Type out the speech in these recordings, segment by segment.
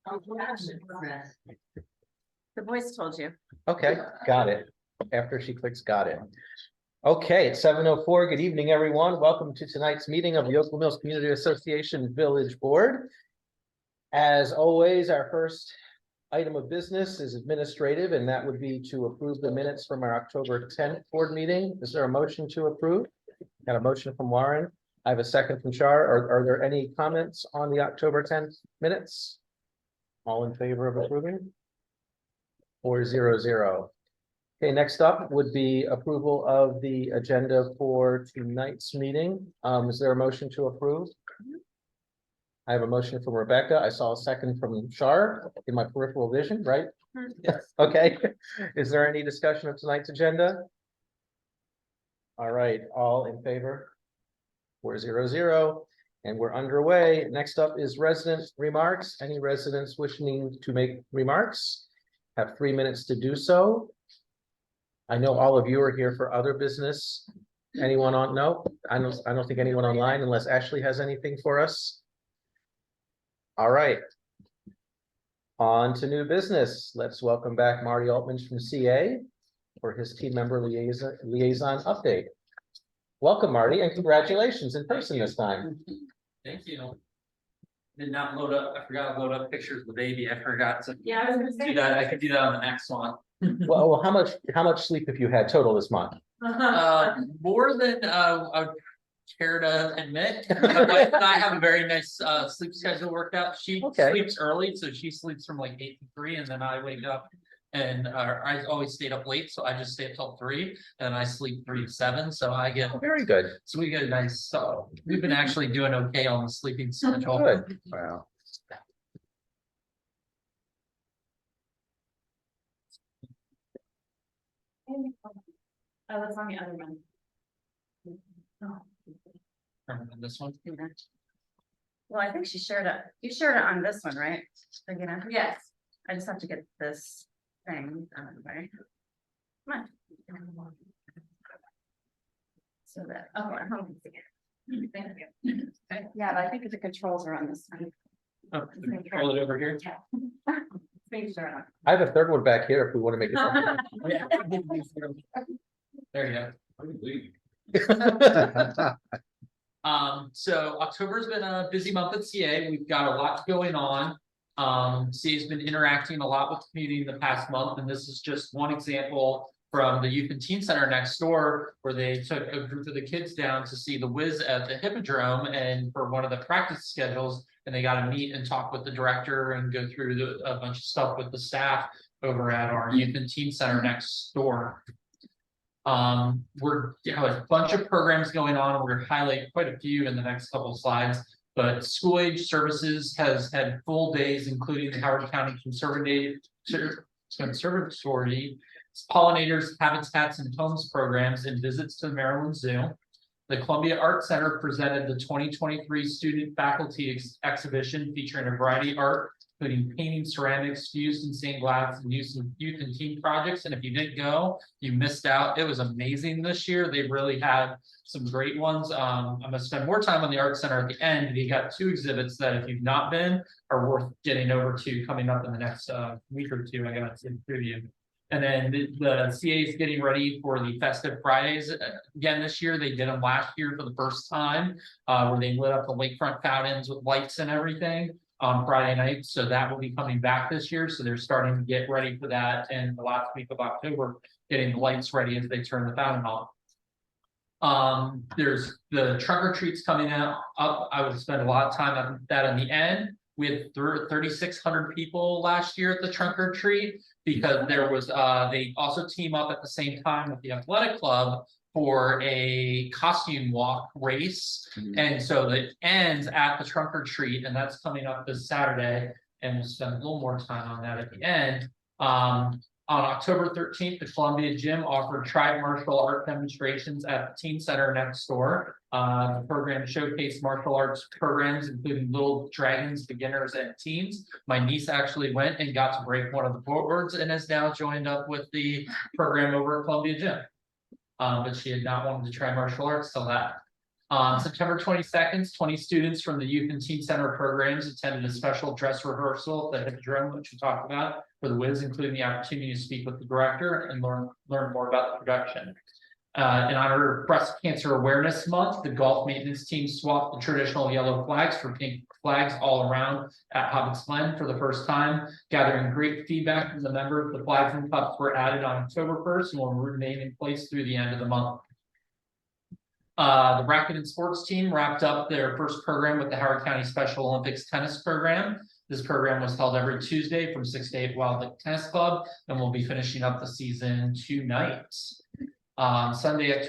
The voice told you. Okay, got it. After she clicks, got it. Okay, it's 7:04. Good evening, everyone. Welcome to tonight's meeting of the Oakland Mills Community Association Village Board. As always, our first item of business is administrative, and that would be to approve the minutes from our October 10th board meeting. Is there a motion to approve? Got a motion from Warren. I have a second from Shar. Are there any comments on the October 10th minutes? All in favor of approving? 4-0-0. Okay, next up would be approval of the agenda for tonight's meeting. Is there a motion to approve? I have a motion from Rebecca. I saw a second from Shar in my peripheral vision, right? Yes. Okay. Is there any discussion of tonight's agenda? All right, all in favor? 4-0-0. And we're underway. Next up is resident remarks. Any residents wishing to make remarks have 3 minutes to do so. I know all of you are here for other business. Anyone on? No, I don't think anyone online, unless Ashley has anything for us. All right. On to new business. Let's welcome back Marty Altman from CA for his team member liaison update. Welcome, Marty, and congratulations in person this time. Thank you. Did not load up. I forgot to load up pictures of the baby. I forgot to Yeah, I was gonna say do that. I could do that on the next one. Well, how much sleep have you had total this month? More than I would care to admit. My wife and I have a very nice sleep schedule worked out. She sleeps early, so she sleeps from like 8 to 3, and then I wake up and I always stayed up late, so I just stay up till 3, and I sleep 3 to 7. So I get Very good. So we get a nice. So we've been actually doing okay on the sleeping schedule. Good. Wow. Oh, that's on the other one. Remember this one? Well, I think she shared it. You shared it on this one, right? Yes. I just have to get this thing out of the way. Come on. So that, oh, I hope it's again. Thank you. Yeah, but I think the controls are on this one. Oh, roll it over here. Sure. I have a third one back here if we want to make There you it. go. So October's been a busy month at CA. We've got a lot going on. CA's been interacting a lot with the community in the past month, and this is just one example from the Youth and Teen Center next door, where they took a group of the kids down to see the Wiz at the Hippodrome and for one of the practice schedules, and they got to meet and talk with the director and go through a bunch of stuff with the staff over at our Youth and Teen Center next door. We're have a bunch of programs going on. We're going to highlight quite a few in the next couple of slides, but school age services has had full days, including the Howard County Conservatory, pollinators, habitats, and homes programs, and visits to the Maryland Zoo. The Columbia Art Center presented the 2023 student faculty exhibition featuring a variety of art, including painting, ceramics, fused and stained glass, and use of youth and teen projects. And if you didn't go, you missed out. It was amazing this year. They really had some great ones. I'm gonna spend more time on the Art Center at the end. We got 2 exhibits that, if you've not been, are worth getting over to coming up in the next week or 2. I got to preview. And then the CA is getting ready for the Festive Fridays again this year. They did them last year for the first time, where they lit up the lakefront fountains with lights and everything on Friday night. So that will be coming back this year. So they're starting to get ready for that. And the last week of October, getting the lights ready as they turn the fountain on. There's the trunk or treats coming up. I would spend a lot of time on that in the end. We had 3,600 people last year at the trunk or treat, because there was they also team up at the same time with the athletic club for a costume walk race. And so it ends at the trunk or treat, and that's coming up this Saturday, and we'll spend a little more time on that at the end. On October 13th, the Columbia Gym offered tribe martial art demonstrations at the Teen Center next door. The program showcased martial arts programs, including Little Dragons, beginners, and teens. My niece actually went and got to break one of the boards and has now joined up with the program over at Columbia Gym. But she had not wanted to try martial arts till that. On September 22nd, 20 students from the Youth and Teen Center programs attended a special dress rehearsal at the Hippodrome, which we talked about for the Wiz, including the opportunity to speak with the director and learn more about the production. In honor of Breast Cancer Awareness Month, the golf maintenance team swapped the traditional yellow flags for pink flags all around at Hobbits Glen for the first time, gathering great feedback from the members. The flags and cups were added on October 1st and will remain in place through the end of the month. The Racquet and Sports team wrapped up their first program with the Howard County Special Olympics tennis program. This program was held every Tuesday from 6 to 8 Wild Lake Tennis Club, and we'll be finishing up the season tonight. Sunday,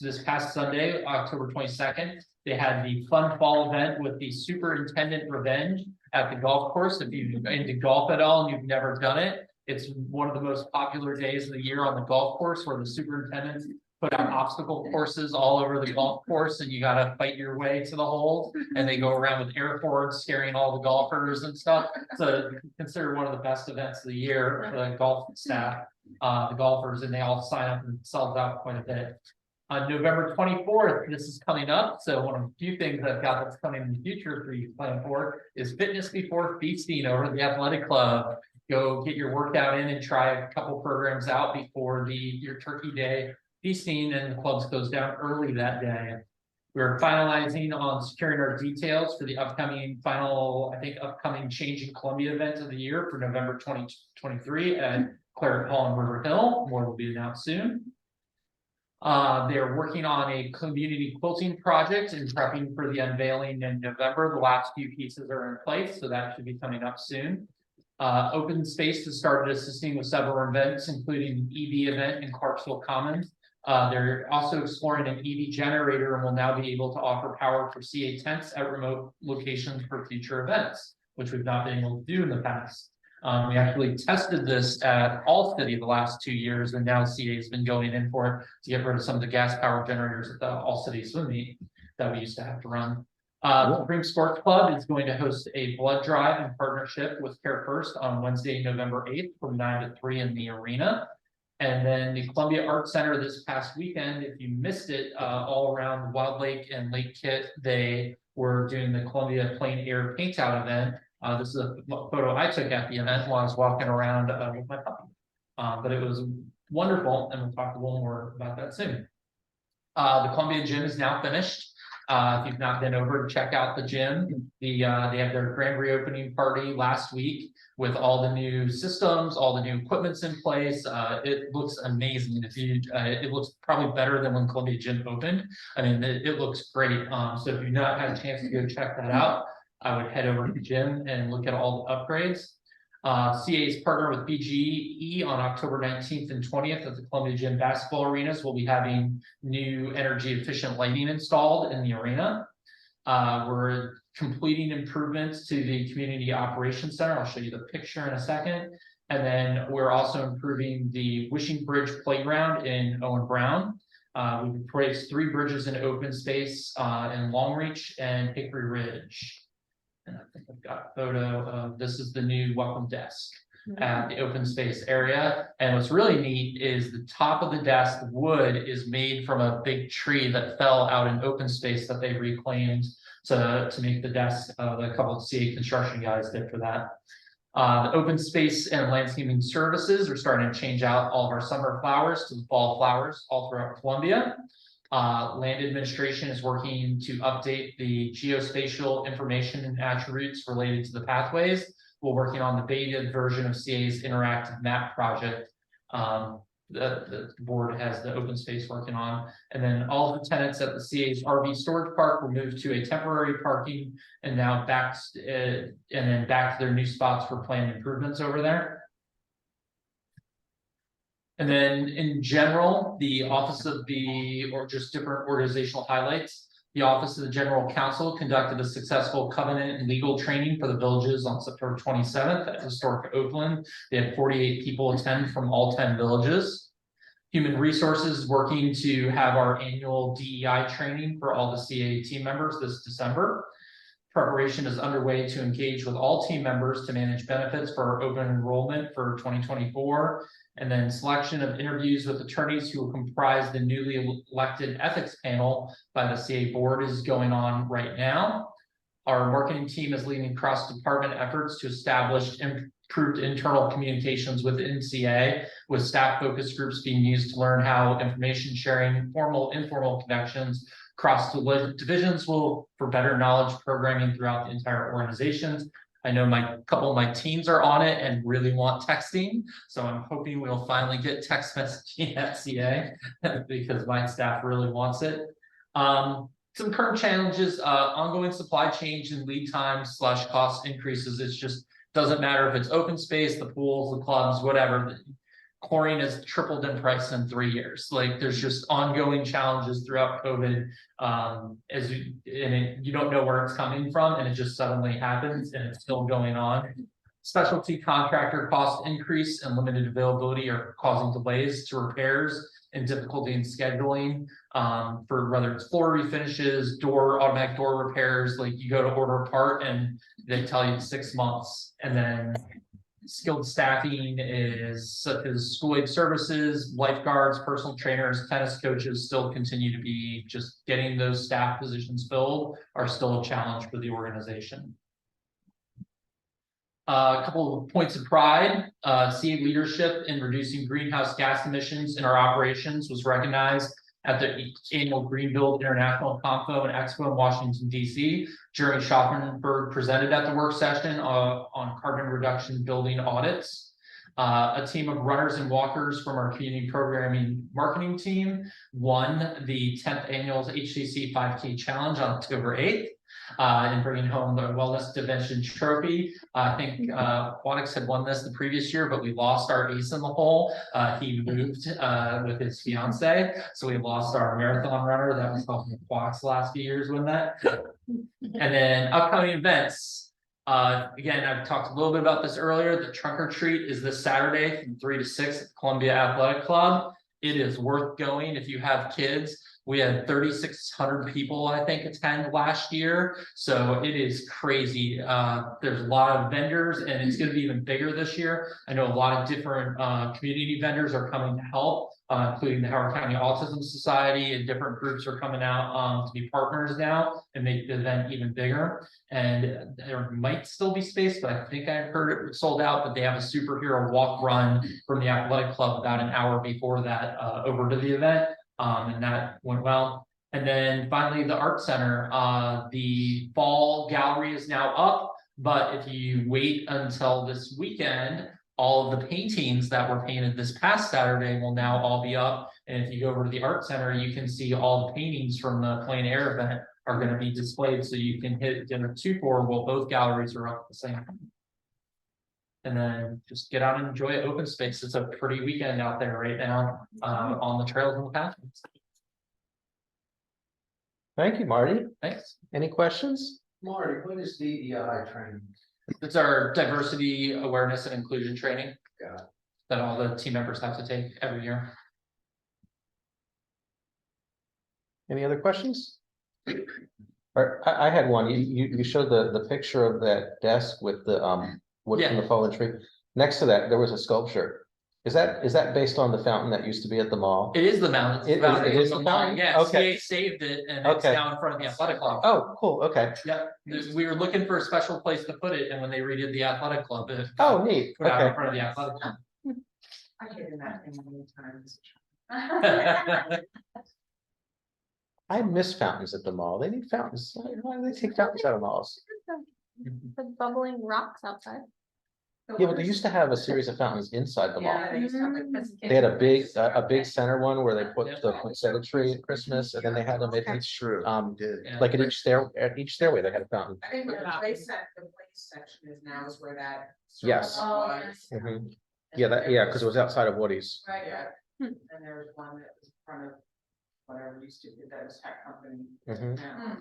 this past Sunday, October 22nd, they had the Fun Fall event with the Superintendent Revenge at the golf course. If you're into golf at all and you've never done it, it's one of the most popular days of the year on the golf course, where the superintendents put out obstacle courses all over the golf course, and you got to fight your way to the hole, and they go around with air horns scaring all the golfers and stuff. So considered one of the best events of the year for the golf staff, the golfers, and they all sign up themselves out quite a bit. On November 24th, this is coming up. So one of the few things I've got that's coming in the future for you to plan for is Fitness Before Feasting over at the athletic club. Go get your workout in and try a couple programs out before your Turkey Day feasting, and the clubs goes down early that day. We're finalizing on securing our details for the upcoming Change in Columbia event of the year for November 2023 at Claret Hall in River Hill. More will be announced soon. They're working on a community quilting project and prepping for the unveiling in November. The last few pieces are in place, so that should be coming up soon. Open Space has started assisting with several events, including an EV event in Clarksville Commons. They're also exploring an EV generator and will now be able to offer power for CA tents at remote locations for future events, which we've not been able to do in the past. We actually tested this at All City the last 2 years, and now CA has been going in for it to get rid of some of the gas power generators at the All City swim meet that we used to have to run. Supreme Sports Club is going to host a blood drive in partnership with Care First on Wednesday, November 8th from 9 to 3 in the arena. And then the Columbia Art Center this past weekend, if you missed it, all around Wild Lake and Lake Kit, they were doing the Columbia Plein Air Paint Out event. This is a photo I took at the event while I was walking around with my puppy. But it was wonderful, and we'll talk a little more about that soon. The Columbia Gym is now finished. If you've not been over to check out the gym, they have their grand reopening party last week with all the new systems, all the new equipment's in place. It looks amazing. It looks probably better than when Columbia Gym opened. I mean, it looks great. So if you've not had a chance to go check that out, I would head over to the gym and look at all the upgrades. CA's partner with BGE on October 19th and 20th at the Columbia Gym basketball arenas. We'll be having new energy efficient lighting installed in the arena. We're completing improvements to the community operations center. I'll show you the picture in a second. And then we're also improving the Wishing Bridge playground in Owen Brown. We've replaced 3 bridges in open space in Longreach and Hickory Ridge. And I think I've got a photo of this is the new welcome desk at the open space area. And what's really neat is the top of the desk, the wood is made from a big tree that fell out in open space that they reclaimed to make the desk. A couple of CA construction guys did for that. The open space and landscaping services are starting to change out all of our summer flowers to the fall flowers all throughout Columbia. Land administration is working to update the geospatial information and attributes related to the pathways. We're working on the beta version of CA's interactive map project. The board has the open space working on, and then all of the tenants at the CA's RV storage park were moved to a temporary parking and now back to their new spots for planned improvements over there. And then in general, the Office of just different organizational highlights. The Office of the General Counsel conducted a successful covenant and legal training for the villages on September 27th at Historic Oakland. They had 48 people attend from all 10 villages. Human Resources working to have our annual DEI training for all the CA team members this December. Preparation is underway to engage with all team members to manage benefits for our open enrollment for 2024. And then selection of interviews with attorneys who will comprise the newly elected ethics panel by the CA board is going on right now. Our marketing team is leading cross-department efforts to establish improved internal communications with OMCA, with staff focus groups being used to learn how information sharing, formal, informal connections across divisions will for better knowledge programming throughout the entire organization. I know a couple of my teams are on it and really want texting, so I'm hoping we'll finally get text messaging at CA because my staff really wants it. Some current challenges, ongoing supply chain and lead times / cost increases. It's just doesn't matter if it's open space, the pools, the clubs, whatever. Chlorine has tripled in price in 3 years. Like there's just ongoing challenges throughout COVID. You don't know where it's coming from, and it just suddenly happens, and it's still going on. Specialty contractor cost increase and limited availability are causing delays to repairs and difficulty in scheduling for whether it's floor refinishes, automatic door repairs. Like you go to order a part and they tell you 6 months, and then skilled staffing is such as school aid services, lifeguards, personal trainers, tennis coaches still continue to be just getting those staff positions filled are still a challenge for the organization. A couple of points of pride, CA leadership in reducing greenhouse gas emissions in our operations was recognized at the annual Greenbuild International Confo and Expo in Washington, D.C. Jeremy Schaffenberg presented at the work session on carbon reduction building audits. A team of runners and walkers from our community programming marketing team won the 10th annual HCC 5K challenge on October 8th. And bringing home the Wellness Dimension Trophy. I think Aquatics had won this the previous year, but we lost our ace in the hole. He moved with his fiance, so we lost our marathon runner that was helping Aquatics the last few years win that. And then upcoming events. Again, I've talked a little bit about this earlier. The trunk or treat is this Saturday from 3 to 6 at the Columbia Athletic Club. It is worth going if you have kids. We had 3,600 people, I think, attend last year. So it is crazy. There's a lot of vendors, and it's going to be even bigger this year. I know a lot of different community vendors are coming to help, including the Howard County Autism Society, and different groups are coming out to be partners now and make the event even bigger. And there might still be space, but I think I heard it was sold out, but they have a superhero walk run from the athletic club about an hour before that over to the event. And that went well. And then finally, the art center, the fall gallery is now up, but if you wait until this weekend, all of the paintings that were painted this past Saturday will now all be up. And if you go over to the art center, you can see all the paintings from the plein air event are going to be displayed, so you can hit dinner 2-4 while both galleries are up at the same time. And then just get out and enjoy open space. It's a pretty weekend out there right now on the trails and the pathways. Thank you, Marty. Thanks. Any questions? Marty, what is DEI training? It's our diversity, awareness, and inclusion training Got it. that all the team members have to take every year. Any other questions? I had one. You showed the picture of that desk with the wood from the fallen tree. Next to that, there was a sculpture. Is that based on the fountain that used to be at the mall? It is the mountain. It is the mountain? Yeah, Okay. CA saved it, and it's now in front of the athletic club. Oh, cool. Okay. Yeah, we were looking for a special place to put it, and when they redid the athletic club, it Oh, neat. put out in Okay. front of the athletic club. I hid that thing many times. I miss fountains at the mall. They need fountains. Why do they take fountains out of malls? The bubbling rocks outside. Yeah, but they used to have a series of fountains inside the mall. Yeah, they used to have like this. They had a big center one where they put the poinsettia tree at Christmas, and then they had them at each True. Yeah. like at each stairway they had a fountain. I think the place section is now is where that. Yes. was. Mhm. Yeah, because it was outside of Woody's. Right, yeah. Hmm. And there was one that was in front of whatever used to be that was tech company. Mhm. now.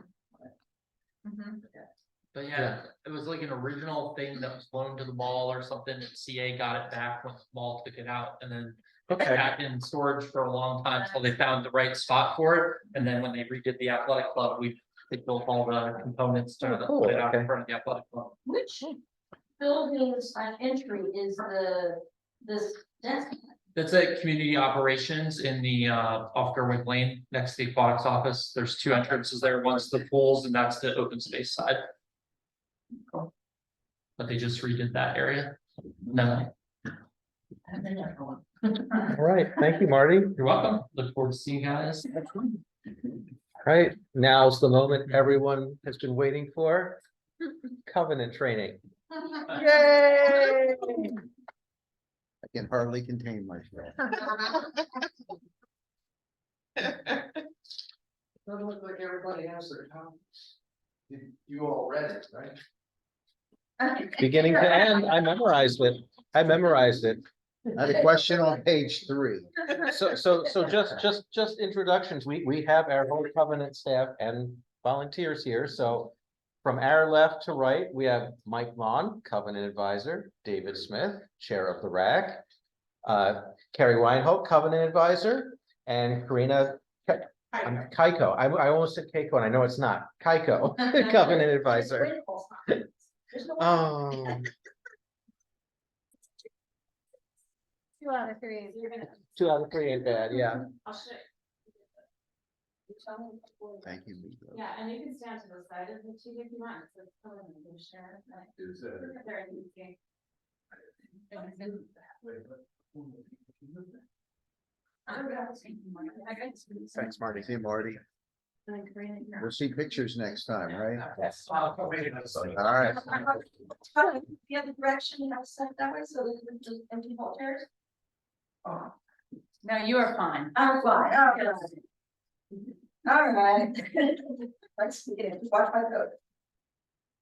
But yeah, it was like an original thing that was loaned to the mall or something, and CA got it back when the mall took it out, and then Okay. sat in storage for a long time until they found the right spot for it. And then when they redid the athletic club, we They built all the components to Oh, cool, put it out in okay. front of the athletic club. Which buildings on entry is this desk? That's at community operations in the off Gerwig Lane, next to the aquatics office. There's two entrances there. One's the pools and that's the open space side. Cool. But they just redid that area. No, All right, thank you, Marty. you're welcome. Look forward to seeing you guys. All right, now's the moment everyone has been waiting for. Covenant training. Yay! I can hardly contain myself. Doesn't look like everybody has their comments. You all read it, right? Beginning to end, I memorized it. I memorized it. I had a question on page 3. So just introductions. We have our whole covenant staff and volunteers here. So from our left to right, we have Mike Vaughn, covenant advisor, David Smith, chair of the RAC, Kerry Reinhold, covenant advisor, and Karina Keiko. I almost said Keiko, and I know it's not. Keiko, covenant advisor. Oh, 2 out of 3. You're gonna. 2 out of 3 ain't bad, yeah. I'll show you. Thank you. Miko. Yeah, and you can stand to the side of the two if you want, so someone can share. They're easy. Thanks, Marty. See you, Marty. We'll see pictures next time, right? Yes. All right. The other direction you have set that way, so that it's just empty whole chairs? No, you are fine. I'm fine, okay. All right. Let's see, watch my code.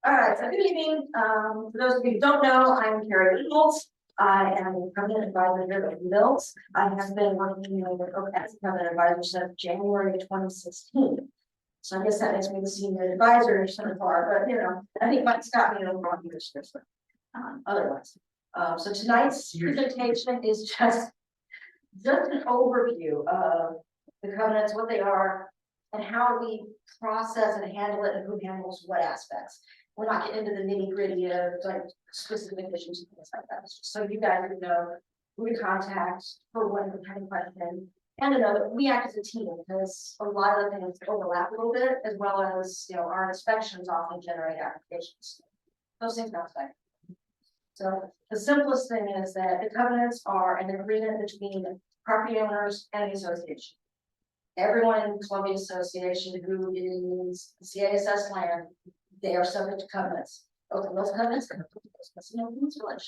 All right, so good evening. For those of you who don't know, I'm Carrie Eagles. I am a covenant advisor here at Mills. I have been working as a covenant advisor since January 2016. So I guess that makes me the senior advisor so far, but I think Mike's got me over on years otherwise. So tonight's presentation is just an overview of the covenants, what they are, and how we process and handle it, and who handles what aspects. We're not getting into the nitty gritty of like specific issues and things like that. So you guys would know who to contact for one kind of question. And another, we act as a team because a lot of the things overlap a little bit, as well as our inspections often generate applications. Those things don't affect. So the simplest thing is that the covenants are an agreement between property owners and the association. Everyone in Columbia Association who is CASS land, they are subject to covenants. Open those covenants,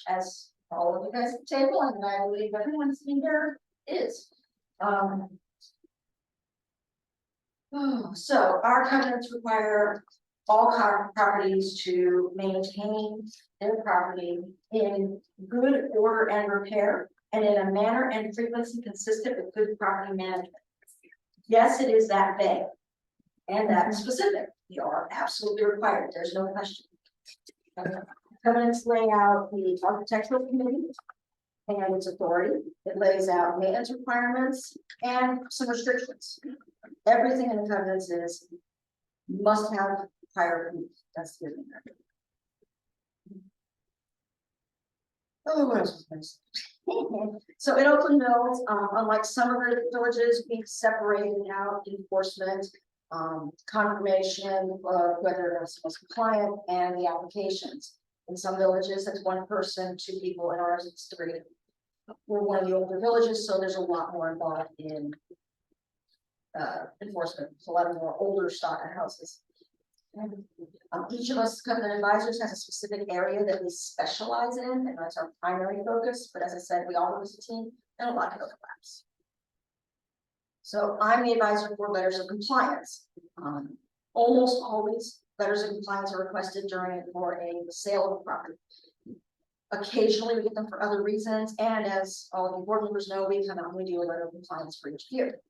as all of you guys at the table, and I believe everyone's in there is. So our covenants require all properties to maintain their property in good order and repair, and in a manner and frequency consistent with good property management. Yes, it is that vague and that specific. They are absolutely required. There's no question. Covenants lay out the architectural committee and its authority. It lays out maintenance requirements and some restrictions. Everything in the covenants is must have prior approval. That's the thing. Oh, what else was this? So in Oakland Mills, unlike some of the villages, we've separated out enforcement, confirmation of whether it's compliant, and the applications. In some villages, it's 1 person, 2 people. In ours, it's 3. We're one of the older villages, so there's a lot more involved in enforcement. It's a lot of more older stock of houses. Each of us covenant advisors has a specific area that we specialize in, and that's our primary focus. But as I said, we all work as a team, and a lot of overlaps. So I'm the advisor for letters of compliance. Almost always, letters of compliance are requested for a sale of a property. Occasionally, we get them for other reasons, and as all of the board members know, we come out and we do a letter of compliance for each year.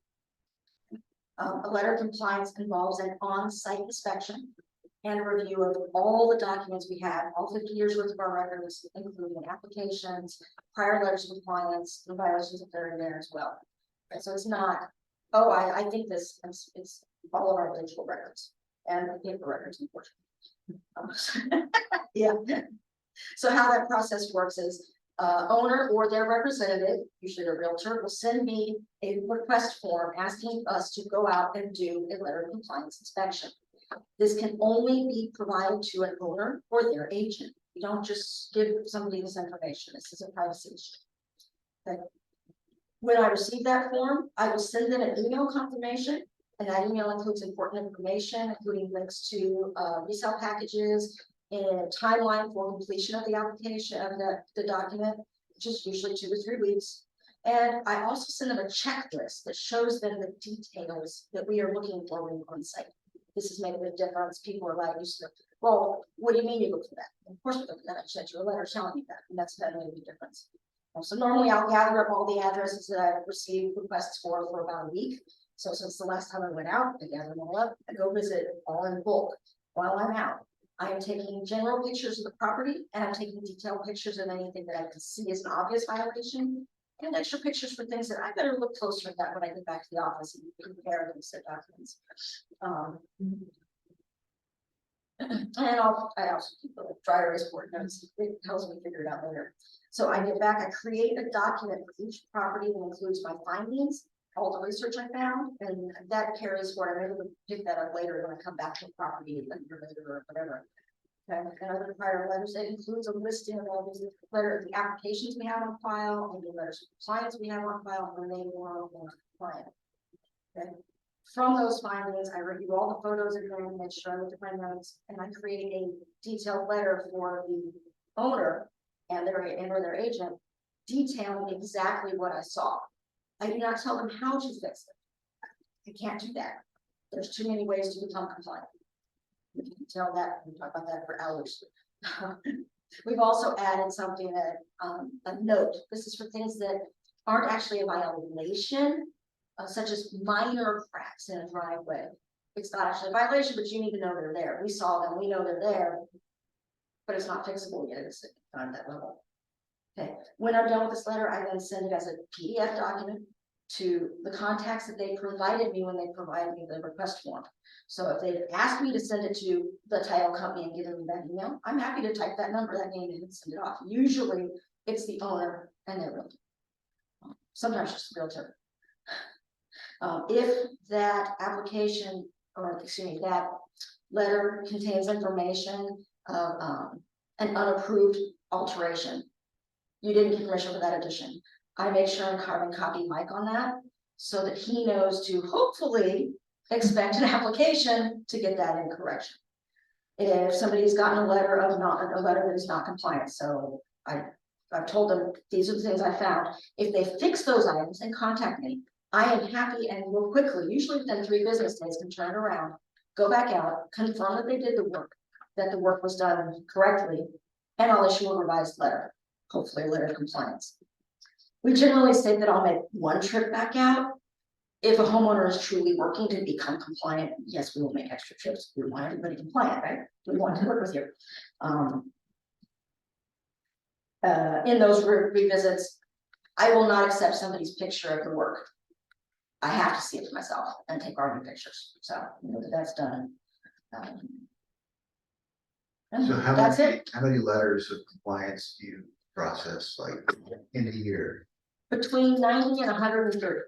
A letter of compliance involves an on-site inspection and a review of all the documents we have, all 50 years worth of our records, including applications, prior letters of compliance, the violations if they're in there as well. And so it's not, oh, I think this, it's all of our digital records. and the paper records, unfortunately. Yeah. So how that process works is, owner or their representative, usually a realtor, will send me a request form asking us to go out and do a letter of compliance inspection. This can only be provided to an owner or their agent. You don't just give somebody this information. This is a privacy issue. Okay. When I receive that form, I will send them an email confirmation, and that email includes important information, including links to resale packages and a timeline for completion of the application of the document, which is usually 2 to 3 weeks. And I also send them a checklist that shows them the details that we are looking for when on site. This has made a big difference. People are like, used to, well, what do you mean you look for that? Of course we look for that. I sent you a letter telling you that, and that's made a big difference. So normally I'll gather up all the addresses that I've received requests for about a week. So since the last time I went out, I gather them all up, I go visit all in bulk. While I'm out, I am taking general pictures of the property, and I'm taking detailed pictures of anything that I can see as an obvious violation, and extra pictures for things that I better look closer at that when I get back to the office and compare them to documents. And I also keep a dry erase board notes. It helps me figure it out later. So I get back, I create a document for each property that includes my findings, all the research I found, and that carries forward. I'm able to pick that up later when I come back to the property a year later or whatever. Okay, and other prior letters, it includes a listing of all these the applications we have on file, and the letters of compliance we have on file, and they were compliant. Okay. From those findings, I review all the photos again, make sure I look at my notes, and I create a detailed letter for the owner and their agent, detailing exactly what I saw. I do not tell them how to fix it. I can't do that. There's too many ways to become compliant. We can tell that, we can talk about that for hours. We've also added something that, a note. This is for things that aren't actually a violation, such as minor cracks in a driveway. It's not actually a violation, but you need to know they're there. We saw them, we know they're there, but it's not fixable yet. It's not at that level. Okay, when I'm done with this letter, I then send it as a PDF document to the contacts that they provided me when they provided me the request form. So if they asked me to send it to the title company and give them that email, I'm happy to type that number, that name, and send it off. Usually it's the owner and their realtor. Sometimes just the realtor. If that application, or excuse me, that letter contains information of an unapproved alteration, you didn't get permission for that addition, I make sure and carbon copy Mike on that, so that he knows to hopefully expect an application to get that in correction. If somebody's gotten a letter that is not compliant, so I've told them these are the things I found. If they fix those items and contact me, I am happy and will quickly, usually within 3 business days, can turn it around, go back out, confirm that they did the work, that the work was done correctly, and I'll issue a revised letter, hopefully a letter of compliance. We generally say that I'll make 1 trip back out. If a homeowner is truly working to become compliant, yes, we will make extra trips. We want everybody compliant, right? We want to work with you. In those revisits, I will not accept somebody's picture of the work. I have to see it for myself and take argument pictures. So you know that's done. So That's it. how many letters of compliance do you process, like, in a year? Between 90 and 130.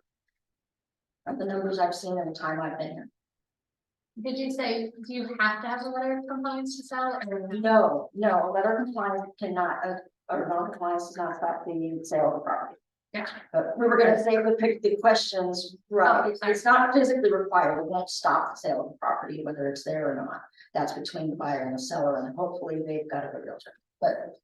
Are the numbers I've seen in the time I've been here. Did you say, do you have to have a letter of compliance to sell? Or No, a letter of compliance cannot, or non-compliance does not stop the sale of the property. Yeah. But we were gonna say, we pick the questions, right, it's not physically required, it won't stop the sale of the property, whether it's there or not. That's between the buyer and the seller, and hopefully they've got a good realtor, but.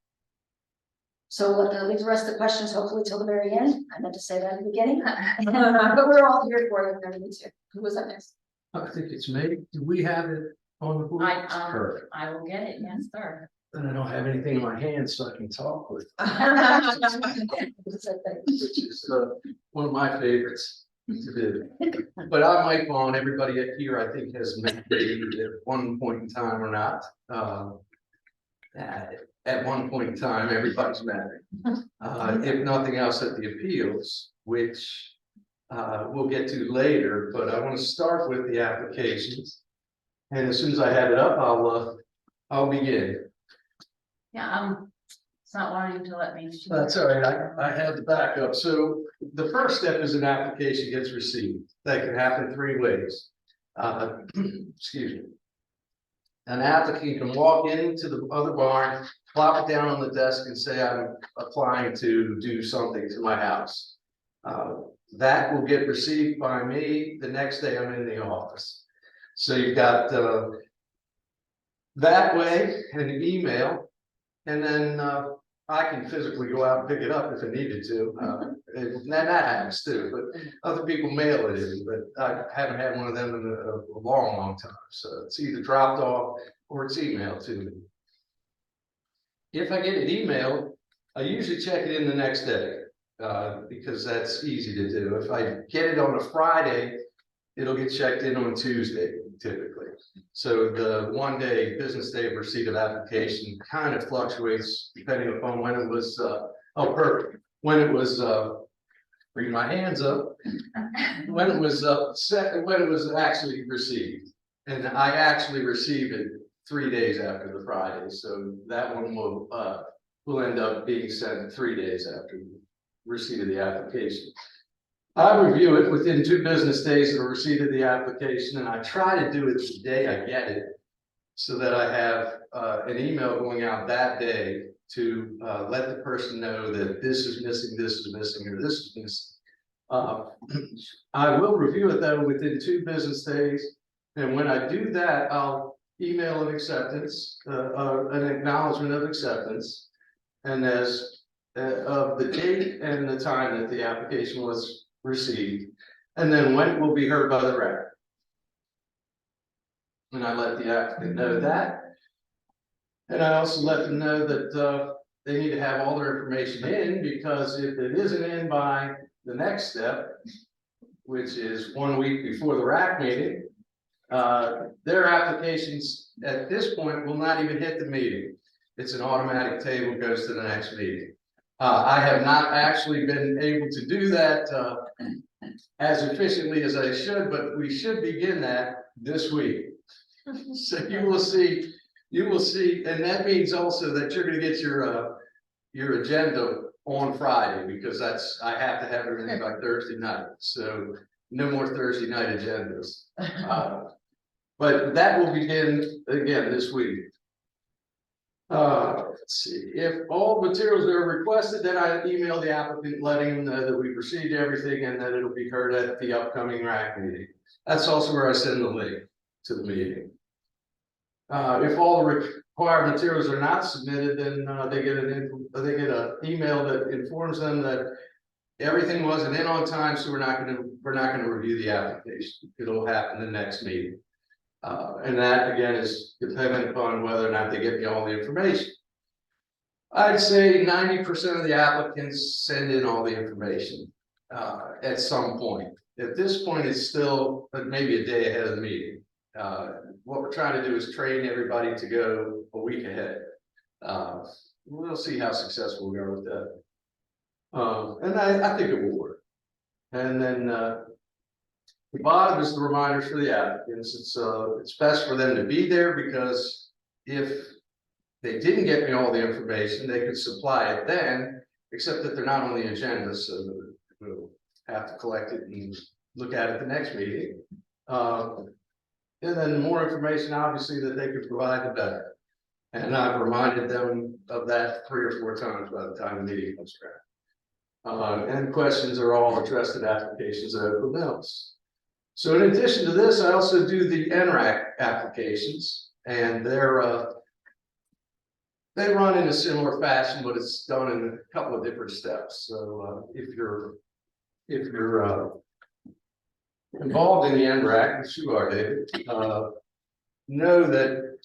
So leave the rest of the questions hopefully till the very end. I meant to say that in the beginning, but we're all here for you if there needs to. Who was that next? I think it's me. Do we have it on the board? Perfect. I will get it, yes, sir. And I don't have anything in my hand so I can talk with, which is one of my favorites to do. But I might go on, everybody up here, I think has made it at one point in time or not. At one point in time, everybody's married. If nothing else at the appeals, which we'll get to later, but I want to start with the applications. And as soon as I have it up, I'll begin. Yeah, it's not wanting to let me. That's all right, I have the backup. So the first step is an application gets received. That can happen 3 ways. Excuse me. An applicant can walk into the other barn, plop it down on the desk and say, I'm applying to do something to my house. That will get received by me the next day I'm in the office. So you've got that way, an email, and then I can physically go out and pick it up if I needed to. And that happens too, but other people mail it in, but I haven't had one of them in a long, long time. So it's either dropped off or it's emailed to me. If I get it emailed, I usually check it in the next day because that's easy to do. If I get it on a Friday, it'll get checked in on Tuesday typically. So the 1 day, business day of receipt of application kind of fluctuates depending upon when it was, perfect. When it was, bring my hands up, when it was when it was actually received. And I actually received it 3 days after the Friday. So that one will end up being sent 3 days after receipt of the application. I review it within 2 business days of the receipt of the application, and I try to do it the day I get it, so that I have an email going out that day to let the person know that this is missing, or this is missing. I will review it though within 2 business days, and when I do that, I'll email an acceptance, an acknowledgement of acceptance, and as of the date and the time that the application was received, and then when it will be heard by the record. And I let the applicant know that. And I also let them know that they need to have all their information in, because if it isn't in by the next step, which is 1 week before the RAC meeting, their applications at this point will not even hit the meeting. It's an automatic table, goes to the next meeting. I have not actually been able to do that as efficiently as I should, but we should begin that this week. So you will see, and that means also that you're going to get your agenda on Friday, because I have to have everything by Thursday night. So no more Thursday night agendas. But that will begin again this week. Let's see, if all materials are requested, then I email the applicant letting them know that we've received everything and that it'll be heard at the upcoming RAC meeting. That's also where I send the link to the meeting. If all the required materials are not submitted, then they get an email that informs them that everything wasn't in on time, so we're not going to review the application. It'll happen the next meeting. And that again is dependent upon whether or not they get me all the information. I'd say 90% of the applicants send in all the information at some point. At this point, it's still maybe a day ahead of the meeting. What we're trying to do is train everybody to go a week ahead. We'll see how successful we are with that. And I think it will work. And then the bottom is the reminders for the applicants. It's best for them to be there, because if they didn't get me all the information, they could supply it then, except that they're not on the agenda, so we'll have to collect it and look at it the next meeting. And then the more information, obviously, that they could provide, the better. And I've reminded them of that 3 or 4 times by the time the meeting comes around. And questions are all addressed at applications at Oakland Mills. So in addition to this, I also do the NRAC applications, and they run in a similar fashion, but it's done in a couple of different steps. So if you're involved in the NRAC, which you are, David, know that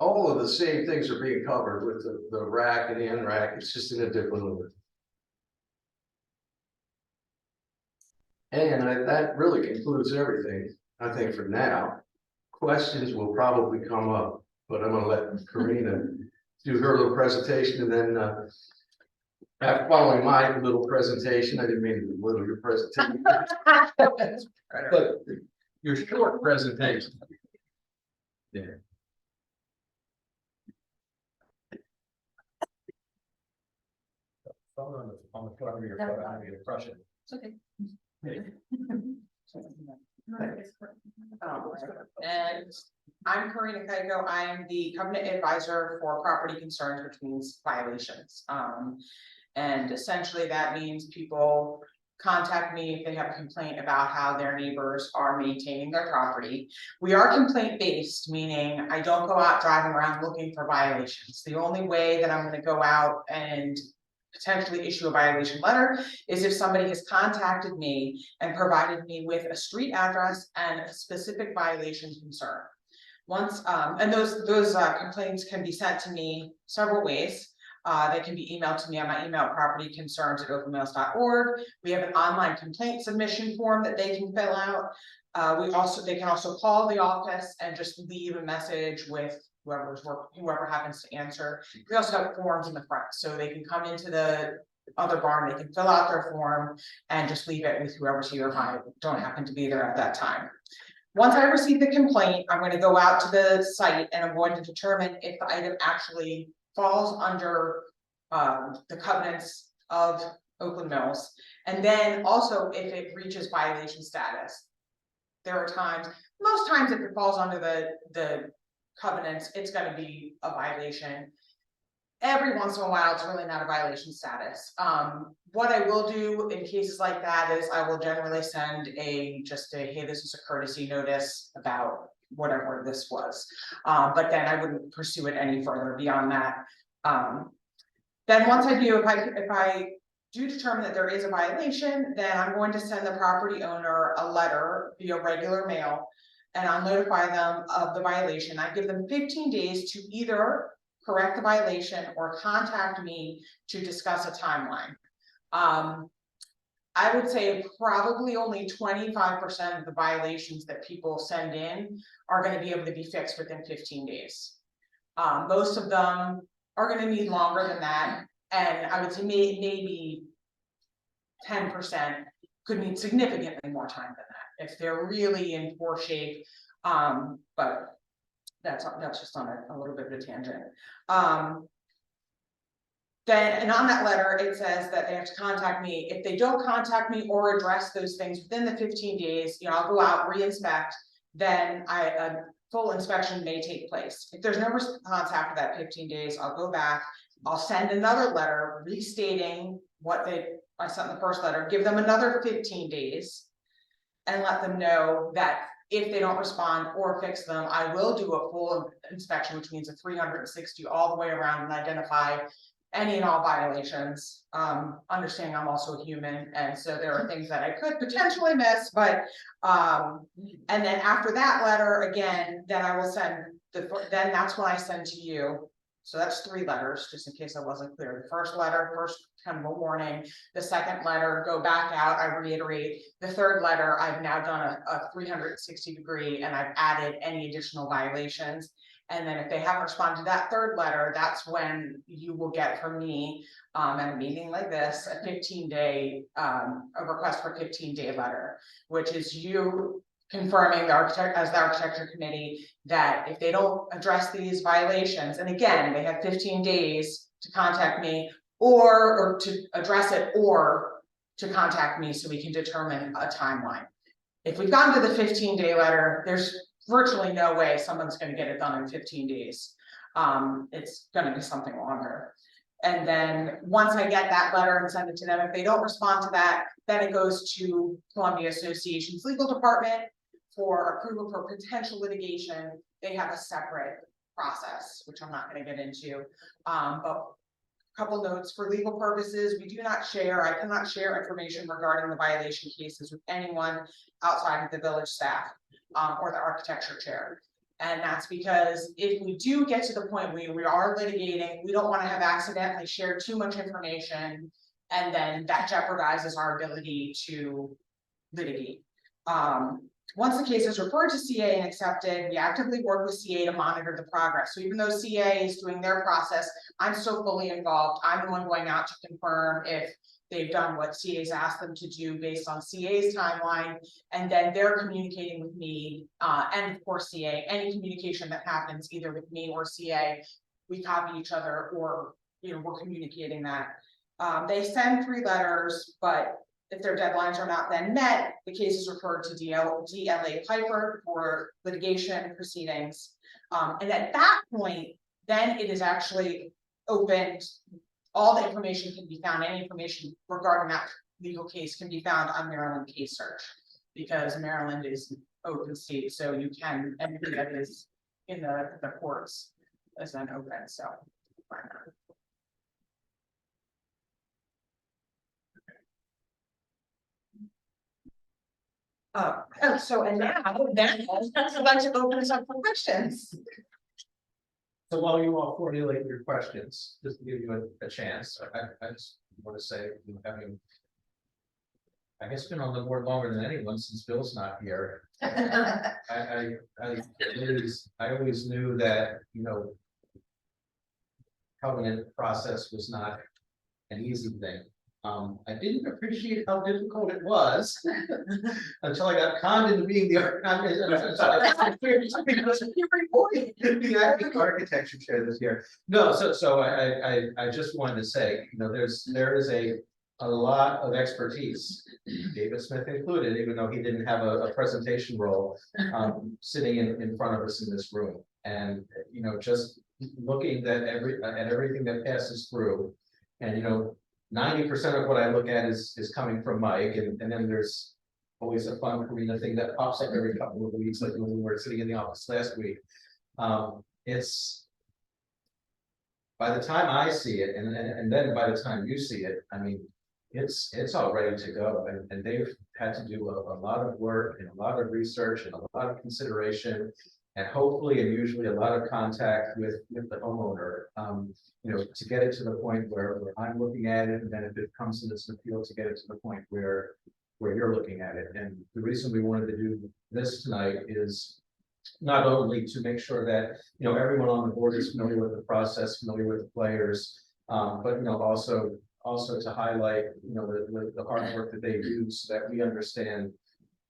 all of the same things are being covered with the RAC and the NRAC. It's just in a different order. And that really concludes everything, I think, for now. Questions will probably come up, but I'm going to let Karina do her little presentation, and then after following my little presentation, I didn't mean to belittle your presentation, but your short presentation. On the front of your foot, I'm gonna crush it. It's okay. And I'm Karina Kaiko. I am the covenant advisor for property concerns, which means violations. And essentially that means people contact me if they have a complaint about how their neighbors are maintaining their property. We are complaint based, meaning I don't go out driving around looking for violations. The only way that I'm gonna go out and potentially issue a violation letter is if somebody has contacted me and provided me with a street address and a specific violation concern. Once, and those complaints can be sent to me several ways. They can be emailed to me on my email, propertyconcerns@openmails.org. We have an online complaint submission form that they can fill out. They can also call the office and just leave a message with whoever happens to answer. We also have forms in the front, so they can come into the other barn, they can fill out their form and just leave it with whoever's here if I don't happen to be there at that time. Once I receive the complaint, I'm going to go out to the site and I'm going to determine if the item actually falls under the covenants of Oakland Mills. And then also if it reaches violation status. There are times, most times if it falls under the covenants, it's going to be a violation. Every once in a while, it's really not a violation status. What I will do in cases like that is I will generally send hey, this is a courtesy notice about whatever this was. But then I wouldn't pursue it any further beyond that. Then once I do, if I do determine that there is a violation, then I'm going to send the property owner a letter via regular mail, and I'll notify them of the violation. I give them 15 days to either correct the violation or contact me to discuss a timeline. I would say probably only 25% of the violations that people send in are going to be able to be fixed within 15 days. Most of them are going to need longer than that. And I would say maybe 10% could need significantly more time than that if they're really in poor shape. But that's just on a little bit of a tangent. Then, and on that letter, it says that they have to contact me. If they don't contact me or address those things within the 15 days, I'll go out, re-inspect, then a full inspection may take place. If there's no response after that 15 days, I'll go back, I'll send another letter restating what I sent in the first letter, give them another 15 days, and let them know that if they don't respond or fix them, I will do a full inspection, which means a 360 all the way around and identify any and all violations. Understanding I'm also a human, and so there are things that I could potentially miss, but and then after that letter, again, then I will send then that's when I send to you. So that's 3 letters, just in case I wasn't clear. The first letter, kind of a warning. The second letter, go back out, I reiterate. The third letter, I've now done a 360 degree and I've added any additional violations. And then if they haven't responded to that third letter, that's when you will get from me at a meeting like this, a 15-day, a request for 15-day letter, which is you confirming the architecture committee that if they don't address these violations, and again, they have 15 days to contact me or to address it or to contact me so we can determine a timeline. If we've gotten to the 15-day letter, there's virtually no way someone's going to get it done in 15 days. It's going to be something longer. And then once I get that letter and send it to them, if they don't respond to that, then it goes to Columbia Association's legal department for approval for potential litigation. They have a separate process, which I'm not going to get into. But a couple notes for legal purposes, we do not share, I cannot share information regarding the violation cases with anyone outside of the village staff or the architecture chair. And that's because if we do get to the point where we are litigating, we don't want to have accidentally shared too much information, and then that jeopardizes our ability to litigate. Once the case is referred to CA and accepted, we actively work with CA to monitor the progress. So even though CA is doing their process, I'm still fully involved. I'm the one going out to confirm if they've done what CA's asked them to do based on CA's timeline. And then they're communicating with me, and of course CA, any communication that happens either with me or CA, we copy each other, or, we're communicating that. They send 3 letters, but if their deadlines are not then met, the case is referred to DLA Piper for litigation proceedings. And at that point, then it is actually opened. All the information can be found, any information regarding that legal case can be found on Maryland Case Search. Because Maryland is an open state, so you can, anything that is in the courts is then open, so. And now, I'd like to open this up for questions. So while you all formulate your questions, just to give you a chance, I just want to say, having, I guess, been on the board longer than anyone since Bill's not here. I always knew that, covenant process was not an easy thing. I didn't appreciate how difficult it was until I got conned into being the architecture chair this year. No, so I just wanted to say, there is a lot of expertise, David Smith included, even though he didn't have a presentation role, sitting in front of us in this room. And, just looking at everything that passes through, and, 90% of what I look at is coming from Mike, and then there's always a fun arena thing that pops up every couple of weeks, like when we were sitting in the office last week. It's, by the time I see it, and then by the time you see it, I mean, it's all ready to go, and they've had to do a lot of work and a lot of research and a lot of consideration, and hopefully and usually a lot of contact with the homeowner, to get it to the point where I'm looking at it, and then if it comes to this appeal, to get it to the point where you're looking at it. And the reason we wanted to do this tonight is not only to make sure that, everyone on the board is familiar with the process, familiar with the players, but, also to highlight, the hard work that they do, so that we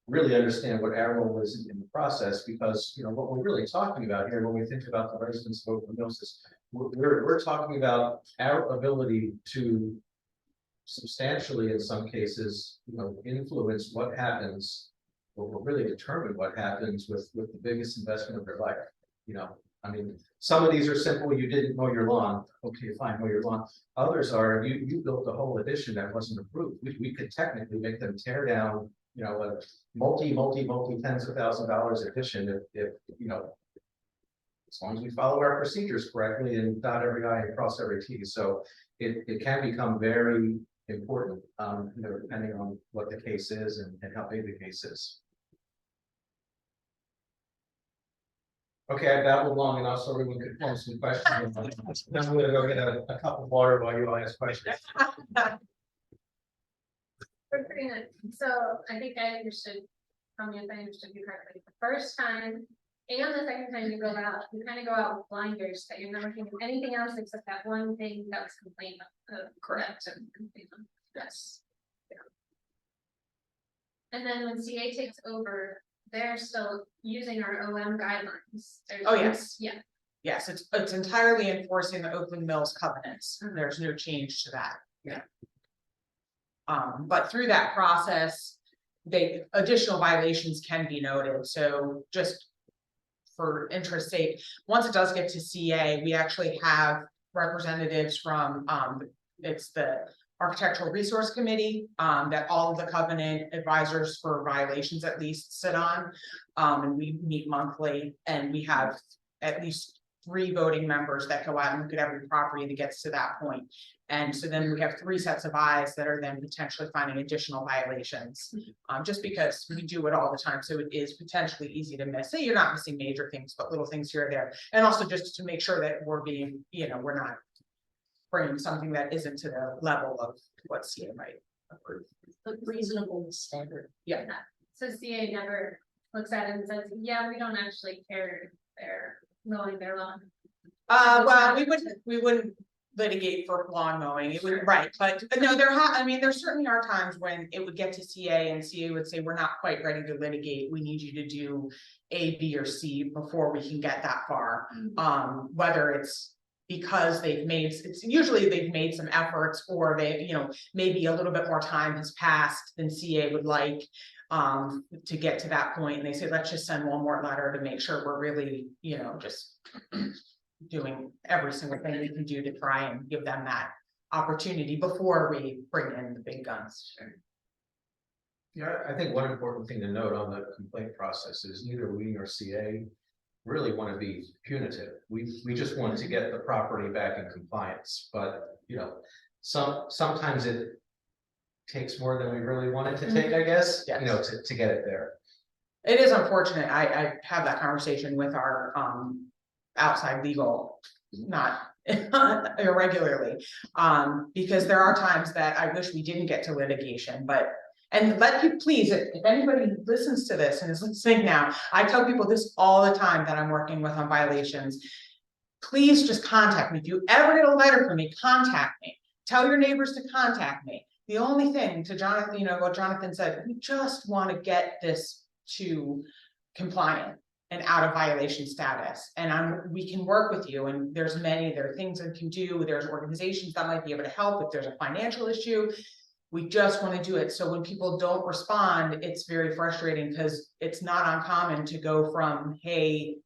really understand what our role is in the process. Because, what we're really talking about here when we think about the residents of Oakland Mills is we're talking about our ability to substantially, in some cases, influence what happens, or really determine what happens with the biggest investment of their life. I mean, some of these are simple. You didn't mow your lawn. Okay, fine, mow your lawn. Others are, you built a whole addition that wasn't approved. We could technically make them tear down, a multi tens of $1,000s addition if as long as we follow our procedures correctly and dot every I and cross every T. So it can become very important, depending on what the case is and how big the case is. Okay, I babbled long enough so everyone could form some questions. Then I'm gonna go get a cup of water while you all ask questions. So I think I understood from you, if I understood you correctly, the first time and the second time you go out, you kind of go out with blinders, that you're not looking at anything else except that one thing that was complained of. Correct. Yes. And then when CA takes over, they're still using our OM guidelines. Oh, yes. Yeah. Yes, it's entirely enforcing the Oakland Mills covenants. There's no change to that. Yeah. But through that process, additional violations can be noted. So just for interest's sake, once it does get to CA, we actually have representatives from, it's the Architectural Resource Committee, that all of the covenant advisors for violations at least sit on. And we meet monthly, and we have at least 3 voting members that go out and look at every property that gets to that point. And so then we have 3 sets of eyes that are then potentially finding additional violations, just because we do it all the time. So it is potentially easy to miss. Say you're not missing major things, but little things here or there. And also just to make sure that we're being, we're not bringing something that isn't to the level of what CA might approve. A reasonable standard. Yeah. So CA never looks at it and says, yeah, we don't actually care if they're mowing their lawn. Well, we wouldn't litigate for lawn mowing, it would, right, but no, I mean, there certainly are times when it would get to CA and CA would say, we're not quite ready to litigate, we need you to do A, B, or C before we can get that far. Whether it's because it's usually they've made some efforts, or they, maybe a little bit more time has passed than CA would like. To get to that point, and they say, let's just send one more letter to make sure we're really, just doing every single thing we can do to try and give them that opportunity before we bring in the big guns. Yeah, I think one important thing to note on the complaint process is neither we nor CA really want to be punitive. We just want to get the property back in compliance, but sometimes it takes more than we really want it to take, I guess, Yes. to get it there. It is unfortunate. I have that conversation with our outside legal, not irregularly. Because there are times that I wish we didn't get to litigation, and let you please, if anybody listens to this and is listening now, I tell people this all the time that I'm working with on violations. Please just contact me. If you ever get a letter from me, contact me. Tell your neighbors to contact me. The only thing to Jonathan, what Jonathan said, we just want to get this to compliant and out of violation status. And we can work with you, and there are things that can do, there's organizations that might be able to help if there's a financial issue. We just want to do it. So when people don't respond, it's very frustrating, because it's not uncommon to go from, hey,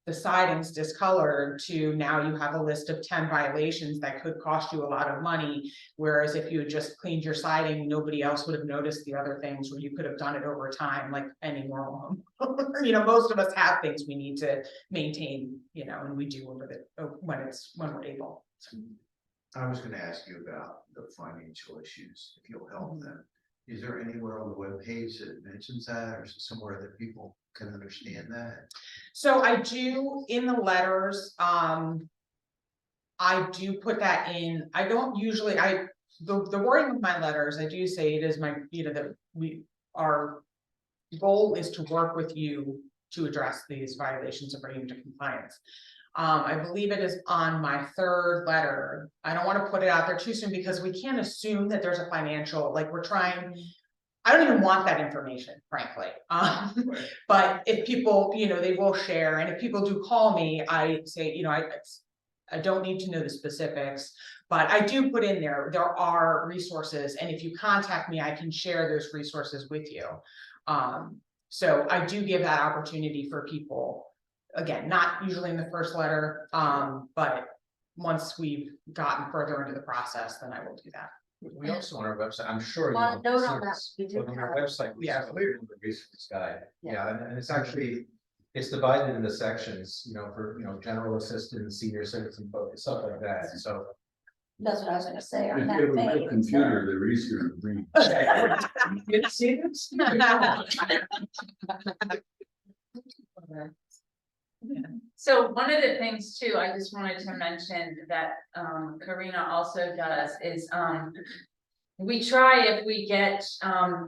the siding's discolored, to now you have a list of 10 violations that could cost you a lot of money. Whereas if you had just cleaned your siding, nobody else would have noticed the other things, where you could have done it over time, like any normal home. Most of us have things we need to maintain, and we do when we're able. I was gonna ask you about the financial issues, if you'll help them. Is there anywhere on the webpage that mentions that, or is it somewhere that people can understand that? So I do in the letters, I do put that in. I don't usually, the wording of my letters, I do say it is my, our goal is to work with you to address these violations and bring them to compliance. I believe it is on my third letter. I don't want to put it out there too soon, because we can't assume that there's a financial, I don't even want that information, frankly. But if people, they will share, and if people do call me, I say, I don't need to know the specifics, but I do put in there are resources, and if you contact me, I can share those resources with you. So I do give that opportunity for people. Again, not usually in the first letter, but once we've gotten further into the process, then I will do that. We also on our website, I'm sure. Well, note on that, we do On our have- website, we Yeah. have a resource guide. Yeah, and it's actually, it's divided into sections, for, general assistance, senior citizen focus, stuff like that, so. That's what I was gonna say on If that you have a page. real computer, they're easier to read. So one of the things too, I just wanted to mention that Karina also does is we try, if we get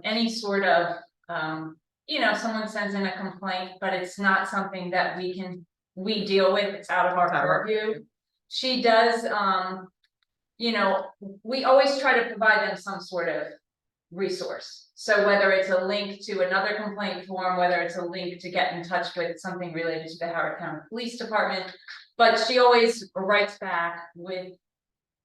any sort of someone sends in a complaint, but it's not something that we deal with, it's out of our purview. She does we always try to provide them some sort of resource. So whether it's a link to another complaint form, whether it's a link to get in touch with something related to the Howard County Police Department, but she always writes back with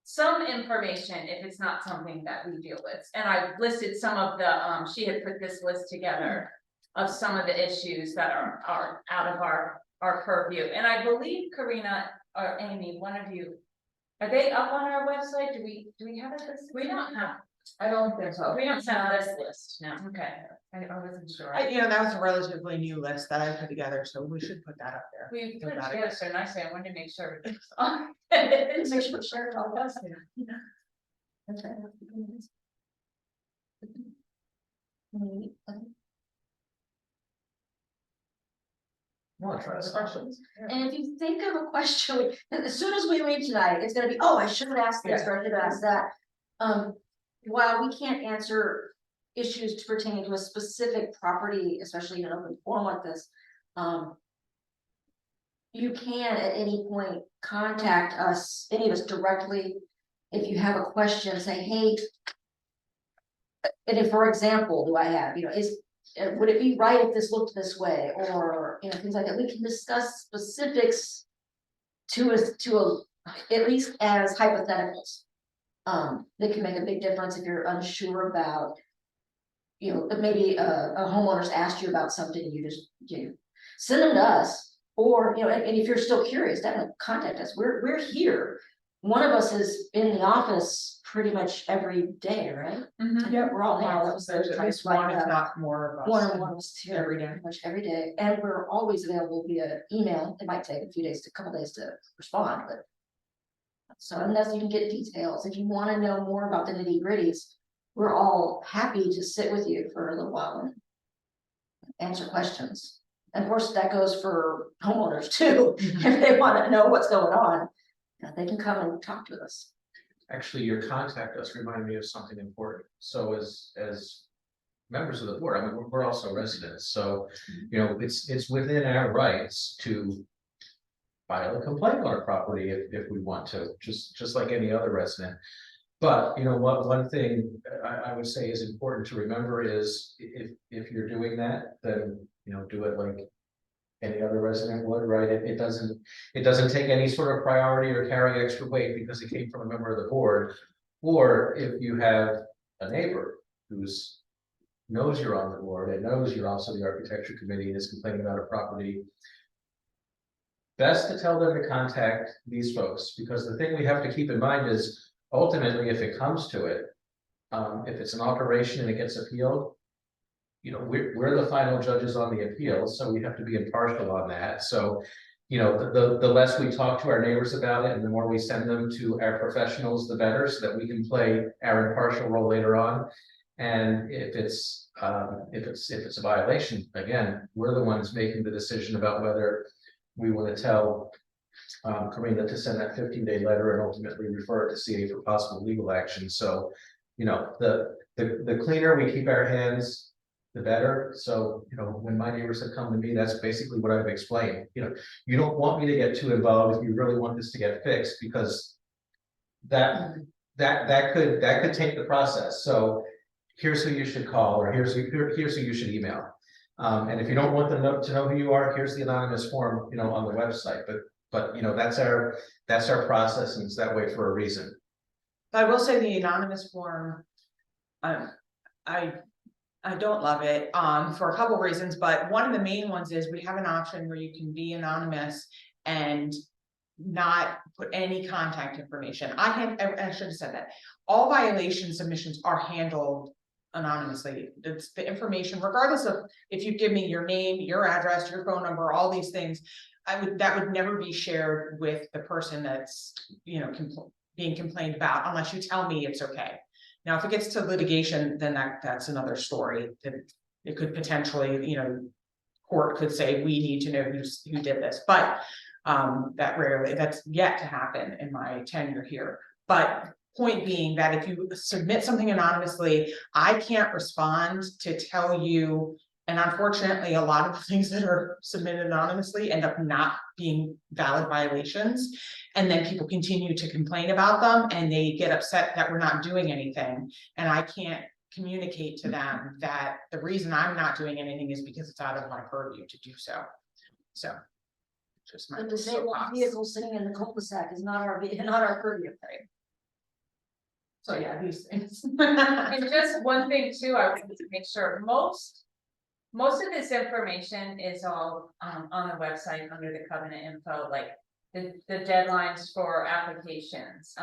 some information if it's not something that we deal with. And I listed some of the, she had put this list together of some of the issues that are out of our purview. And I believe Karina or Amy, one of you, are they up on our website? Do we have a list? We don't have. I don't think so. We don't have this list, no, okay, I wasn't sure. That was a relatively new list that I put together, so we should put that up there. We put it Without together so nicely, I wanted to make sure. Make sure we share it all with us. Okay. Want to try this questions? And if you think of a question, as soon as we leave tonight, it's gonna be, oh, I should have asked this, or I should have asked that. While we can't answer issues pertaining to a specific property, especially in an open forum like this, you can at any point contact us, any of us directly. If you have a question, say, hey. And if, for example, do I have, would it be right if this looked this way, or, things like that, we can discuss specifics. At least as hypotheticals. That can make a big difference if you're unsure about. Maybe a homeowner's asked you about something, and you send them to us, or, and if you're still curious, definitely contact us, we're here. One of us is in the office pretty much every day, right? Yep. We're all now, There's at least one, if not more of us. one or one of us too, Every day. pretty much every day, and we're always available via email. It might take a couple days to respond, but. So unless you can get details, if you want to know more about the nitty gritties, we're all happy to sit with you for a little while and answer questions. And of course, that goes for homeowners too. If they want to know what's going on, they can come and talk to us. Actually, your contact us reminded me of something important. So as members of the board, I mean, we're also residents, so, it's within our rights to file a complaint on a property if we want to, just like any other resident. But, one thing I would say is important to remember is if you're doing that, then, do it like any other resident would, right? It doesn't take any sort of priority or carry extra weight because it came from a member of the board. Or if you have a neighbor who's knows you're on the board and knows you're also the architecture committee and is complaining about a property, best to tell them to contact these folks, because the thing we have to keep in mind is ultimately, if it comes to it, if it's an alteration and it gets appealed, we're the final judges on the appeal, so we have to be impartial on that. So, the less we talk to our neighbors about it and the more we send them to our professionals, the better, so that we can play our impartial role later on. And if it's a violation, again, we're the ones making the decision about whether we want to tell Karina to send that 15-day letter and ultimately refer it to CA for possible legal action. So, the cleaner we keep our hands, the better. So, when my neighbors have come to me, that's basically what I've explained. You don't want me to get too involved if you really want this to get fixed, because that could take the process. So here's who you should call, or here's who you should email. And if you don't want them to know who you are, here's the anonymous form, on the website. But that's our process, and it's that way for a reason. I will say the anonymous form, I don't love it, for a couple reasons, but one of the main ones is we have an option where you can be anonymous and not put any contact information. I should have said that. All violation submissions are handled anonymously. It's the information, regardless of if you give me your name, your address, your phone number, all these things, that would never be shared with the person that's, being complained about, unless you tell me it's okay. Now, if it gets to litigation, then that's another story. That it could potentially, court could say, we need to know who did this, but that's yet to happen in my tenure here. But point being that if you submit something anonymously, I can't respond to tell you. And unfortunately, a lot of the things that are submitted anonymously end up not being valid violations. And then people continue to complain about them, and they get upset that we're not doing anything. And I can't communicate to them that the reason I'm not doing anything is because it's out of my purview to do so. So just my But to say one vehicle sitting in the cul-de-sac is not our purview. So yeah, these things. And just one thing too, I wanted to make sure, most of this information is all on the website under the covenant info, like the deadlines for applications.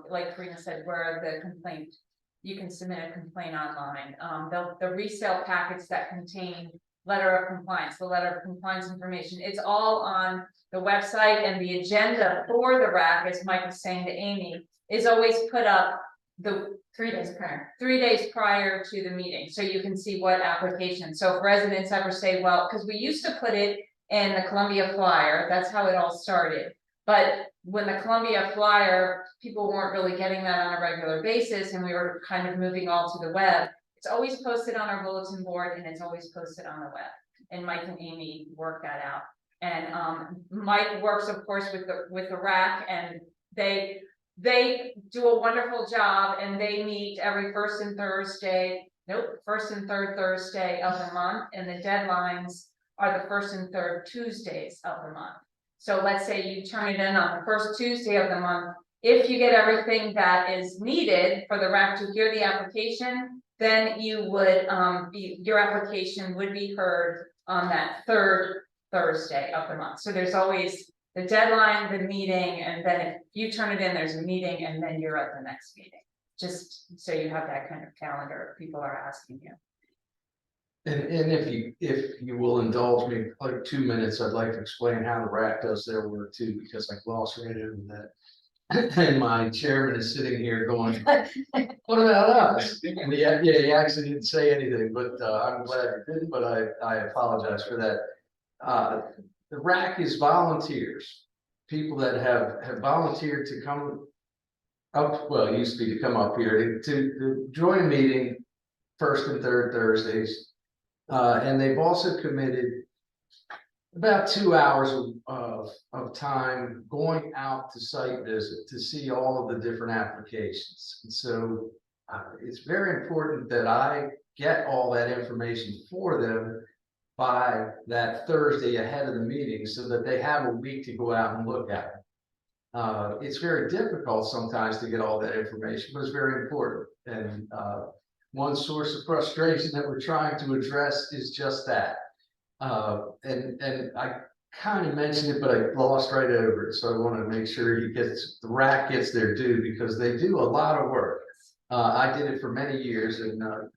Like Karina said, where the complaint, you can submit a complaint online. The resale packets that contain letter of compliance, the letter of compliance information, it's all on the website, and the agenda for the RAC, as Mike was saying to Amy, is always put up the 3 days prior to the meeting, so you can see what application. So if residents ever say, well, because we used to put it in the Columbia Flyer, that's how it all started. But when the Columbia Flyer, people weren't really getting that on a regular basis, and we were kind of moving all to the web. It's always posted on our bulletin board, and it's always posted on the web. And Mike and Amy work that out. And Mike works, of course, with the RAC, and they do a wonderful job, and they meet every first and third Thursday of the month, and the deadlines are the first and third Tuesdays of the month. So let's say you turn it in on the first Tuesday of the month. If you get everything that is needed for the RAC to hear the application, then you would, your application would be heard on that third Thursday of the month. So there's always the deadline, the meeting, and then if you turn it in, there's a meeting, and then you're at the next meeting. Just so you have that kind of calendar if people are asking you. And if you will indulge me, like 2 minutes, I'd like to explain how the RAC does their work too, because I glossed right over that. And my chairman is sitting here going, what about us? And he actually didn't say anything, but I'm glad he didn't, but I apologize for that. The RAC is volunteers, people that have volunteered to come up, well, it used to be to come up here to join a meeting first and third Thursdays. And they've also committed about 2 hours of time going out to site visit to see all of the different applications. And so it's very important that I get all that information for them by that Thursday ahead of the meeting so that they have a week to go out and look at it. It's very difficult sometimes to get all that information, but it's very important. And one source of frustration that we're trying to address is just that. And I kind of mentioned it, but I glossed right over it. So I want to make sure the RAC gets their due, because they do a lot of work. I did it for many years and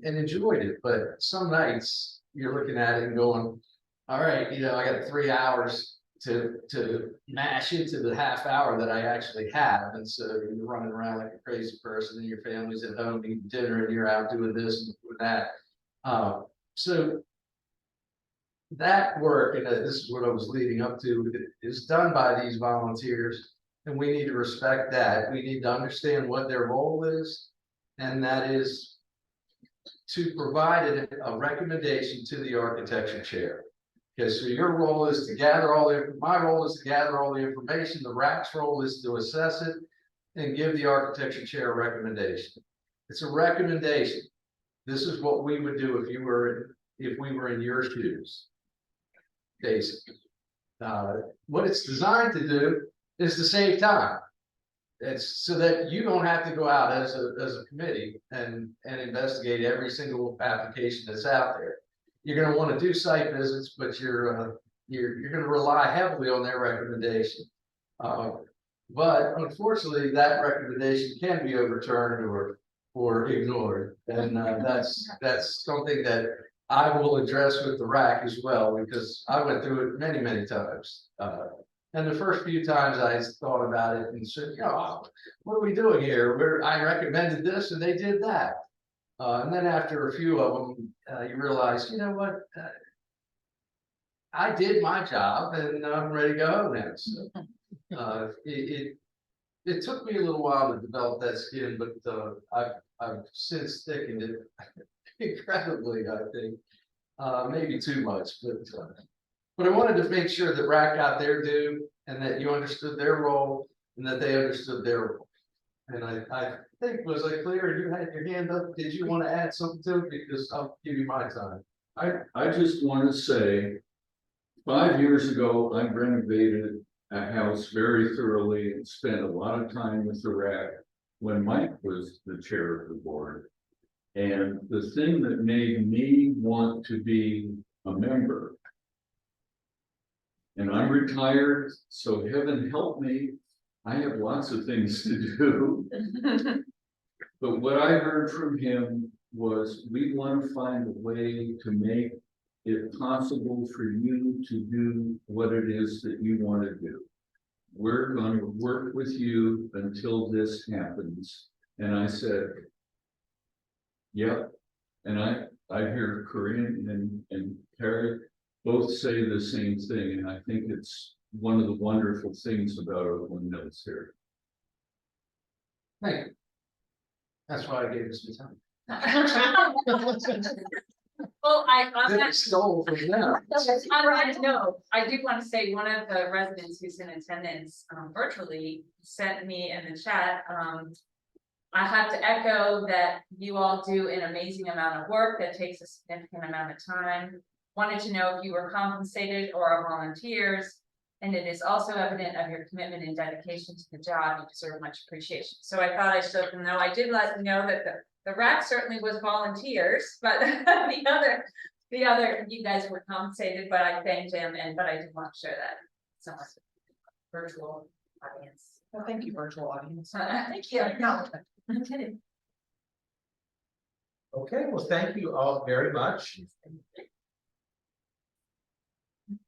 enjoyed it. But some nights you're looking at it and going, all right, I got 3 hours to mash into the half hour that I actually have. And so you're running around like a crazy person, and your family's at home eating dinner, and you're out doing this and doing that. So that work, and this is what I was leading up to, is done by these volunteers, and we need to respect that. We need to understand what their role is, and that is to provide a recommendation to the architecture chair. Okay, so your role is to gather my role is to gather all the information. The RAC's role is to assess it and give the architecture chair a recommendation. It's a recommendation. This is what we would do if we were in your shoes. Basically, what it's designed to do is to save time. It's so that you don't have to go out as a committee and investigate every single application that's out there. You're going to want to do site visits, but you're going to rely heavily on their recommendation. But unfortunately, that recommendation can be overturned or ignored, and that's something that I will address with the RAC as well, because I went through it many times. And the first few times I thought about it and said, what are we doing here? I recommended this and they did that. And then after a few of them, you realize, you know what? I did my job and I'm ready to go home now. So, it took me a little while to develop that skin, but I've since thickened it incredibly, I think. Maybe too much, but I wanted to make sure that RAC got their due, and that you understood their role, and that they understood their role. And I think, was I clear? You had your hand up. Did you want to add something to it? Because I'll give you my time. I just want to say, 5 years ago, I renovated a house very thoroughly and spent a lot of time with the RAC when Mike was the chair of the board. And the thing that made me want to be a member, and I'm retired, so heaven help me, I have lots of things to do. But what I heard from him was, we want to find a way to make it possible for you to do what it is that you want to do. We're going to work with you until this happens. And I said, yep. And I hear Corinne and Terry both say the same thing. And I think it's one of the wonderful things about Oakland Mills here. Thank you. That's why I gave you some time. Well, on That we that, stole from them. on that note, I do want to say one of the residents who's in attendance virtually sent me in the chat. I have to echo that you all do an amazing amount of work that takes a significant amount of time. Wanted to know if you were compensated or are volunteers. And it is also evident of your commitment and dedication to the job. You deserve much appreciation. So I thought I should let them know. I did let them know that the rack certainly was volunteers, but the other, you guys were compensated, but I thanked him but I did want to share that. So virtual audience. Well, thank you, virtual audience. Thank you. Acknowledgement. Okay, well, thank you all very much.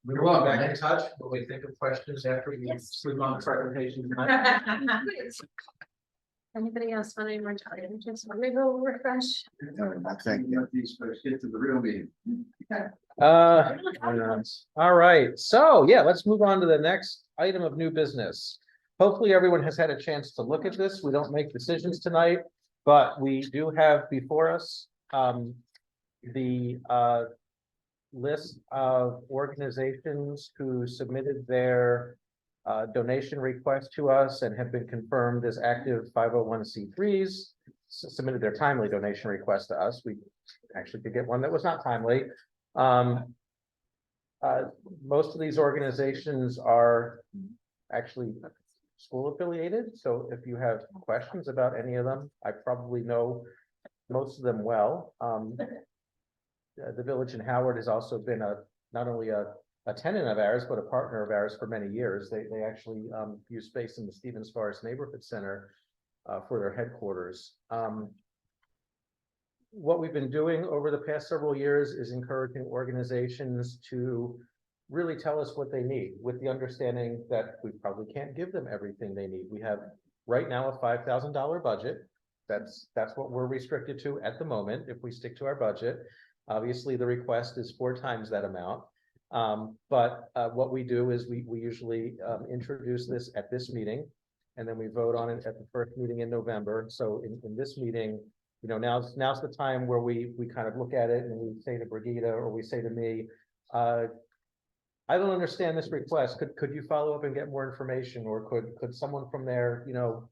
We You're will be welcome. back in touch when we think of questions after we Yes. sleep on the presentation tonight. Anybody else want any more time? Just want to go refresh. I think these folks get to the real meeting. All right, so yeah, let's move on to the next item of new business. Hopefully, everyone has had a chance to look at this. We don't make decisions tonight, but we do have before us the list of organizations who submitted their donation request to us and have been confirmed as active 501c3s, submitted their timely donation request to us. We actually could get one that was not timely. Most of these organizations are actually school affiliated, so if you have questions about any of them, I probably know most of them well. The village in Howard has also been not only a tenant of ours, but a partner of ours for many years. They actually use space in the Stevens Forest Neighborhood Center for their headquarters. What we've been doing over the past several years is encouraging organizations to really tell us what they need, with the understanding that we probably can't give them everything they need. We have right now a $5,000 budget. That's what we're restricted to at the moment if we stick to our budget. Obviously, the request is 4 times that amount. But what we do is we usually introduce this at this meeting, and then we vote on it at the first meeting in November. So in this meeting, you know, now's the time where we kind of look at it and we say to Brigida or we say to me, I don't understand this request. Could you follow up and get more information, or could someone from there, you know,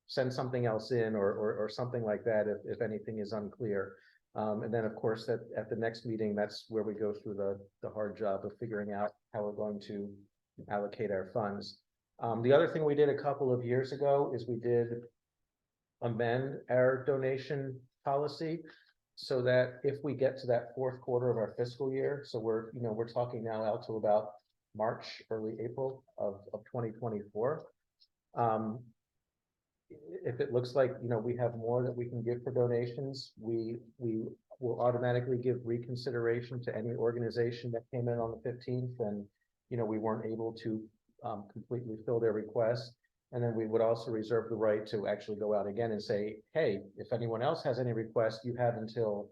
send something else in or something like that if anything is unclear. And then, of course, at the next meeting, that's where we go through the hard job of figuring out how we're going to allocate our funds. The other thing we did a couple of years ago is we did amend our donation policy so that if we get to that 4th quarter of our fiscal year, so we're talking now out to about March, early April of 2024. If it looks like, you know, we have more that we can give for donations, we will automatically give reconsideration to any organization that came in on the 15th and, you know, we weren't able to completely fill their request. And then we would also reserve the right to actually go out again and say, hey, if anyone else has any requests, you have until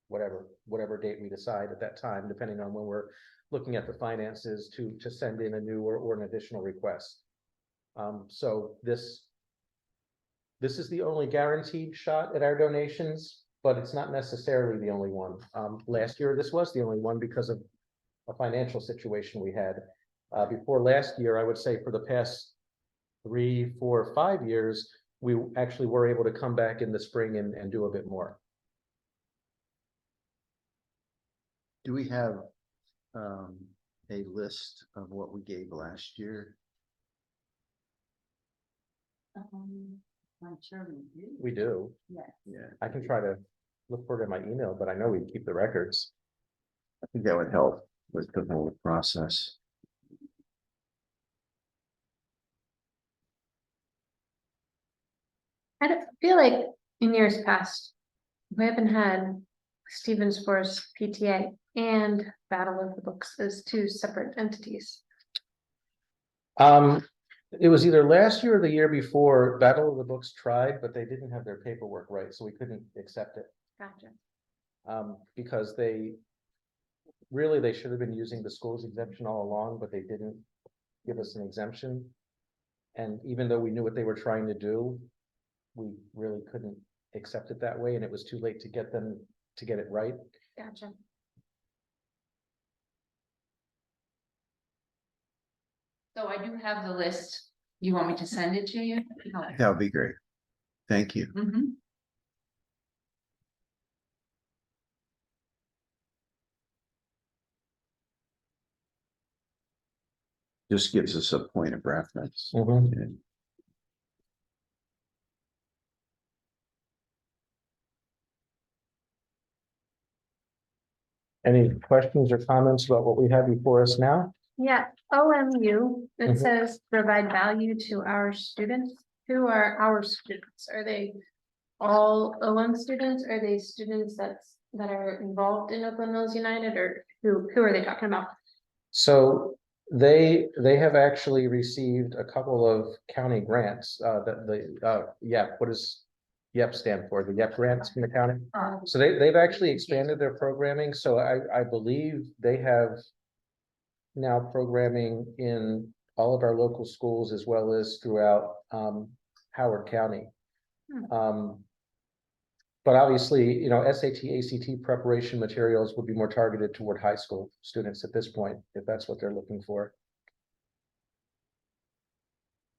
whatever date we decide at that time, depending on when we're looking at the finances to send in a new or an additional request. So this is the only guaranteed shot at our donations, but it's not necessarily the only one. Last year, this was the only one because of a financial situation we had. Before last year, I would say for the past 3, 4, 5 years, we actually were able to come back in the spring and do a bit more. Do we have a list of what we gave last year? I'm sure we do. We do. Yeah, I can try to look for it in my email, but I know we keep the records. I think that would help with the whole process. I don't feel like in years past, we haven't had Stevens Forest PTA and Battle of the Books as 2 separate entities. It was either last year or the year before. Battle of the Books tried, but they didn't have their paperwork right, so we couldn't accept it. Gotcha. Because they should have been using the school's exemption all along, but they didn't give us an exemption. And even though we knew what they were trying to do, we really couldn't accept it that way, and it was too late to get them to get it right. Gotcha. So I do have the list. You want me to send it to you? That would be great. Thank you. Mhm. Just gives us a point of reference. Mhm. Any questions or comments about what we have before us now? Yeah, OMU, it Mhm. says provide value to our students. Who are our students? Are they all OM students? Are they students that are involved in Oakland Mills United, or who are they talking about? So they have actually received a couple of county grants, that what does YEP stand for? The YEP grants from the county? So they've actually expanded their programming, so I believe they have now programming in all of our local schools as well as throughout, Howard County. But obviously, you know, SAT, ACT preparation materials would be more targeted toward high school students at this point, if that's what they're looking for.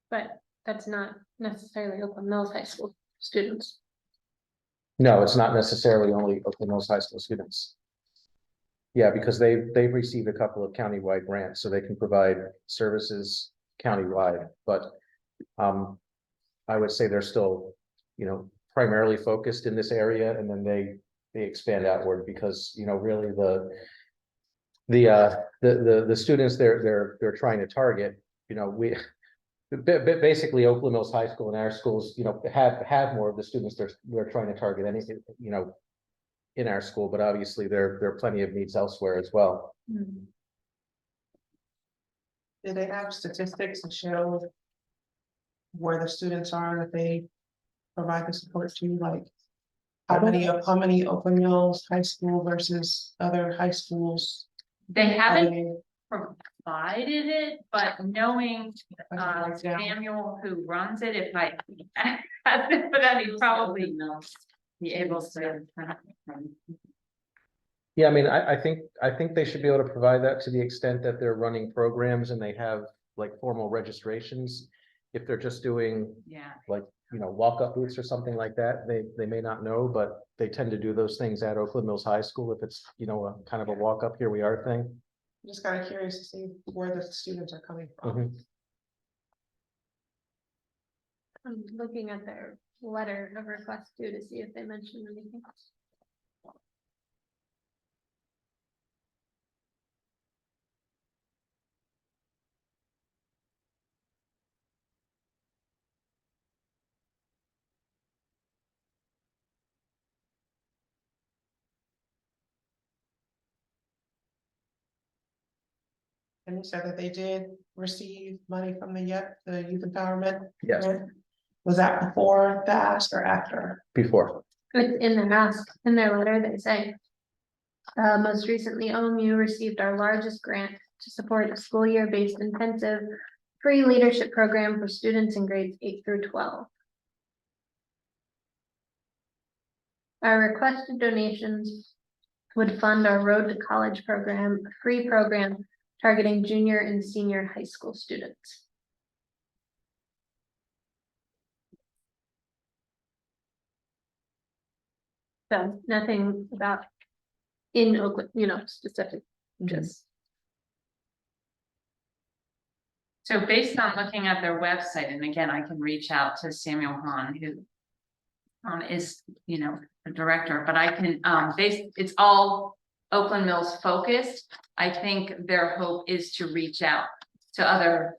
But that's not necessarily Oakland Mills High School students. No, it's not necessarily only Oakland Mills High School students. Yeah, because they've received a couple of countywide grants, so they can provide services countywide, but I would say they're still, you know, primarily focused in this area, and then they expand outward because, you know, really the students they're trying to target, you know, basically Oakland Mills High School and our schools, you know, have more of the students they're trying to target anything, you know, in our school, but obviously there are plenty of needs elsewhere as well. Do they have statistics to show where the students are that they provide the support to, like how many Open Mills High School versus other high schools? They Are haven't they- provided it, but knowing Yeah. Samuel who runs it, if I asked him for that, he probably knows. Be able to. Yeah, I mean, I think they should be able to provide that to the extent that they're running programs and they have like formal registrations. If they're just doing Yeah. like, you know, walk-up booths or something like that, they may not know, but they tend to do those things at Oakland Mills High School if it's, you know, a kind of a walk-up, here we are thing. I'm just kind of curious to see where the students are coming from. Mhm. I'm looking at their letter of request too to see if they mentioned anything. And you said that they did receive money from the youth empowerment? Yes. grant? Was that before the ask or after? Before. It's in their ask, in their letter, they say. Most recently, OMU received our largest grant to support a school year-based intensive free leadership program for students in grades 8 through 12. Our requested donations would fund our Road to College program, a free program targeting junior and senior high school students. So nothing about in Oakland, you know, specific, just. So based on looking at their website, and again, I can reach out to Samuel Hahn, who is, you know, the director, but I can, it's all Oakland Mills focused. I think their hope is to reach out to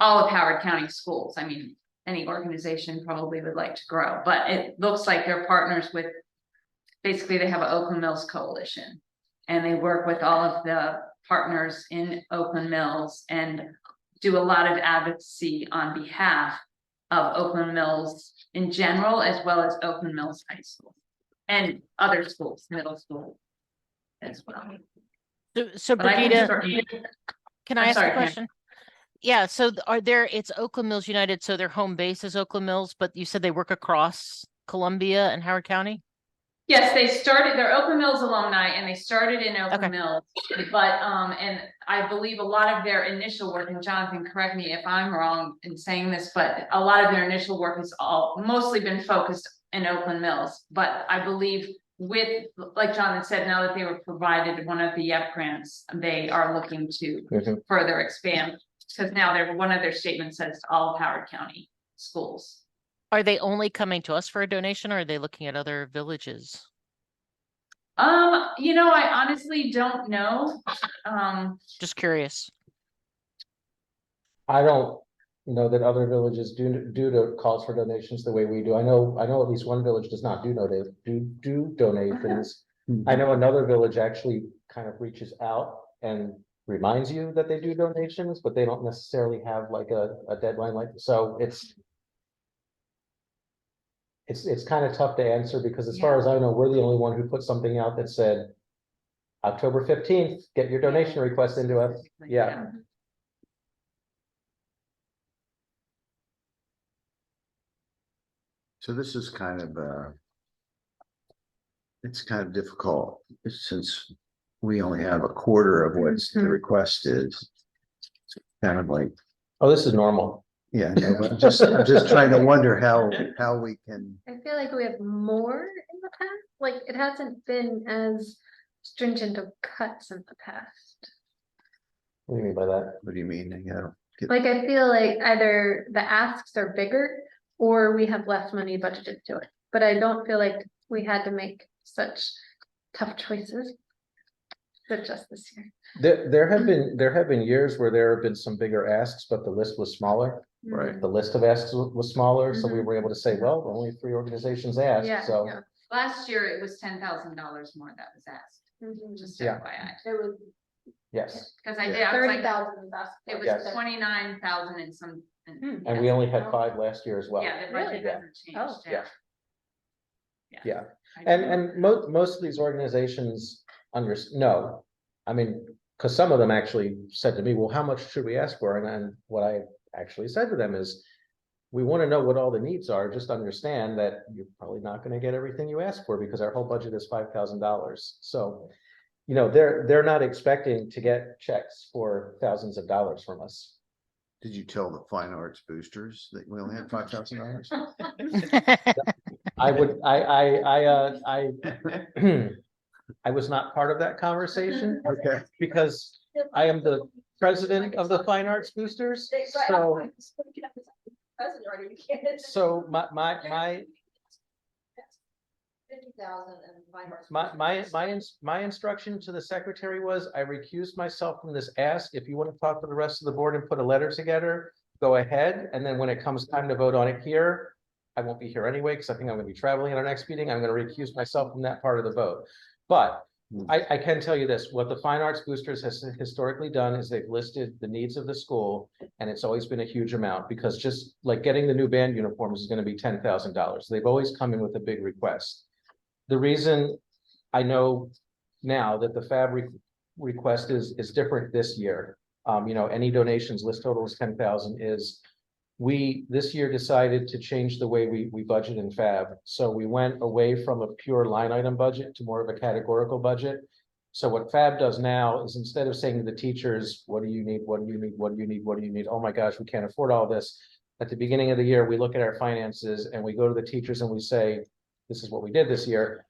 all of Howard County schools. I mean, any organization probably would like to grow, but it looks like they're partners with, basically they have an Oakland Mills coalition. And they work with all of the partners in Oakland Mills and do a lot of advocacy on behalf of Oakland Mills in general, as well as Oakland Mills High School and other schools, middle school as well. So But I can Brigida, certainly- can I I'm ask sorry, a Karen. question? Yeah, so it's Oakland Mills United, so their home base is Oakland Mills, but you said they work across Columbia and Howard County? Yes, they started, they're Open Mills alumni and they started in Okay. Open Mills, but, and I believe a lot of their initial work, and Jonathan, correct me if I'm wrong in saying this, but a lot of their initial work has all mostly been focused in Oakland Mills, but I believe with, like Jonathan said, now that they were provided one of the YEP grants, they are looking to Mhm. further expand, because now they're, one of their statements says all of Howard County schools. Are they only coming to us for a donation or are they looking at other villages? You know, I honestly don't know. Just curious. I don't know that other villages do the calls for donations the way we do. I know at least one village does not do donations. I know another village actually kind of reaches out and reminds you that they do donations, but they don't necessarily have like a deadline so it's kind of tough to answer because as far as I know, we're the only one who put something out that said October 15th, get your donation request into us. Yeah. So this is kind of, it's kind of difficult since we only have a quarter of what the request is. It's kind of like, Oh, this is normal. yeah, no, but I'm just trying to wonder how we can. I feel like we have more in the past, like it hasn't been as stringent of cuts in the past. What do you mean by that? What do you mean? You know, Like I feel like either the asks are bigger or we have less money budgeted to it, but I don't feel like we had to make such tough choices. But just this year. There have been years where there have been some bigger asks, but the list was smaller. Right. The list of asks was smaller, so we were able to say, well, only 3 organizations asked, Yeah, so. yeah. Last year, it was $10,000 more that was asked, just Yeah. FYI. It was Yes, Because I did, I was like, 30,000. it was Yes. 29,000 and some. and we only had 5 last year as well. Yeah, the budget Yeah. hasn't changed, Oh. yeah. Yeah. I And most of these organizations no, I mean, because some of them actually said to me, well, how much should we ask for? And what I actually said to them is, we want to know what all the needs are, just understand that you're probably not going to get everything you ask for because our whole budget is $5,000. So, you know, they're not expecting to get checks for thousands of dollars from us. Did you tell the fine arts boosters that we only had $5,000? I was not part of that conversation Okay. because I am the president of the Fine Arts Boosters, so. So my 50,000 and my instruction to the secretary was I recused myself from this ask. If you want to talk to the rest of the board and put a letter together, go ahead. And then when it comes time to vote on it here, I won't be here anyway, because I think I'm going to be traveling at our next meeting. I'm going to recuse myself from that part of the vote. But I can tell you this, what the Fine Arts Boosters has historically done is they've listed the needs of the school, and it's always been a huge amount, because just like getting the new band uniforms is going to be $10,000. They've always come in with a big request. The reason I know now that the FAB request is different this year, you know, any donations list total is 10,000 is we this year decided to change the way we budget in FAB. So we went away from a pure line item budget to more of a categorical budget. So what FAB does now is instead of saying to the teachers, what do you need? What do you need? What do you need? What do you need? Oh my gosh, we can't afford all this. At the beginning of the year, we look at our finances and we go to the teachers and we say, this is what we did this year.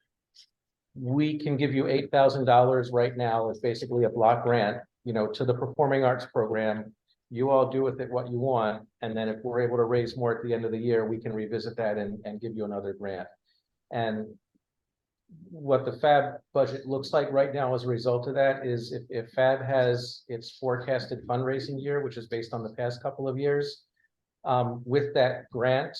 We can give you $8,000 right now as basically a block grant, you know, to the performing arts program. You all do with it what you want. And then if we're able to raise more at the end of the year, we can revisit that and give you another grant. And what the FAB budget looks like right now as a result of that is if FAB has its forecasted fundraising year, which is based on the past couple of years, with that grant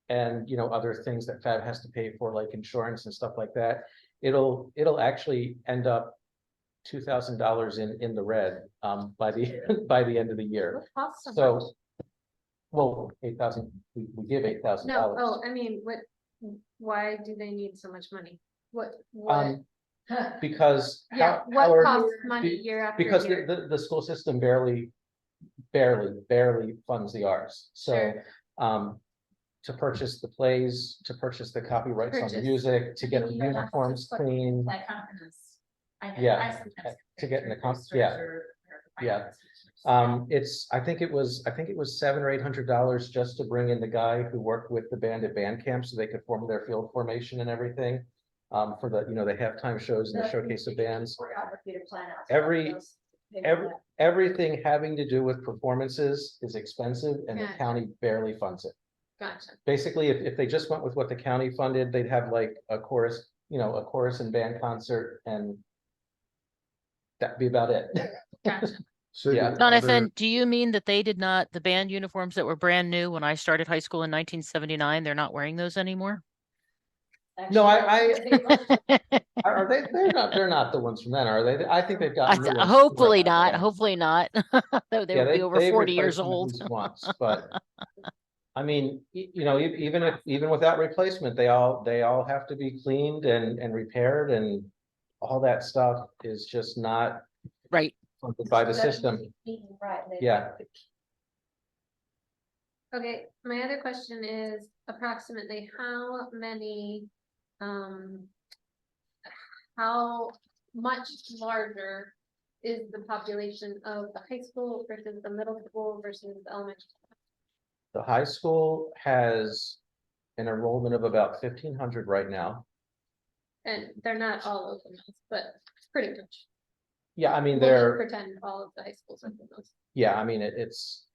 and, you know, other things that FAB has to pay for, like insurance and stuff like that, it'll actually end up $2,000 in the red by the end of the year. So, well, 8,000. We give $8,000. No, oh, I mean, why do they need so much money? What? Because Yeah, what Howard- costs money year after because year? the school system barely funds the arts. So Sure. to purchase the plays, to purchase the copyrights on the Purchase. music, to get the Yeah, that's uniforms what- clean. That conference. Yeah, to get in the yeah. Yeah. I think it was $700 or $800 just to bring in the guy who worked with the band at band camp so they could form their field formation and everything. For the, the halftime shows and the showcase of bands. Choreography to plan out. Every- Everything having to do with performances is expensive and the Yeah. county barely funds it. Gotcha. Basically, if they just went with what the county funded, they'd have like a chorus, a chorus and band concert and that'd be about it. Gotcha. So Yeah. do Jonathan, other- do you mean that they did not, the band uniforms that were brand new when I started high school in 1979, they're not wearing those anymore? No, are they, they're not the ones from then, are they? I think they've got. Hopefully not, hopefully not. They Yeah, would be over they've 40 years replaced them at old. least once, but. I mean, even without replacement, they all have to be cleaned and repaired and all that stuff is just not Right. funded by the system. Right. Yeah. Okay, my other question is approximately how many, how much larger is the population of the high school versus the middle school versus the elementary? The high school has an enrollment of about 1,500 right now. And they're not all open house, but pretty much. Yeah, I mean, We'll just they're, pretend all of the high schools are open house. yeah, I mean, let's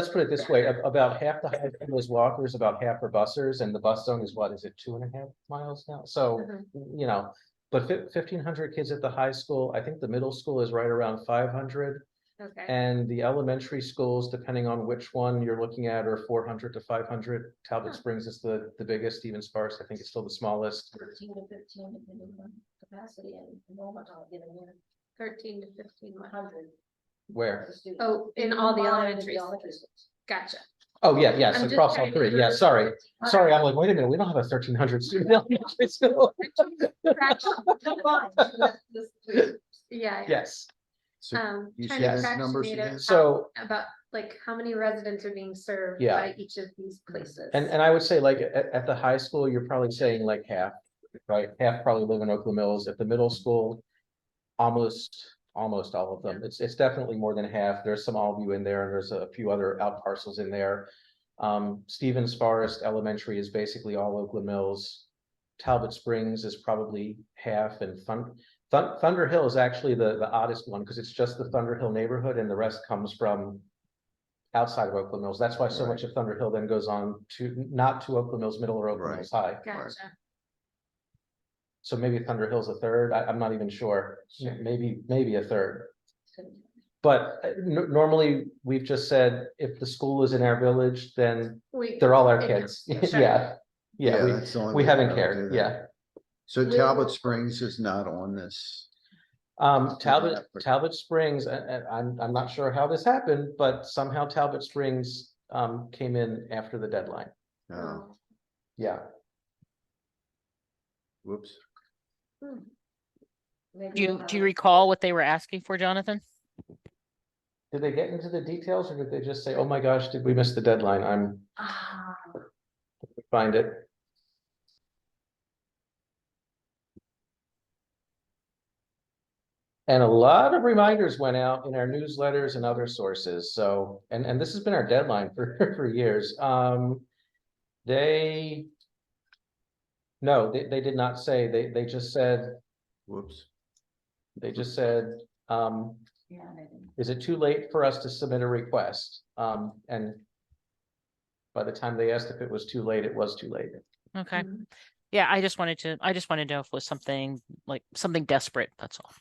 put it this way, about half the high school is walkers, about half are bussers, and the bus zone is what, is it 2.5 miles now? So, Mhm. but 1,500 kids at the high school, I think the middle school is right around 500. Okay, And the elementary schools, depending on which one you're looking at, are 400 to 500. Talbot Huh. Springs is the biggest, even Sparks, I think it's still the smallest. 13 to 15 depending on capacity and enrollment all given year. 13 to 1500. Where? Oh, in all the elementaries. schools. Gotcha. Oh, yeah, yes, I'm just across all trying to three. Yeah, remember. sorry. Sorry, I'm like, wait a minute, we don't have a 1,300 student elementary school. Yeah, yeah. Yes, So you Trying see to those numbers fractionate again? it so, about like how many residents are being served Yeah. by each of these places. and I would say like at the high school, you're probably saying like half, right? Half probably live in Oakland Mills. At the middle school, almost all of them. It's definitely more than half. There's some Allview in there and there's a few other out parcels in there. Stevens Forest Elementary is basically all Oakland Mills. Talbot Springs is probably half and Thunder Hill is actually the oddest one because it's just the Thunder Hill neighborhood and the rest comes from outside of Oakland Mills. That's why so Right. much of Thunder Hill then goes on to not to Oakland Mills Middle or Oakland Right. Mills High. Gotcha. So maybe Thunder Hill's a third. I'm not even sure. Maybe a third. But normally we've just said if the school is in our village, then they're all our Yeah, kids. sure. Yeah, that's the only we way haven't to cared. do Yeah. that. So Talbot Springs is not on this. Talbot Springs, I'm not sure how this happened, but somehow Talbot Springs came in after the deadline. Oh, Yeah. whoops. Do you recall what they were asking for, Jonathan? Did they get into the details or did they just say, oh my gosh, did we miss the deadline? I'm find it. And a lot of reminders went out in our newsletters and other sources. So, and this has been our deadline for, for years. No, they did not say, they just said, Whoops. is it too late for us to submit a request? And by the time they asked if it was too late, it was too late. Okay. Yeah, I just wanted to know if it was something desperate, that's all.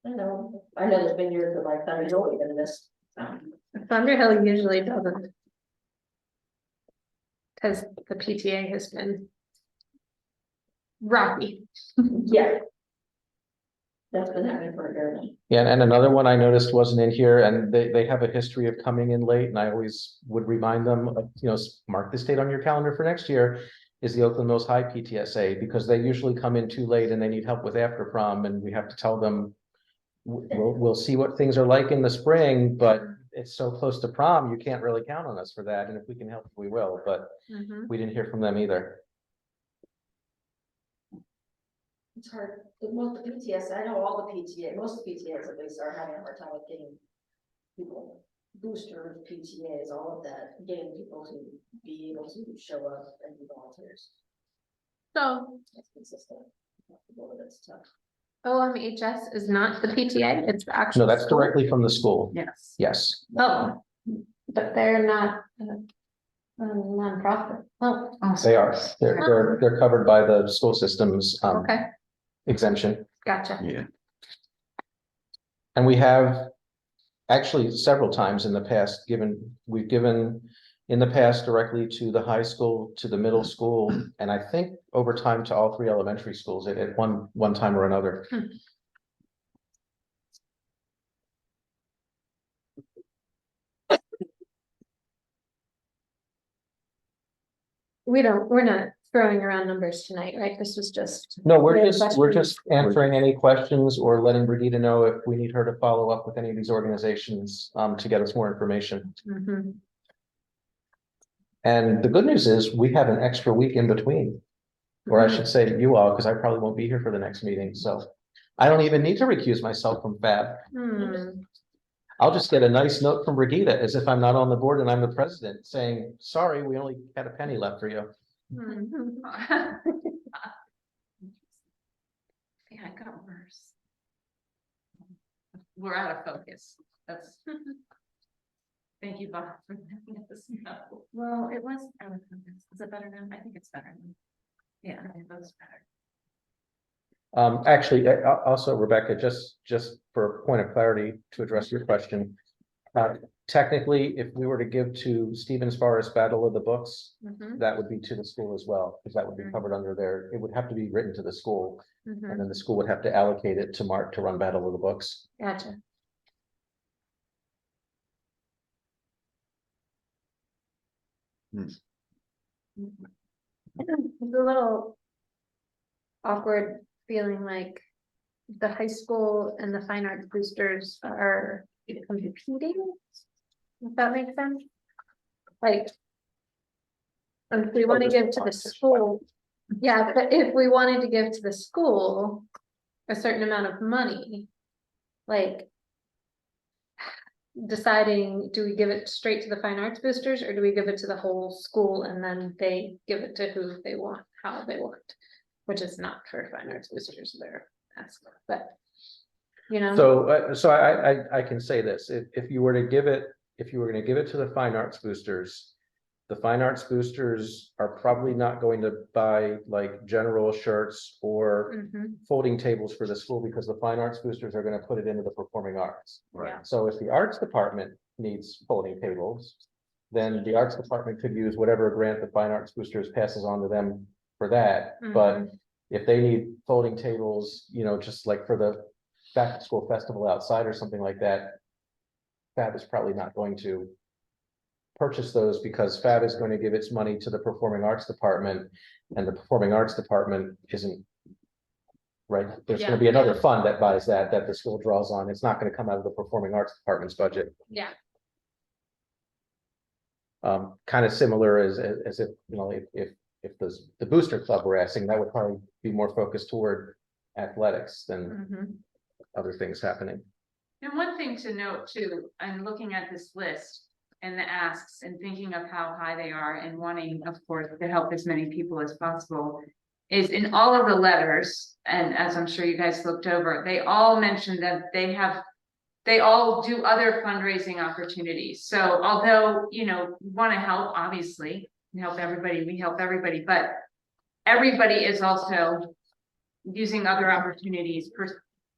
I know there's been years of like Thunder Hill even this. Thunder Hill usually doesn't. Cause the PTA has been rocky. Yeah. That's been happening for a very long. Yeah, and another one I noticed wasn't in here, and they have a history of coming in late, and I always would remind them, mark this date on your calendar for next year, is the Oakland Mills High PTSA, because they usually come in too late and they need help with after prom, and we have to tell them, we'll see what things are like in the spring, but it's so close to prom, you can't really count on us for that, and if we can help, we will, but Mhm. we didn't hear from them either. It's hard, most of the PTS, I know all the PTA, most of the PTAs at least are having a hard time with getting people, boosters, PTAs, all of that, getting people to be able to show up and be volunteers. So It's consistent. It's tough. OMHS is not the PTA, it's the actual. No, that's school? directly from the school. Yes. Yes. Oh, but they're not nonprofit. Oh, They are. They're covered by the school system's okay, exemption. gotcha. Yeah. And we have actually several times in the past we've given in the past directly to the high school, to the middle school, and I think over time to all 3 elementary schools at one time or another. We're not throwing around numbers tonight, right? This was just. No, Great we're questions. just answering any questions or letting Brigitte know if we need her to follow up with any of these organizations to get us more information. Mhm. And the good news is we have an extra week in between. Or I should say you all, because I probably won't be here for the next meeting, so I don't even need to recuse myself from FAB. Hmm. I'll just get a nice note from Brigitte as if I'm not on the board and I'm the president saying, sorry, we only had a penny left for you. Mhm. Yeah, it got worse. We're out of focus. That's. Thank you, Bob, for letting us know. Well, it was out of focus. Is it better now? I think it's better. Yeah, it was better. Actually, also Rebecca, just for a point of clarity to address your question. Technically, if we were to give to Stevens Forest Battle of the Books, Mhm. that would be to the school as well, because that would be covered under there. It would have to be written to the school, Mhm. and then the school would have to allocate it to Mark to run Battle of the Books. Gotcha. It's a little awkward feeling like the high school and the fine arts boosters are competing. If that makes sense. Like. If we want to give to the school, yeah, but if we wanted to give to the school a certain amount of money, like. Deciding, do we give it straight to the fine arts boosters or do we give it to the whole school and then they give it to who they want, how they want? Which is not for fine arts boosters, they're asking, but. You know. So I can say this, if you were to give it, if you were gonna give it to the fine arts boosters. The fine arts boosters are probably not going to buy like general shirts or Mhm. folding tables for the school because the fine arts boosters are gonna put it into the performing arts. Right. So if the arts department needs folding tables, then the arts department could use whatever grant the fine arts boosters passes on to them for that. But if they need folding tables, you know, just like for the back to school festival outside or something like that, FAB is probably not going to purchase those because FAB is going to give its money to the performing arts department, and the performing arts department isn't. Right, there's gonna be another fund that buys that the school draws on. It's not gonna come out of the performing arts department's budget. Yeah. Kind of similar as if, you know, if the booster club were asking, that would probably be more focused toward athletics than Mhm. other things happening. And one thing to note too, I'm looking at this list and the asks and thinking of how high they are and wanting, of course, to help as many people as possible. Is in all of the letters, and as I'm sure you guys looked over, they all mentioned that they all do other fundraising opportunities. So although, you know, we want to help, obviously, we help everybody, but everybody is also using other opportunities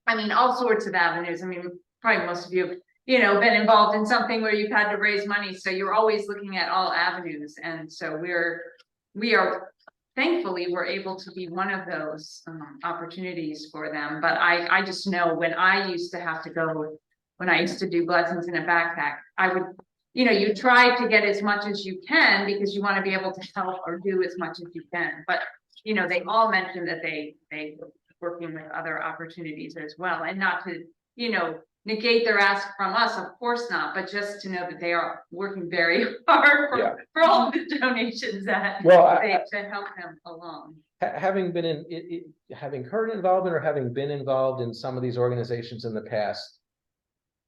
I mean, all sorts of avenues. I mean, probably most of you have, you know, been involved in something where you've had to raise money. So you're always looking at all avenues. And so we are thankfully, we're able to be one of those opportunities for them. But I just know when I used to have to go, when I used to do blessings in a backpack, I would, you know, you try to get as much as you can because you want to be able to help or do as much as you can. But, you know, they all mentioned that they working with other opportunities as well, and not to, you know, negate their ask from us, of course not, but just to know that they are working very hard Yeah. for all the donations that Well, to help them along. having been in, having current involvement or having been involved in some of these organizations in the past,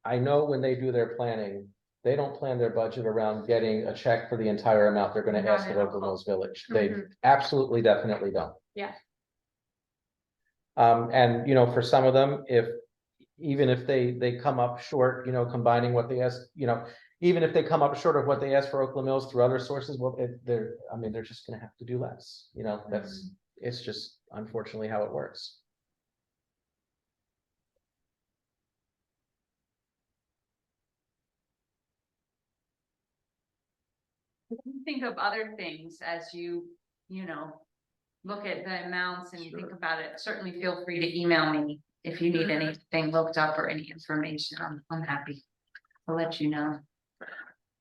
I know when they do their planning, they don't plan their budget around getting a check for the entire amount they're gonna Not ask at at Oakland all. Mills Village. They Mhm. absolutely definitely don't. Yeah. And you know, for some of them, even if they come up short, you know, combining what they ask, you know, even if they come up short of what they ask for Oakland Mills through other sources, well, they're just gonna have to do less, you know, it's just unfortunately how it works. Think of other things as you know, look at the amounts and think about it. Certainly feel free to email me if you need anything looked up or any information. I'm happy to let you know.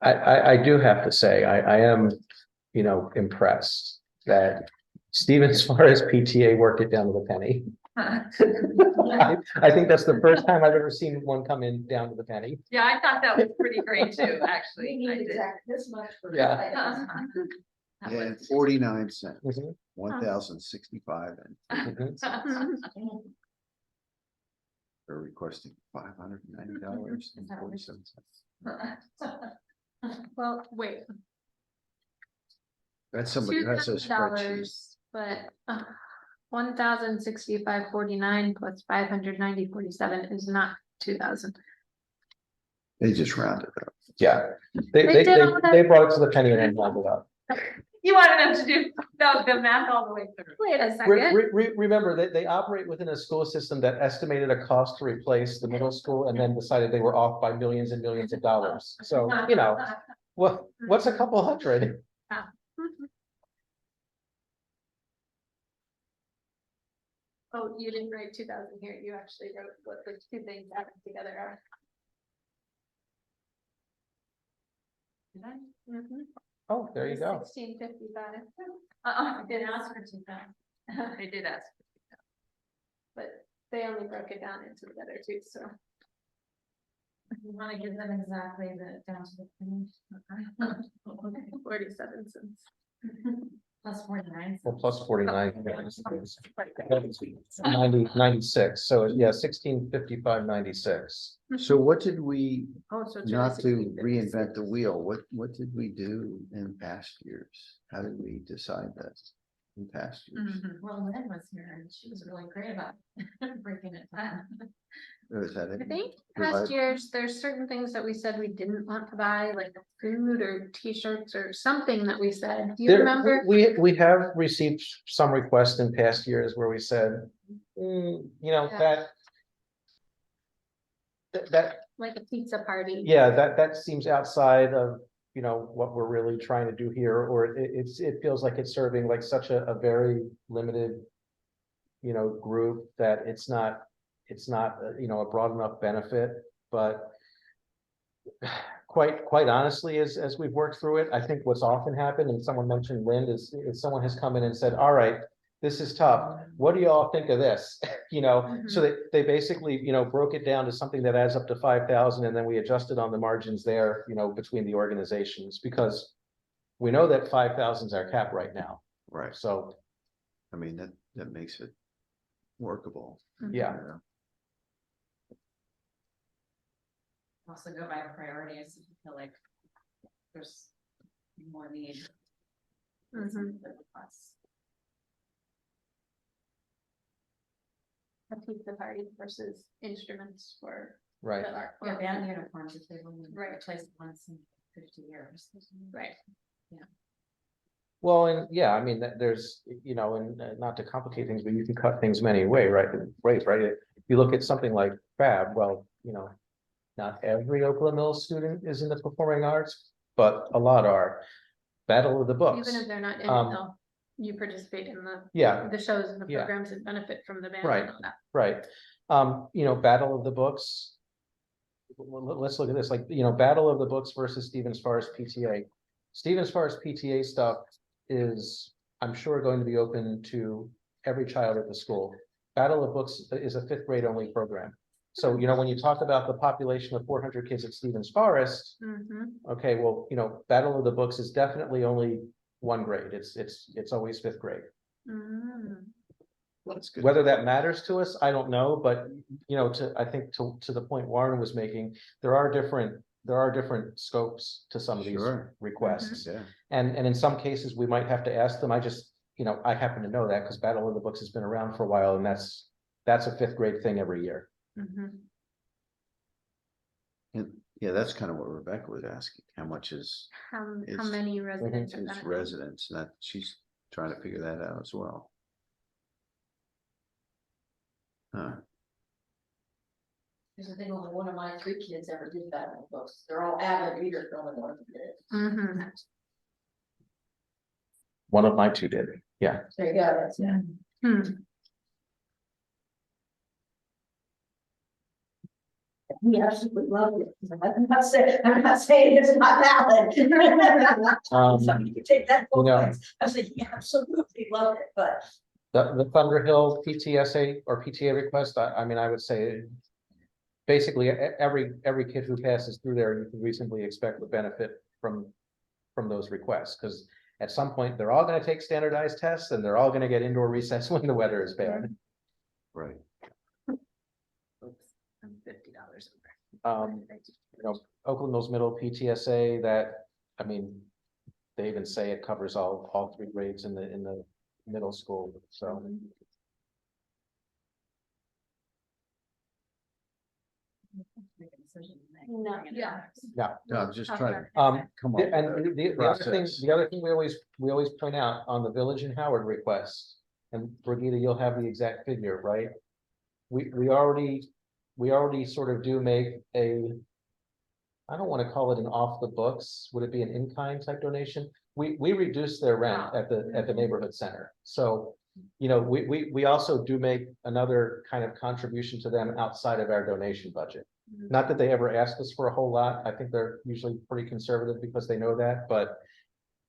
I do have to say, I am, you know, impressed that Stevens Forest PTA worked it down to the penny. I think that's the first time I've ever seen one come in down to the penny. Yeah, I thought that was pretty great too, We actually. need I did. exactly this much for. Yeah. That And was- 49 cents, Mhm, 1,065, and mhm. they're requesting $590.47. Well, wait, That's somebody who has a spreadsheet. $2,000, but 1,065.49 plus 590.47 is not 2,000. They just rounded up. Yeah, They did all that? they brought it to the penny and then rounded up. You wanted them to do the math all the way through. Wait a second. Remember that they operate within a school system that estimated a cost to replace the middle school and then decided they were off by millions and millions of dollars. So, you know, what's a couple hundred? Oh, you didn't write 2,000 here. You actually wrote what the two things added together are. Did I? Oh, there you go. 1655. I did ask for 2,000. They did ask. But they only broke it down into the other two, so. You want to give them exactly the down to the penny? 47 cents. Plus 49. Well, plus 49. 96. So yeah, 1655.96. So what did we, Oh, so it's not to really reinvent the wheel, what did we do in past years? How did we decide that in past years? Well, Lynn was here and she was really great about breaking it down. Or is that it? I think Right. past years, there's certain things that we said we didn't want to buy, like food or t-shirts or something that we said. Do you remember? We have received some requests in past years where we said, you know, Yeah. that, Like a pizza party. yeah, that seems outside of, you know, what we're really trying to do here, or it feels like it's serving like such a very limited, you know, group that it's not, you know, a broad enough benefit, but quite honestly, as we've worked through it, I think what's often happened, and someone mentioned Lynn, is someone has come in and said, all right, this is tough. What do you all think of this? You know, so they basically, you know, broke it down to something that adds up to 5,000, and then we adjusted on the margins there, you know, between the organizations, because we know that 5,000 is our cap right now. Right, So, I mean, that makes it workable. yeah. you know? Also go by priorities, if you feel like there's more need. A pizza party versus instruments for Right. the art. Yeah, band uniforms, if they've only Right. replaced once in 50 years. Right. Well, and yeah, I mean, there's, you know, and not to complicate things, but you can cut things many ways, right? If you look at something like Fab, well, you know, not every Oakland Mills student is in the performing arts, but a lot are. Battle of the Books. Even if they're not in it, Um, though, you participate in Yeah, the shows and the Yeah. programs and benefit from the band Right. and all that. right. You know, Battle of the Books. Let's look at this, like, you know, Battle of the Books versus Stevens Forest PTA. Stevens Forest PTA stuff is, I'm sure, going to be open to every child at the school. Battle of Books is a 5th grade only program. So, you know, when you talk about the population of 400 kids at Stevens Forest, okay, well, you know, Battle of the Books is definitely only one grade. It's always fifth grade. That's good. Whether that matters to us, I don't know, but you know, I think to the point Warren was making, there are different scopes to some of these Sure. requests. Yeah. And in some cases, we might have to ask them. I just, you know, I happen to know that because Battle of the Books has been around for a while, and that's a fifth grade thing every year. And yeah, that's kind of what Rebecca was asking. How much is How It's- many residents are is benefiting? residents? That she's trying to figure that out as well. There's a thing, only one of my 3 kids ever did that in books. They're all avid readers, but only one of them did. One of my 2 did. Yeah. There you go, that's, yeah. We absolutely love it. I'm not saying it's not valid. So you can take that both you know, ways. I was like, yeah, absolutely love it, but. The Thunderhill PTSA or PTA request, I mean, I would say basically every kid who passes through there, you can reasonably expect to benefit from those requests, because at some point, they're all gonna take standardized tests and they're all gonna get indoor recess when the weather is bad. Right. You know, Oakland Mills Middle PTSA, that, I mean, they even say it covers all 3 grades in the middle school, so. No, yeah. Yeah. No, I'm just trying to come The- up. And with the a other thing, process. we always point out on the Village and Howard requests, and Brigida, you'll have the exact figure, right? We already sort of do make I don't want to call it an off the books, would it be an in-kind type donation? We reduce their rent at the neighborhood center, so, you know, we also do make another kind of contribution to them outside of our donation budget. Not that they ever ask us for a whole lot. I think they're usually pretty conservative because they know that, but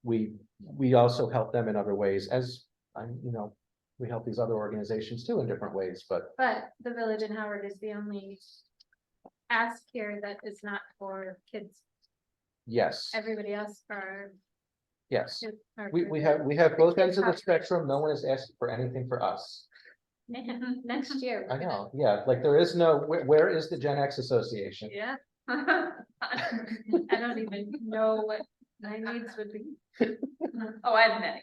we also help them in other ways, as you know, we help these other organizations too in different ways, but But the Village in Howard is the only ask here that is not for kids. yes, Everybody else are. yes. are We for have both ends of the population. spectrum. No one is asking for anything for us. Next year. I know, yeah, like there is no, where is the Gen X Association? Yeah. I don't even know what my needs would be. Oh, I have many.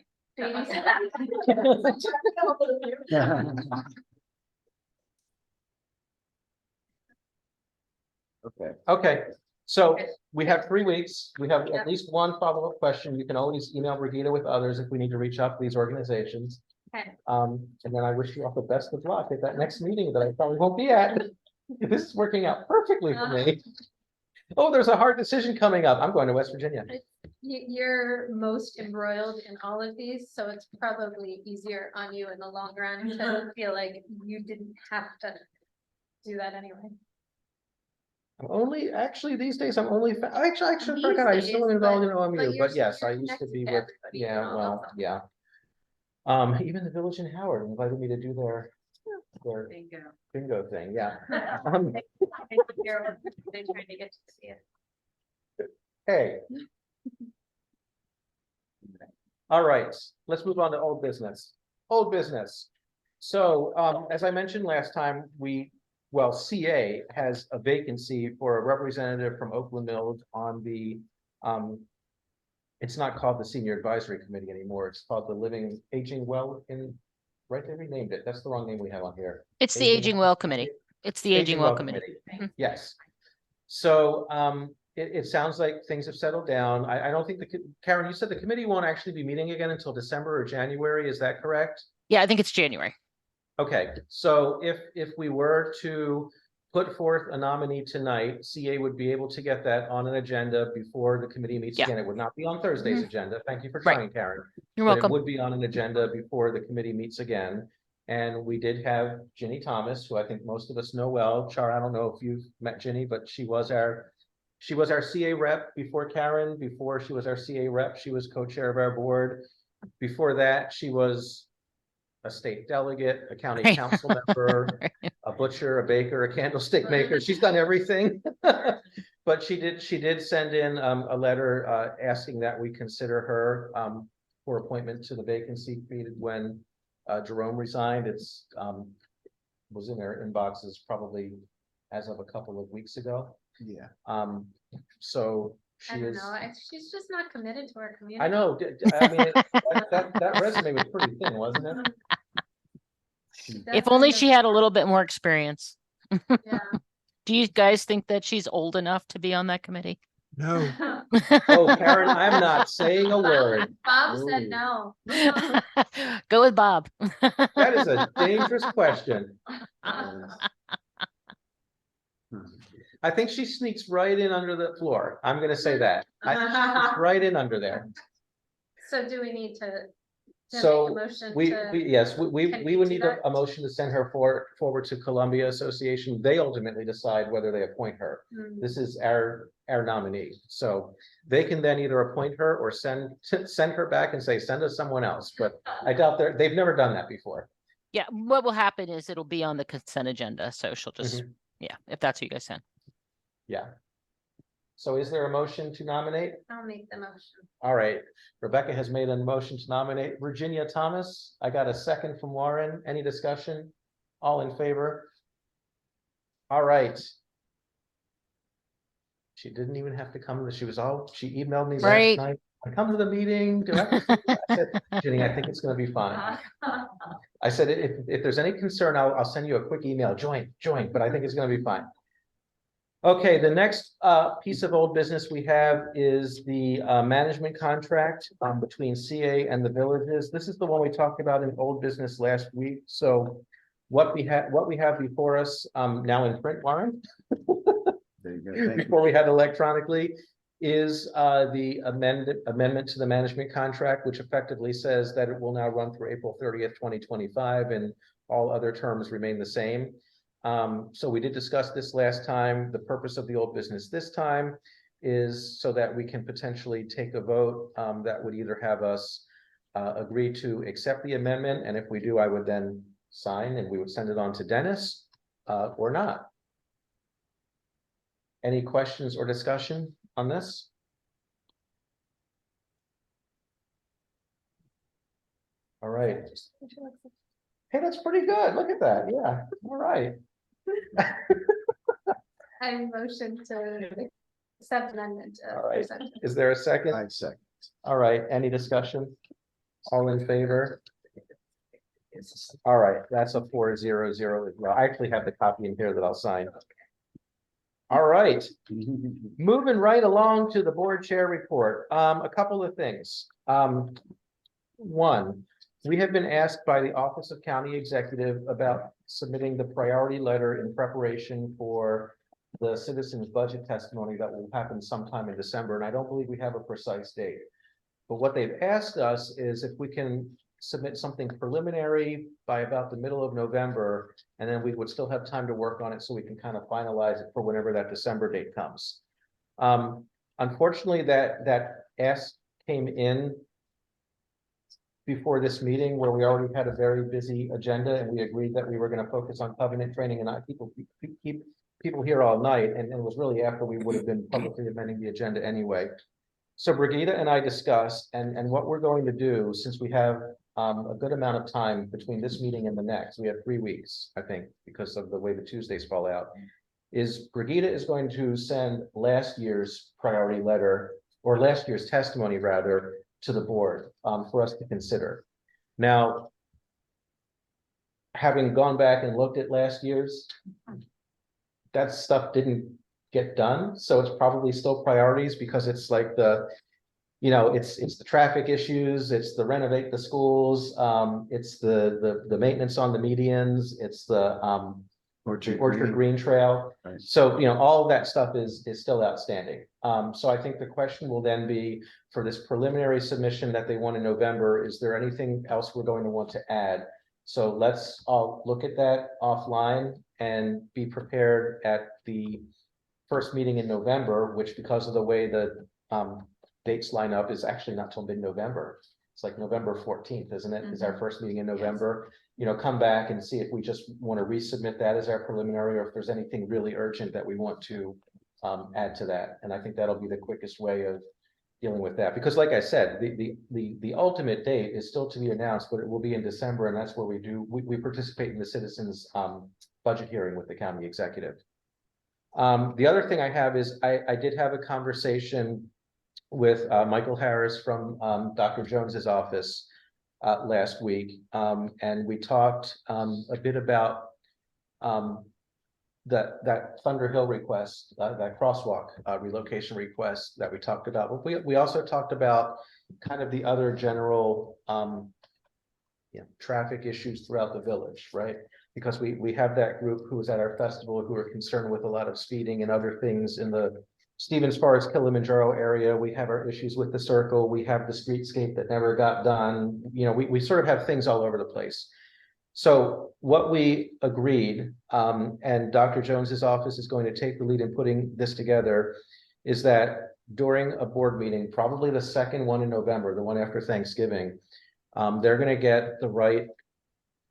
Okay. Okay, so Okay. we have 3 weeks. We have Yeah. at least one follow-up question. You can always email Brigida with others if we need to reach out to these organizations. Okay. And then I wish you all the best of luck at that next meeting that I probably won't be at. This is working out perfectly for me. Oh, there's a hard decision coming up. I'm going to West Virginia. You're most embroiled in all of these, so it's probably easier on you in the long run to feel like you didn't have to do that anyway. Actually, these days, I'm only, actually, These forgot, I still am days, involved in but OMU, you're but yes, I you're used to connected be to with, everybody yeah, and all well, of them. yeah. Even the Village in Howard invited me to do their Bingo. bingo thing, yeah. They tried to get to see it. Hey. All right, let's move on to old business. Old business. So, as I mentioned last time, CA has a vacancy for a representative from Oakland Mills on the, it's not called the Senior Advisory Committee anymore. It's called the Aging Well in, right, they renamed it. That's the wrong name we have on here. It's the Aging Well Committee. It's the Aging Well Committee. Yes. So, it sounds like things have settled down. I don't think Karen, you said the committee won't actually be meeting again until December or January. Is that correct? Yeah, I think it's January. Okay, so if we were to put forth a nominee tonight, CA would be able to get that on an agenda before the committee meets Yeah. again. It would not be on Thursday's agenda. Thank you for Right. trying, Karen. You're But welcome. it would be on an agenda before the committee meets again. And we did have Ginny Thomas, who I think most of us know well. Char, I don't know if you've met Ginny, but she was our CA rep before Karen. Before she was our CA rep, she was co-chair of our board. Before that, she was a state delegate, a county Right. council member, a a butcher, a baker, a candlestick maker. She's done everything. But she did send in a letter asking that we consider her for appointment to the vacancy created when Jerome resigned. It's was in their inboxes probably as of a couple of weeks ago. Yeah. So I she don't is. know, she's just not committed to our community. I know. I mean, that resume was pretty thin, wasn't it? If only she had a little bit more experience. Yeah. Do you guys think that she's old enough to be on that committee? No. Oh, Karen, I'm not saying a word. Bob Ooh. said no. Go with Bob. That is a dangerous question. I think she sneaks right in under the floor. I'm gonna say that. She sneaks right in under there. So do we need to make a So motion we to? yes, we can would we need do a that? motion to send her forward to Columbia Association. They ultimately decide whether they appoint her. Hmm. This is our nominee. So they can then either appoint her or send her back and say, send us someone else. But I doubt they've never done that before. Yeah, what will happen is it'll be on the consent agenda, so she'll just, yeah, if that's what you guys send. Yeah. So is there a motion to nominate? I'll make the motion. All right, Rebecca has made a motion to nominate Virginia Thomas. I got a second from Warren. Any discussion? All in favor? All right. She didn't even have to come. She emailed me Right. last night. I come to the meeting. Do I have to? I said, Ginny, I think it's gonna be fine. I said, if there's any concern, I'll send you a quick email. Join, but I think it's gonna be fine. Okay, the next piece of old business we have is the management contract between CA and the villages. This is the one we talked about in old business last week. So what we have before us now in print, Warren, before we had electronically, is the amendment to the management contract, which effectively says that it will now run through April 30th, 2025, and all other terms remain the same. So we did discuss this last time. The purpose of the old business this time is so that we can potentially take a vote that would either have us agree to accept the amendment, and if we do, I would then sign and we would send it on to Dennis or not. Any questions or discussion on this? All right. Hey, that's pretty good. Look at that. Yeah. All right. I motion to accept amendment. All right. Is there a second? I second. All right. Any discussion? All in favor? All right. That's a 4-0-0 as well. I actually have the copy in here that I'll sign. All right. Moving right along to the board chair report. A couple of things. One, we have been asked by the Office of County Executive about submitting the priority letter in preparation for the citizens' budget testimony that will happen sometime in December, and I don't believe we have a precise date. But what they've asked us is if we can submit something preliminary by about the middle of November, and then we would still have time to work on it so we can kind of finalize it for whenever that December date comes. Unfortunately, that ask came in before this meeting where we already had a very busy agenda, and we agreed that we were going to focus on covenant training and not keep people here all night, and it was really after we would have been publicly amending the agenda anyway. So Brigida and I discussed, and what we're going to do, since we have a good amount of time between this meeting and the next, we have 3 weeks, I think, because of the way the Tuesdays fall out, is Brigida is going to send last year's priority letter, or last year's testimony rather, to the board for us to consider. Now, having gone back and looked at last year's, that stuff didn't get done, so it's probably still priorities because it's like the, it's the traffic issues, it's the renovate the schools, it's the maintenance on the medians, it's the Orchard Green Trail. Right. So, all of that stuff is still outstanding. So I think the question will then be for this preliminary submission that they want in November, is there anything else we're going to want to add? So let's all look at that offline and be prepared at the first meeting in November, which because of the way the dates line up is actually not till mid-November. it's like November 14th, isn't it? Is our first meeting in November. You know, come back and see if we just want to resubmit that as our preliminary, or if there's anything really urgent that we want to add to that. And I think that'll be the quickest way of dealing with that, because like I said, the ultimate date is still to be announced, but it will be in December, and that's where we participate in the citizens budget hearing with the county executive. The other thing I have is I did have a conversation with Michael Harris from Dr. Jones's office last week, and we talked a bit about that Thunder Hill request, that crosswalk relocation request that we talked about. But we also talked about kind of the other general traffic issues throughout the village, right? Because we have that group who was at our festival who are concerned with a lot of speeding and other things in the Stevens Forest Kilimanjaro area. We have our issues with the circle. We have the streetscape that never got done. You know, we sort of have things all over the place. So what we agreed, and Dr. Jones's office is going to take the lead in putting this together, is that during a board meeting, probably the second one in November, the one after Thanksgiving, they're going to get the right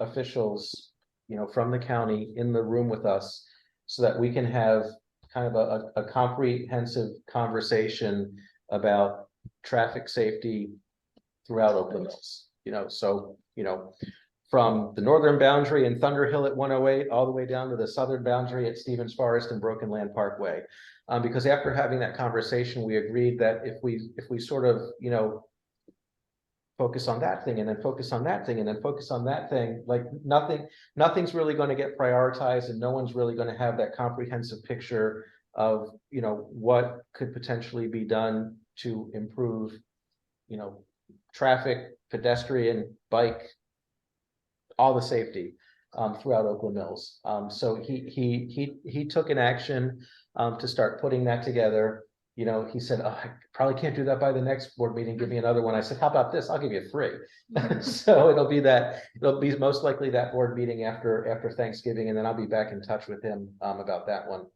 officials, you know, from the county in the room with us, so that we can have kind of a comprehensive conversation about traffic safety throughout Oakland Mills. You know, so, you know, from the northern boundary in Thunder Hill at 108 all the way down to the southern boundary at Stevens Forest and Broken Land Parkway. Because after having that conversation, we agreed that if we sort of, you know, focus on that thing and then focus on that thing and then focus on that thing, like nothing's really going to get prioritized, and no one's really going to have that comprehensive picture of, you know, what could potentially be done to improve, you know, traffic, pedestrian, bike, all the safety throughout Oakland Mills. So he took an action to start putting that together. You know, he said, oh, I probably can't do that by the next board meeting. Give me another one. I said, how about this? I'll give you 3. So it'll be most likely that board meeting after Thanksgiving, and then I'll be back in touch with him about that one.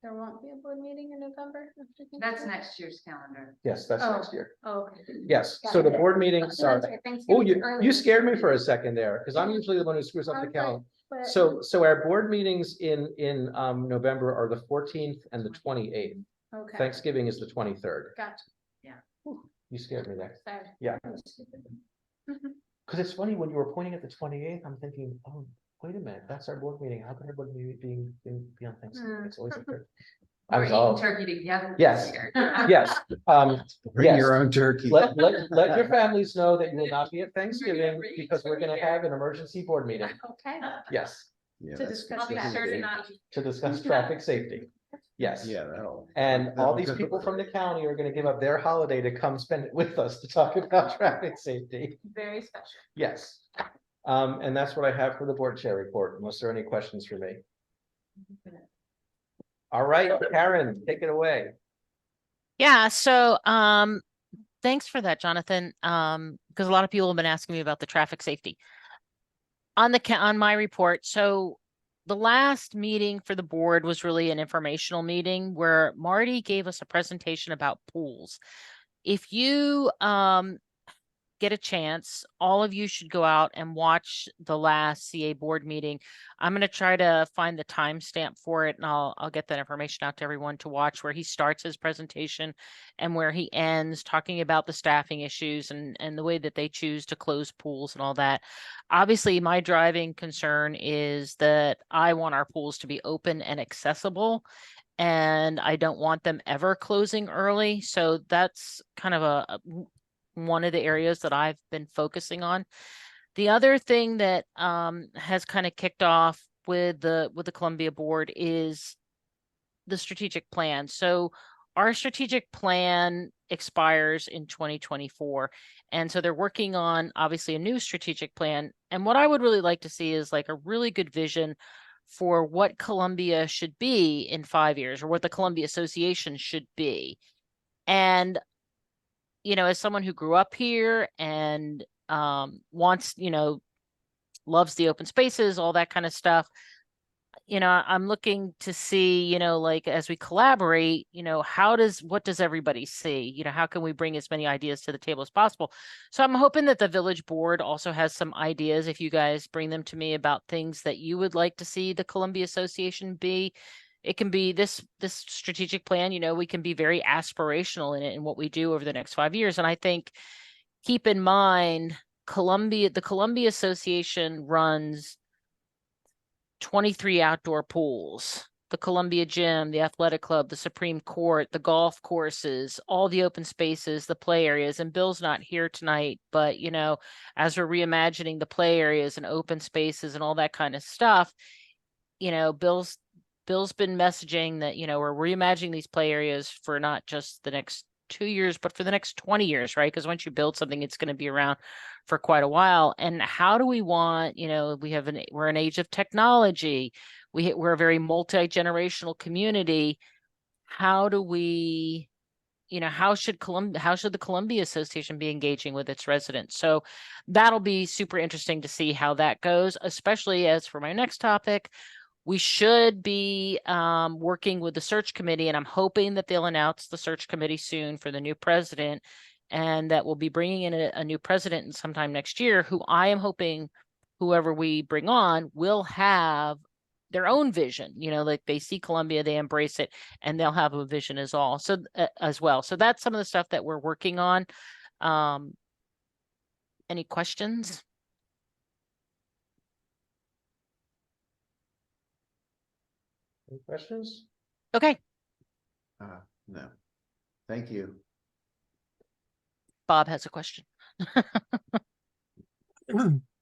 There won't be a board meeting in November? That's next year's calendar. Yes, that's next year. Oh, okay. Yes, so the board meeting, sorry. Oh, you Thanksgiving's scared me for a second there, because I'm usually the one who screws up the Okay. calendar. But- So our board meetings in November are the 14th and the 28th. Okay. Thanksgiving is the 23rd. Gotcha. You scared me there. Sorry. Yeah. Because it's funny, when you were pointing at the 28th, I'm thinking, oh, wait a minute, that's our board meeting. How can our board meeting be on Thanksgiving? It's always the third. I We're was eating all, turkey together. Yes. this year. yes, Bring yes. your own turkey. Let your families know that you will not be at Thanksgiving, because we're gonna have an emergency board meeting. Okay. Yes, Yeah, To that's- discuss I'll be that. sure to not. to discuss traffic safety. Yes. Yeah, that'll. And all these that'll- people from the county are gonna give up their holiday to come spend it with us to talk about traffic safety. Very special. Yes. And that's what I have for the board chair report, unless there are any questions for me. All right, Karen, take it away. Yeah, so thanks for that, Jonathan. Because a lot of people have been asking me about the traffic safety. On my report, so the last meeting for the board was really an informational meeting where Marty gave us a presentation about pools. If you get a chance, all of you should go out and watch the last CA board meeting. I'm going to try to find the timestamp for it, and I'll get that information out to everyone to watch, where he starts his presentation and where he ends, talking about the staffing issues and the way that they choose to close pools and all that. Obviously, my driving concern is that I want our pools to be open and accessible, and I don't want them ever closing early. So that's kind of one of the areas that I've been focusing on. The other thing that has kind of kicked off with the Columbia board is the strategic plan. So our strategic plan expires in 2024. And so they're working on obviously a new strategic plan. And what I would really like to see is like a really good vision for what Columbia should be in 5 years, or what the Columbia Association should be. And you know, as someone who grew up here and wants, you know, loves the open spaces, all that kind of stuff, I'm looking to see, like as we collaborate, what does everybody see? How can we bring as many ideas to the table as possible? So I'm hoping that the village board also has some ideas, if you guys bring them to me, about things that you would like to see the Columbia Association be. It can be this strategic plan, we can be very aspirational in it and what we do over the next 5 years. And I think, keep in mind, the Columbia Association runs 23 outdoor pools, the Columbia Gym, the athletic club, the Supreme Court, the golf courses, all the open spaces, the play areas. And Bill's not here tonight, but as we're reimagining the play areas and open spaces and all that kind of stuff, Bill's been messaging that, we're reimagining these play areas for not just the next 2 years, but for the next 20 years, right? Because once you build something, it's going to be around for quite a while. And how do we want, we're an age of technology. We're a very multi-generational community. How do we, how should the Columbia Association be engaging with its residents? So that'll be super interesting to see how that goes, especially as for my next topic. We should be working with the search committee, and I'm hoping that they'll announce the search committee soon for the new president, and that we'll be bringing in a new president sometime next year, who I am hoping whoever we bring on will have their own vision, like they see Columbia, they embrace it, and they'll have a vision as well. So that's some of the stuff that we're working on. Any questions? Any questions? Okay, No, thank you. Bob has a question.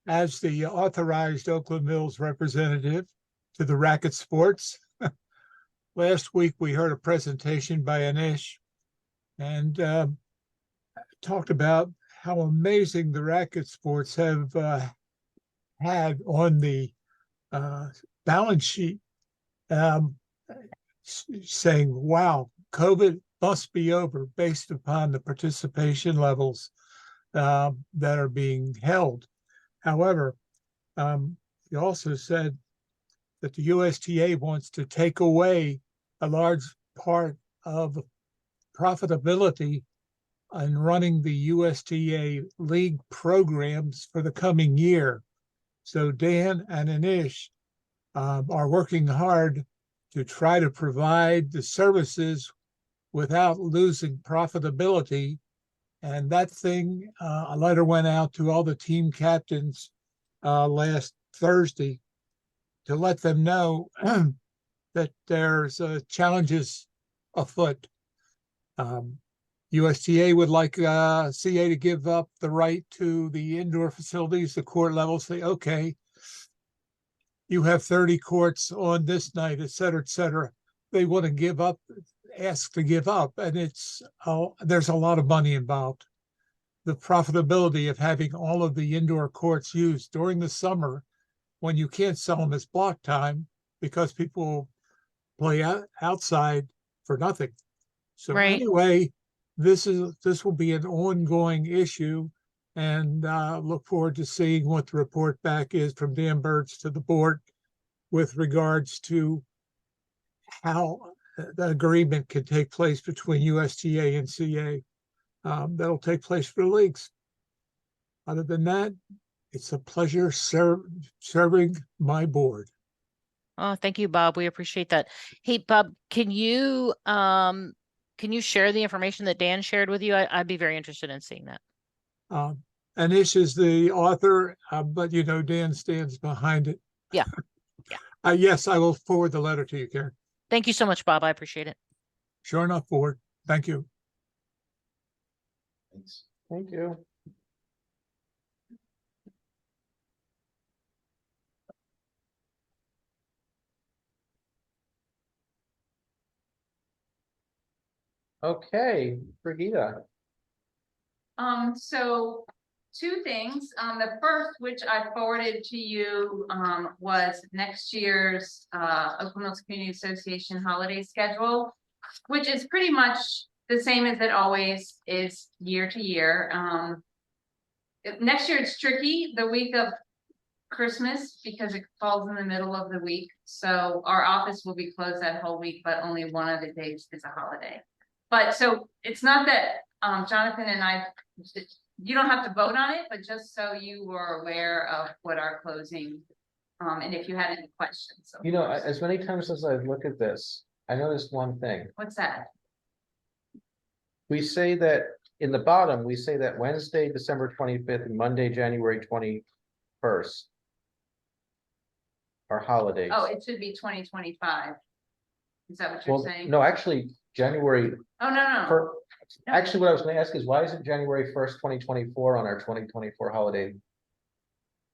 As the authorized Oakland Mills representative to the racket sports, last week we heard a presentation by Anish and talked about how amazing the racket sports have had on the balance sheet, saying, wow, COVID must be over based upon the participation levels that are being held. However, he also said that the USTA wants to take away a large part of profitability in running the USTA league programs for the coming year. So Dan and Anish are working hard to try to provide the services without losing profitability. And that thing, a letter went out to all the team captains last Thursday to let them know that there's challenges afoot. USTA would like CA to give up the right to the indoor facilities, the court level, say, okay, you have 30 courts on this night, et cetera, et cetera. They want to ask to give up, and there's a lot of money involved. The profitability of having all of the indoor courts used during the summer when you can't sell them as block time because people play outside for nothing. So Right. Anyway, this will be an ongoing issue, and look forward to seeing what the report back is from Dan Burns to the board with regards to how the agreement can take place between USTA and CA. That'll take place for the leagues. Other than that, it's a pleasure serving my board. Oh, thank you, Bob. We appreciate that. Hey, Bob, can you share the information that Dan shared with you? I'd be very interested in seeing that. Anish is the author, but Dan stands behind it. Yeah. Yeah. Yes, I will forward the letter to you, Karen. Thank you so much, Bob. I appreciate it. Sure enough, forward. Thank you. Thanks. Thank you. Okay, Brigitte. So two things. The first, which I forwarded to you, was next year's Oakland Mills Community Association holiday schedule, which is pretty much the same as it always is year to year. Next year it's tricky. The week of Christmas because it falls in the middle of the week. So our office will be closed that whole week, but only one of the days is a holiday. But so it's not that Jonathan and I, you don't have to vote on it, but just so you were aware of what our closing, and if you had any questions. So You know, as many times as I've looked at this, I noticed one thing. what's that? We say that in the bottom, we say that Wednesday, December 25th and Monday, January 21st are holidays. Oh, it should be 2025. Is that what you're Well, saying? no, actually, January, Oh, no. fir- actually, what I was gonna ask is, why isn't January 1st, 2024 on our 2024 holiday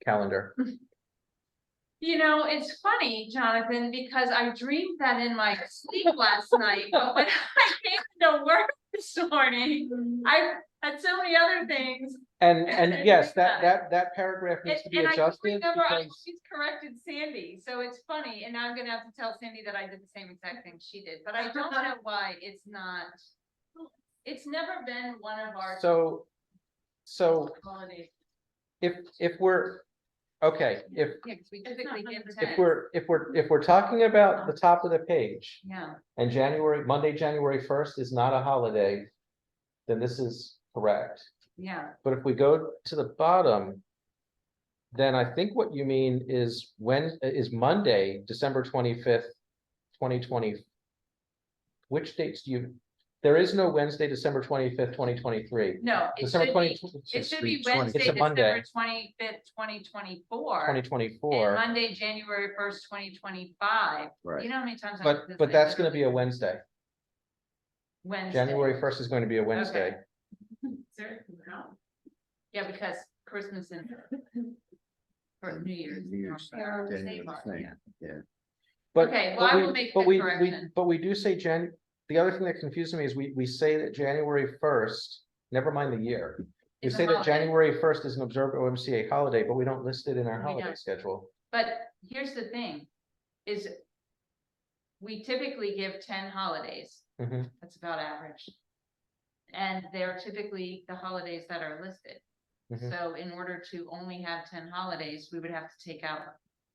calendar? You know, it's funny, Jonathan, because I dreamed that in my sleep last night, but when I came to work this morning, I had so many other things. And yes, that paragraph needs to be And I adjusted remember I because, always corrected Sandy, so it's funny, and now I'm gonna have to tell Sandy that I did the same exact thing she did, but I don't know why it's not. It's never been one of our so holidays. if we're, okay, Yeah, because we typically give 10. if we're talking about the top of the page Yeah, and Monday, January 1st is not a holiday, then this is correct. yeah, But if we go to the bottom, then I think what you mean is Monday, December 25th, 2020. Which dates do you, there is no Wednesday, December 25th, 2023. no, it December should 20. be, it should be 20. Wednesday, It's a Monday. December 25th, 2024. 2024, And Monday, January 1st, 2025. Right. You know how many times. but that's gonna be a Wednesday. Wednesday. January 1st is going to be a Wednesday. Seriously, no. Yeah, because Christmas and. Or New Year's. New Year's Day are the Day same are the bar, same. yeah. Yeah. But, Okay, well, but I we- will make but the we, correction. but we do say the other thing that confuses me is we say that January 1st, never mind the year. We It's a say that holiday. January 1st is an observed OMCA holiday, but we don't list it in our We holiday don't. schedule. But here's the thing, is. We typically give 10 holidays. Mhm. That's about average. And they're typically the holidays that are listed. Mhm. So in order to only have 10 holidays, we would have to take out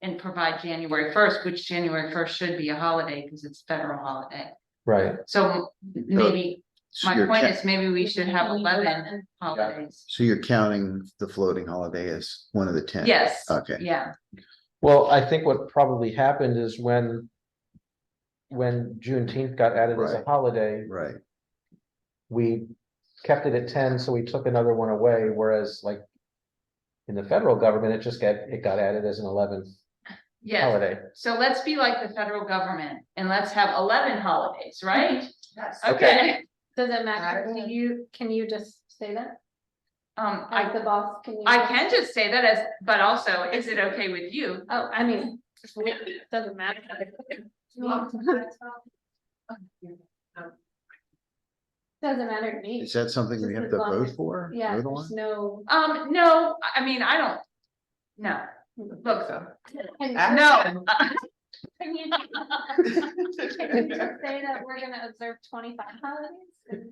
and provide January 1st, which January 1st should be a holiday because it's federal holiday. Right. So maybe, So my you're point ca- is maybe we should have 11 holidays. So you're counting the floating holiday as one of the 10? Yes. Okay. Yeah, Well, I think what probably happened is when Juneteenth got added as a Right. holiday, Right. we kept it at 10, so we took another one away, whereas like in the federal government, it got added as an 11th yes. holiday. So let's be like the federal government and let's have 11 holidays, right? Yes. Okay. Does it matter? Can you just say that? As the boss, can you? I can just say that but also, is it okay with you? Oh, I mean, it doesn't matter. Doesn't matter to me. Is that something we Just have as to long vote as- for? Yeah, Vote on? there's no. No, I mean, I don't, no, look, Can no. can you just say that we're gonna observe 25 holidays?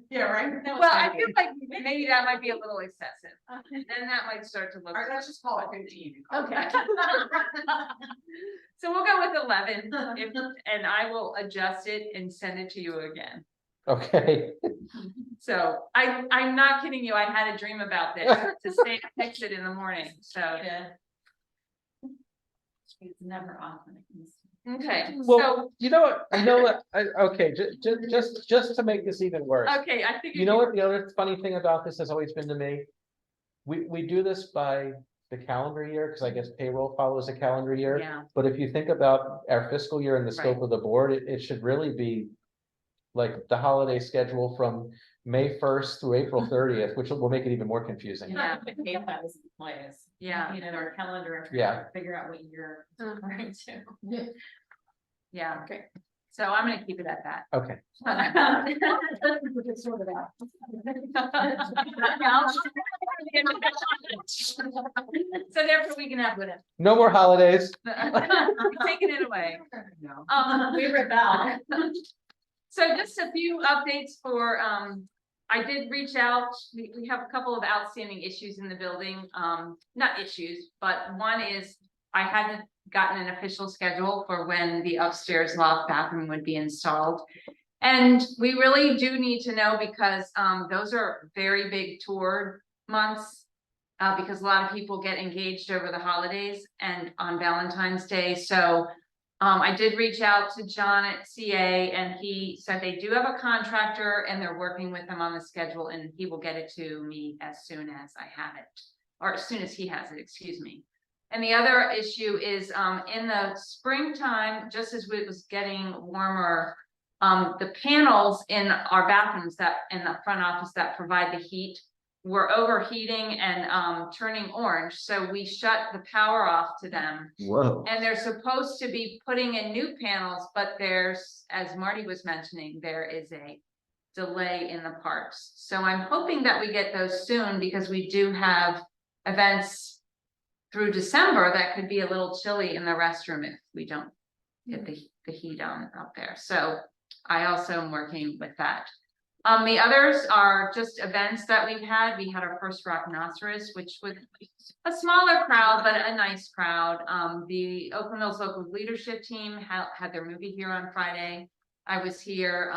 Yeah, right. Well, I feel like maybe that might be a little excessive, then that might start to look. All right, let's just call it 15. Okay. So we'll go with 11, and I will adjust it and send it to you again. Okay. So I'm not kidding you, I had a dream about this, to stay fix it in the morning, so. Yeah. It's never off. Okay, Well, so, you know what, okay, just to make this even worse. okay, I think. You know what the other funny thing about this has always been to me? We do this by the calendar year, because I guess payroll follows a calendar year. Yeah, But if you think about our fiscal year and the scope Right. of the board, it should really be like the holiday schedule from May 1st through April 30th, which will make it even more confusing. Yeah. That was in place. yeah, You know, our calendar. and Yeah. Figure out what you're Uh-huh. referring to. yeah, okay, so I'm gonna keep it at that. Okay, Sort of out. So therefore we can have whatever. no more holidays. Taking it away. We rebel. So just a few updates for, I did reach out, we have a couple of outstanding issues in the building, not issues, but one is, I hadn't gotten an official schedule for when the upstairs loft bathroom would be installed. And we really do need to know because those are very big tour months. Because a lot of people get engaged over the holidays and on Valentine's Day. So I did reach out to John at CA and he said they do have a contractor and they're working with them on the schedule and he will get it to me as soon as I have it, or as soon as he has it, excuse me. And the other issue is in the springtime, just as it was getting warmer, the panels in our bathrooms that in the front office that provide the heat were overheating and turning orange. So we shut the power off to them. Whoa. And they're supposed to be putting in new panels, but there's, as Marty was mentioning, there is a delay in the parks. So I'm hoping that we get those soon because we do have events through December that could be a little chilly in the restroom if we don't get the heat on up there. So I also am working with that. The others are just events that we've had. We had our first Rhinoceros, which was a smaller crowd, but a nice crowd. The Oakland Mills Local Leadership Team had their movie here on Friday. I was here.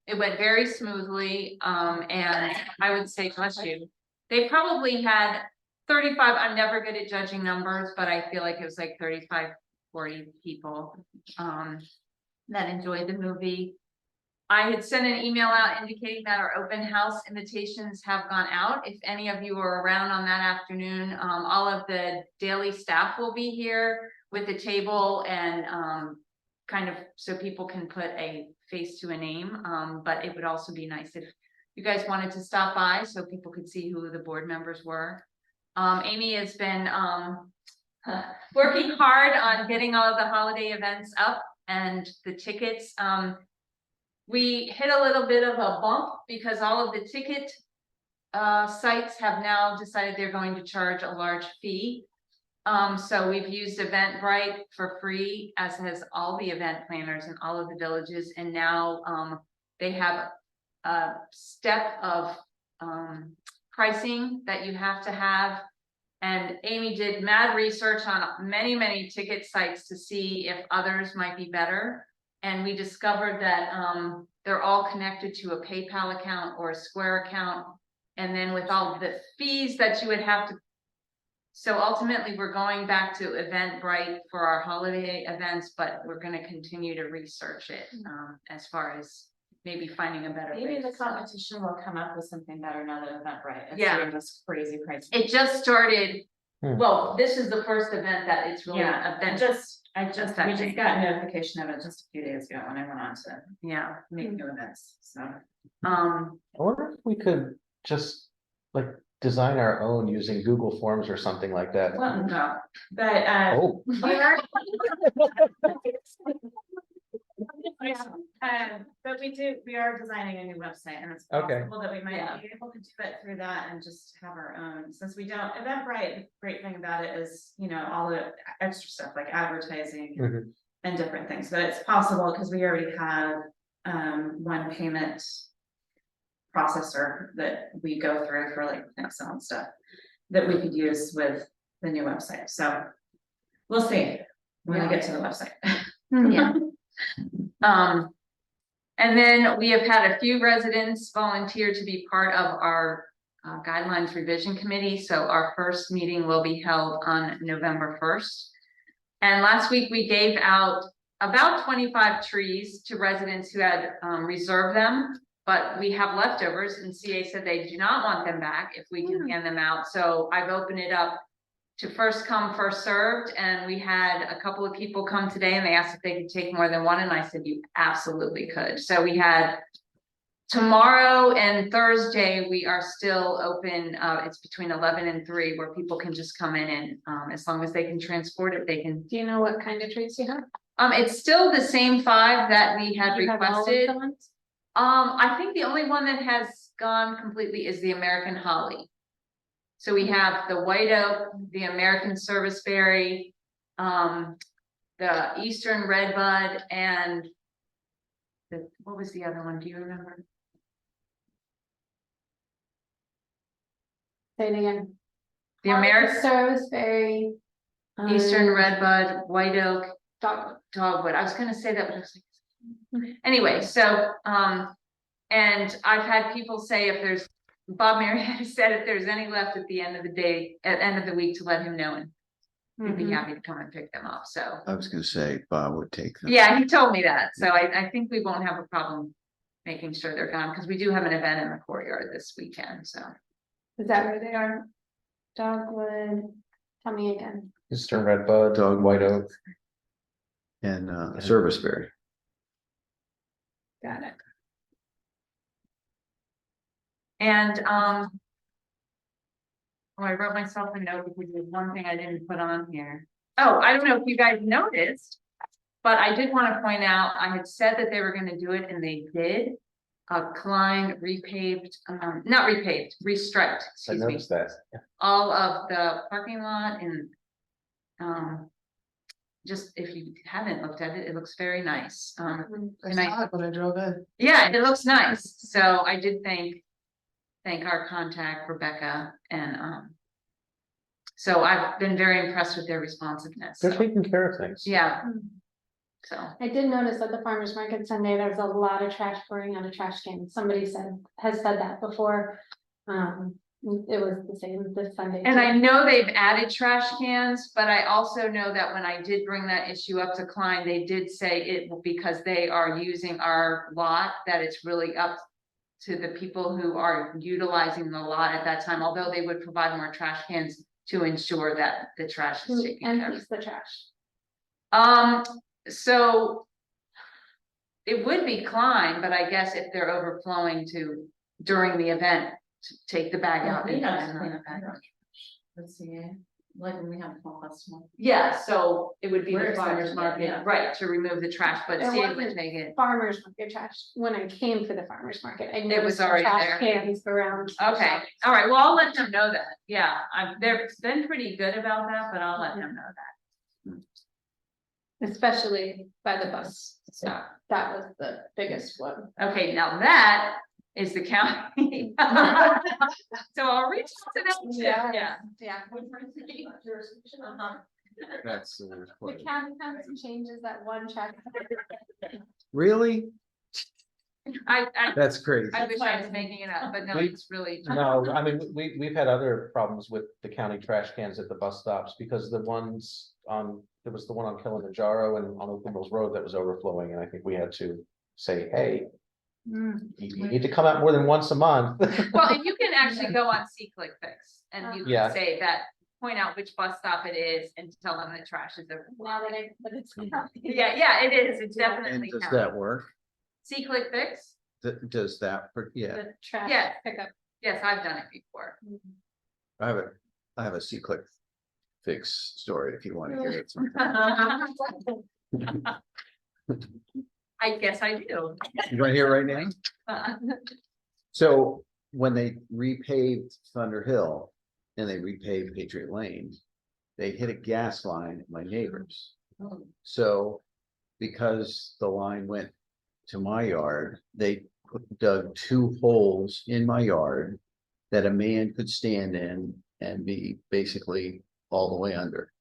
It went very smoothly. And I would say, bless you, they probably had 35, I'm never good at judging numbers, but I feel like it was like 35, 40 people that enjoyed the movie. I had sent an email out indicating that our open house invitations have gone out. If any of you are around on that afternoon, all of the daily staff will be here with the table and kind of so people can put a face to a name. But it would also be nice if you guys wanted to stop by so people could see who the board members were. Amy has been working hard on getting all of the holiday events up and the tickets. We hit a little bit of a bump because all of the ticket sites have now decided they're going to charge a large fee. So we've used Eventbrite for free, as has all the event planners in all of the villages. And now they have a step of pricing that you have to have. And Amy did mad research on many, many ticket sites to see if others might be better. And we discovered that they're all connected to a PayPal account or a Square account. And then with all the fees that you would have to. So ultimately, we're going back to Eventbrite for our holiday events, but we're going to continue to research it as far as maybe finding a better way. Maybe the competition will come up with something better now that Eventbrite. Yeah. This crazy price. It just started. Hmm. Well, this is the first event that it's really Yeah, event. we just got notification of it just a few days ago when I went on to Yeah. make new events, so. I wonder if we could just like design our own using Google Forms or something like that. Well, no, but Oh, we are. But we are designing a new website and it's Okay. possible that we might Yeah. be able to do it through that and just have our own, since we don't, Eventbrite, the great thing about it is, you know, all the extra stuff like advertising Mhm. and different things, but it's possible because we already have one payment processor that we go through for like Excel and stuff that we could use with the new website, so we'll see when we get to the website. Yeah. And then we have had a few residents volunteer to be part of our guidelines revision committee. So our first meeting will be held on November 1st. And last week we gave out about 25 trees to residents who had reserved them, but we have leftovers and CA said they do not want them back if we can hand them out. So I've opened it up to first come, first served. And we had a couple of people come today and they asked if they could take more than one. And I said, you absolutely could. So we had tomorrow and Thursday, we are still open. It's between 11 and 3 where people can just come in and as long as they can transport it, they can. Do you know what kind of trees you have? It's still the same 5 that we had You have all of requested. the ones? I think the only one that has gone completely is the American holly. So we have the white oak, the American serviceberry, the eastern redbud, and what was the other one? Do you remember? Say it again. The American, Serviceberry. Eastern redbud, white oak, dogwood. I was gonna say that, but I was like. Anyway, so, and I've had people say if there's, Bob Marietta said if there's any left at the end of the day, at the end of the week, to let him know, and he'd be happy to come and pick them up, so. I was gonna say Bob would take them. Yeah, he told me that, so I think we won't have a problem making sure they're gone, because we do have an event in the courtyard this weekend, so. Is that where they are? Dogwood, tell me again. Eastern redbud, white oak. And Serviceberry. Got it. And, oh, I wrote myself a note because there's one thing I didn't put on here. Oh, I don't know if you guys noticed, but I did want to point out, I had said that they were gonna do it and they did. Klein repaved, not repaved, restriped, I excuse me, noticed that. all of the parking lot and, just if you haven't looked at it, it looks very nice. I and I- saw it when I drove in. Yeah, it looks nice. So I did thank our contact Rebecca and so I've been very impressed with their responsiveness. They're So, taking care of things. yeah. So, I did notice at the farmer's market Sunday, there was a lot of trash pouring out of trash cans. Somebody has said that before. It was the same this Sunday. and too. I know they've added trash cans, but I also know that when I did bring that issue up to Klein, they did say it because they are using our lot, that it's really up to the people who are utilizing the lot at that time, although they would provide more trash cans to ensure that the trash is Who taken care of. empties the trash? So it would be Klein, but I guess if they're overflowing during the event, to take the bag out. We and have then to run clean it up back. Let's see, like when we have a small festival. Yeah, so it would be We're the farmer's expecting it, market, yeah. right, to remove the trash, but There CA would wasn't take it. Farmer's market trash. When I came for the farmer's market, I was noticed the already trash there. cans around. the Okay, shop. all right, well, I'll let them know that. Yeah, they've been pretty good about that, but I'll let them know that. Especially by the bus stop. That was the biggest one. Okay, now that is the county. So I'll reach out to them, too. Yeah. Yeah. That's The county found some changes that one track. really? I That's crazy. wish I was making it up, but no, We- it's really. No, I mean, we've had other problems with the county trash cans at the bus stops because the ones there was the one on Kilimanjaro and on Open Mills Road that was overflowing, and I think we had to say, hey, you need to come out more than once a month. Well, and you can actually go on Click Fix and you Yeah. can say that, point out which bus stop it is and tell them the trash is over. Now that but it's. Yeah, it is. It's And definitely does county. that work? Click Fix? Does that, yeah, The trash Yeah. pickup. Yes, I've done it before. I have a C-Click fix story if you want to hear it. I guess I do. You want to hear it right now? So when they repaved Thunder Hill and they repaved Patriot Lane, they hit a gas line at my neighbor's. So because the line went to my yard, they dug 2 holes in my yard that a man could stand in and be basically all the way under.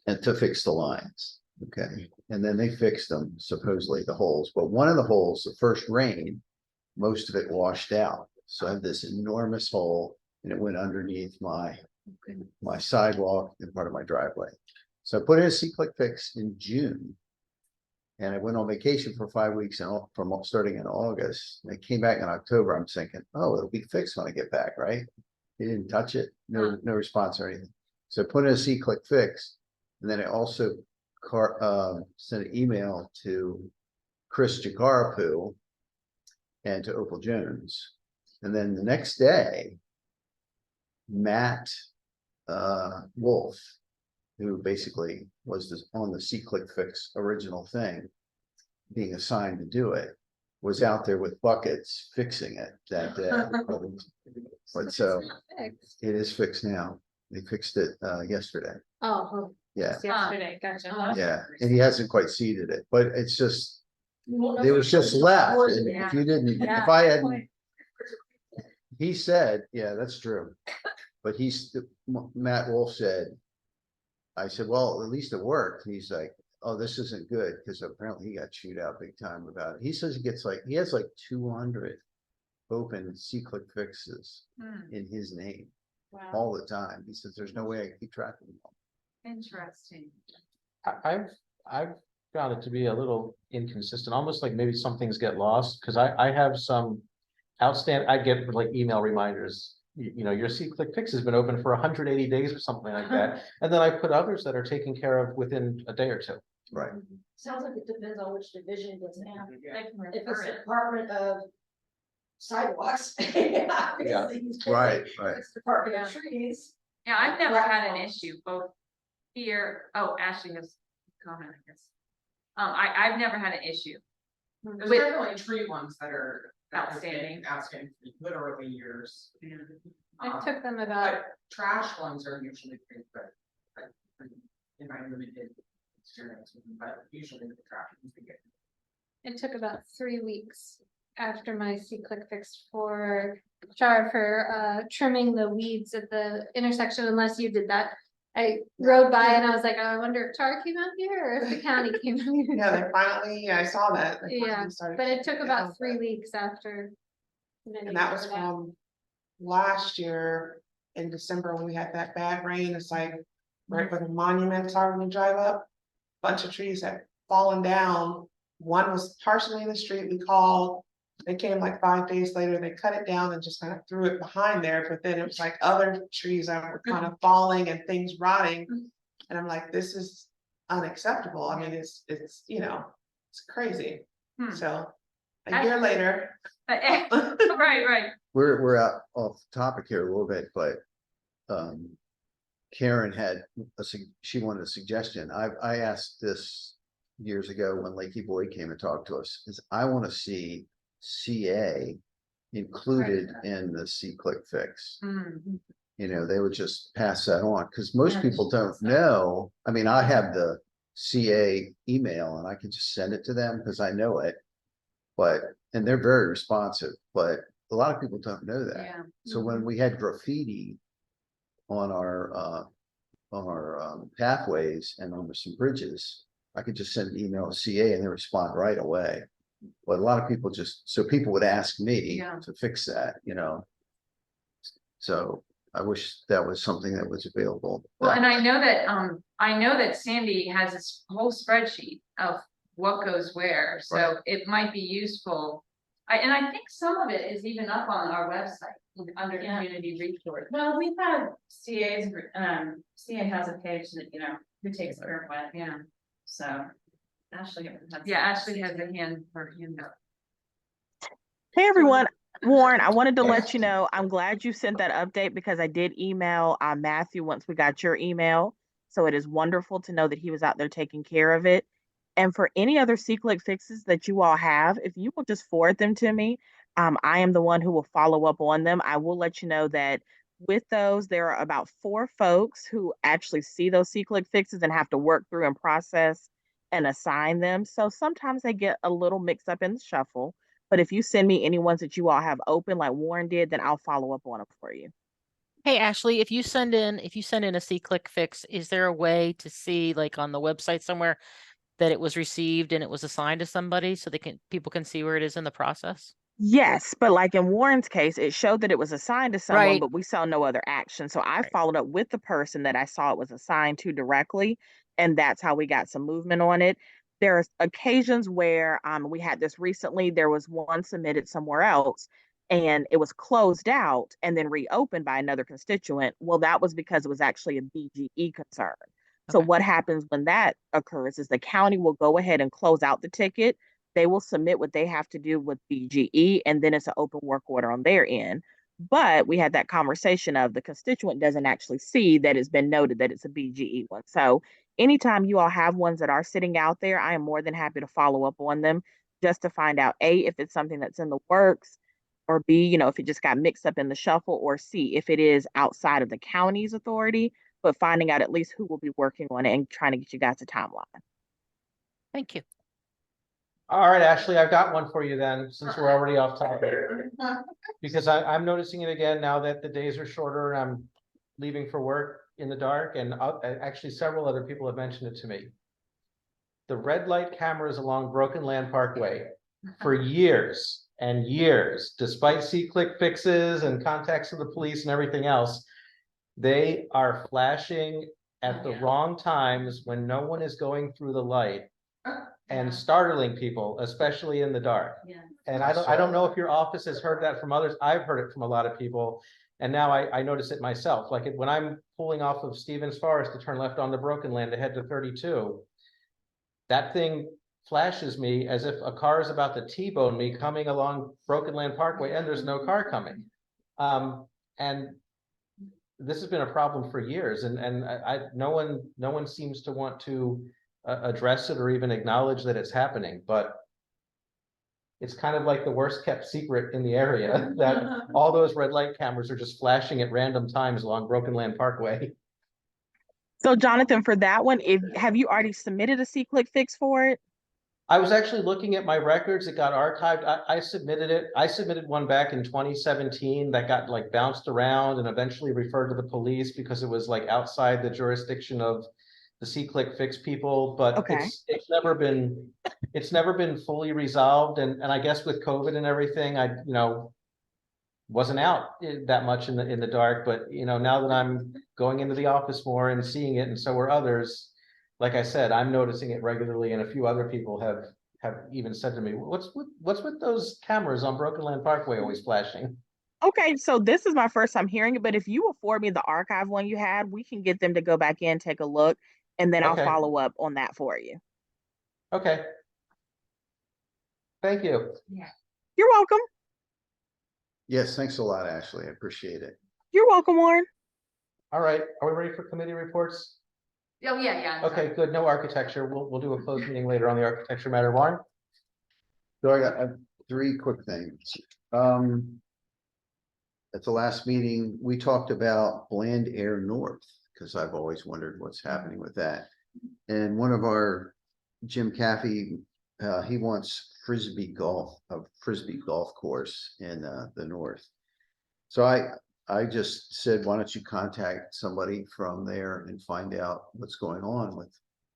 And to fix the lines, okay, and then they fixed them, supposedly the holes, but one of the holes, the first rain, most of it washed out. So I had this enormous hole and it went underneath my sidewalk and part of my driveway. So I put in a C-Click fix in June. And I went on vacation for 5 weeks and from starting in August. And I came back in October. I'm thinking, oh, it'll be fixed when I get back, right? He didn't touch it, no response or anything. So I put in a C-Click fix. And then I also sent an email to Chris Jagarapu and to Opal Jones. And then the next day, Matt Wolf, who basically was on the C-Click fix original thing, being assigned to do it, was out there with buckets fixing it that day. But so it is fixed now. They fixed it yesterday. Oh, Yeah, just yesterday, gotcha. yeah, and he hasn't quite seeded it, but it's just, it was just left. And if you didn't, if I hadn't, he said, yeah, that's true. but Matt Wolf said, I said, well, at least it worked. He's like, oh, this isn't good, because apparently he got chewed out big time about it. He says he has like 200 open C-click fixes in his name Wow, all the time. He says, there's no way I can keep track of them all. interesting. I've found it to be a little inconsistent, almost like maybe some things get lost, because I have some outstanding, I get like email reminders. You know, your C-click fix has been open for 180 days or something like that, and then I put others that are taken care of within a day or two. Right. Sounds like it depends on which division it gets in. I can If it's refer the it. Department of Sidewalks. Obviously he's busy. Right, If right. it's Department of Trees. Yeah, I've never had an Platforms. issue, both here, oh, Ashley has a comment, I guess. I've never had an issue. There's With- definitely tree ones that are. that have been Outstanding. Outstanding for literally years. It Um, took them about, But trash ones are usually pretty good. Like, in my limited experience with them, but usually the trash ones we get. it took about 3 weeks after my C-click fix for Char for trimming the weeds at the intersection, unless you did that. I rode by and I was like, oh, I wonder if Char came out here or if the county came out here. Yeah, they finally, I saw that. they Yeah, finally started But it took to about get 3 out. weeks after. And that was from last year in December when we had that bad rain. It's like right where the monuments are when you drive up. Bunch of trees had fallen down. One was partially in the street. We called. They came like 5 days later. They cut it down and just kind of threw it behind there. But then it was like other trees that were kind of falling and things rotting. And I'm like, this is unacceptable. I mean, it's, it's crazy. Hmm. So a year later. Right. We're out off topic here a little bit, but Karen had she wanted a suggestion. I asked this years ago when Lakey Boyd came and talked to us, is I want to see CA included in the C-click fix. Mm. You know, they would just pass that on, because most people don't know. I mean, I have the CA email and I can just send it to them because I know it. And they're very responsive, but a lot of people don't know that. Yeah. So when we had graffiti on our pathways and on some bridges, I could just send an email to CA and they respond right away. But a lot of people so people would ask me Yeah. to fix that, So I wish that was something that was available. Well, and I know that Sandy has this whole spreadsheet of what goes where, so it might be useful. And I think some of it is even up on our website under Yeah. community resource. Well, we've had CA's, CA has a page that, who takes care of what, Yeah, so. Ashley. has- yeah, Ashley has a her hand up. Hey everyone, Warren, I wanted to let you know, I'm glad you sent that update because I did email Matthew once we got your email. So it is wonderful to know that he was out there taking care of it. And for any other C-click fixes that you all have, if you will just forward them to me, I am the one who will follow up on them. I will let you know that with those, there are about 4 folks who actually see those C-click fixes and have to work through and process and assign them. So sometimes they get a little mixed up in the shuffle. But if you send me any ones that you all have open, like Warren did, then I'll follow up on them for you. Hey, Ashley, if you send in a C-click fix, is there a way to see, like on the website somewhere, that it was received and it was assigned to somebody so people can see where it is in the process? Yes, but like in Warren's case, it showed that it was assigned to someone, Right. but we saw no other action. So I Right. followed up with the person that I saw it was assigned to directly, and that's how we got some movement on it. There's occasions where we had this recently, there was one submitted somewhere else and it was closed out and then reopened by another constituent. Well, that was because it was actually a BGE concern. So Okay. what happens when that occurs is the county will go ahead and close out the ticket. They will submit what they have to do with BGE, and then it's an open work order on their end. But we had that conversation of the constituent doesn't actually see that it's been noted that it's a BGE one. So anytime you all have ones that are sitting out there, I am more than happy to follow up on them just to find out A, if it's something that's in the works, or B, if it just got mixed up in the shuffle, or C, if it is outside of the county's authority, but finding out at least who will be working on it and trying to get you guys a timeline. Thank you. All right, Ashley, I've got one for you then, since we're already off topic. Because I'm noticing it again now that the days are shorter and I'm leaving for work in the dark, and actually several other people have mentioned it to me. The red light cameras along Broken Land Parkway for years and years, despite C-click fixes and contacts with the police and everything else, they are flashing at the wrong times when no one is going through the light and startling people, especially in the dark. Yeah. And I don't know if your office has heard that from others. I've heard it from a lot of people. And now I notice it myself, like when I'm pulling off of Stevens Forest to turn left onto Broken Land to head to 32, that thing flashes me as if a car is about to T-bone me coming along Broken Land Parkway, and there's no car coming. And this has been a problem for years, and no one seems to want to address it or even acknowledge that it's happening, but it's kind of like the worst kept secret in the area that all those red light cameras are just flashing at random times along Broken Land Parkway. So Jonathan, for that one, have you already submitted a C-click fix for it? I was actually looking at my records. It got archived. I submitted it. I submitted one back in 2017 that got like bounced around and eventually referred to the police because it was like outside the jurisdiction of the C-click fix people, but Okay. it's never been fully resolved. And I guess with COVID and everything, I wasn't out that much in the dark, but now that I'm going into the office more and seeing it, and so are others, like I said, I'm noticing it regularly, and a few other people have even said to me, what's with those cameras on Broken Land Parkway always flashing? Okay, so this is my first time hearing it, but if you afford me the archive one you had, we can get them to go back in, take a look, and then I'll Okay. follow up on that for you. Okay. Thank you. You're welcome. Yes, thanks a lot, Ashley. I appreciate it. You're welcome, Warren. All right, are we ready for committee reports? Oh, yeah. Okay, good. No architecture. We'll do a closed meeting later on the architecture matter. Warren? So I got three quick things. At the last meeting, we talked about Bland Air North, because I've always wondered what's happening with that. And one of our, Jim Caffey, he wants a frisbee golf course in the north. So I just said, why don't you contact somebody from there and find out what's going on with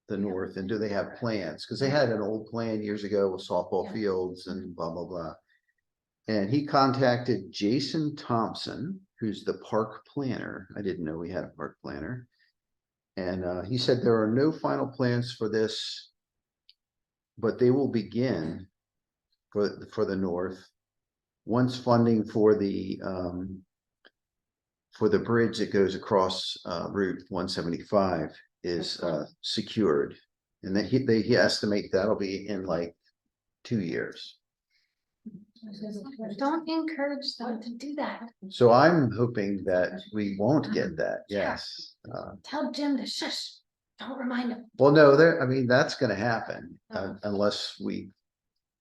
the north, and do they have plans? Because they had an old plan years ago with softball fields and blah, blah, blah. And he contacted Jason Thompson, who's the park planner. I didn't know we had a park planner. And he said there are no final plans for this, but they will begin for the north once funding for the bridge that goes across Route 175 is secured, and then he estimate that'll be in like 2 years. Don't encourage them to do that. So I'm hoping that we won't get that. Yes. Tell Jim to shush. Don't remind him. Well, no, I mean, that's going to happen unless we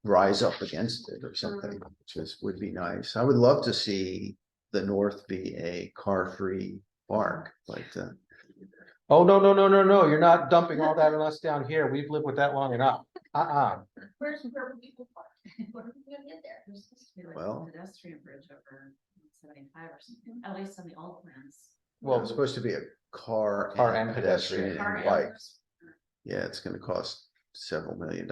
rise up against it or something, which would be nice. I would love to see the north be a car-free park, but Oh, no. You're not dumping all that on us down here. We've lived with that long enough. Where's people park? Where are we gonna get there? There's supposed to be like Well- a pedestrian bridge over 75 or something, at least on the old plans. well, it's supposed to be a car and pedestrian and bikes. Yeah, it's going to cost several $1 million.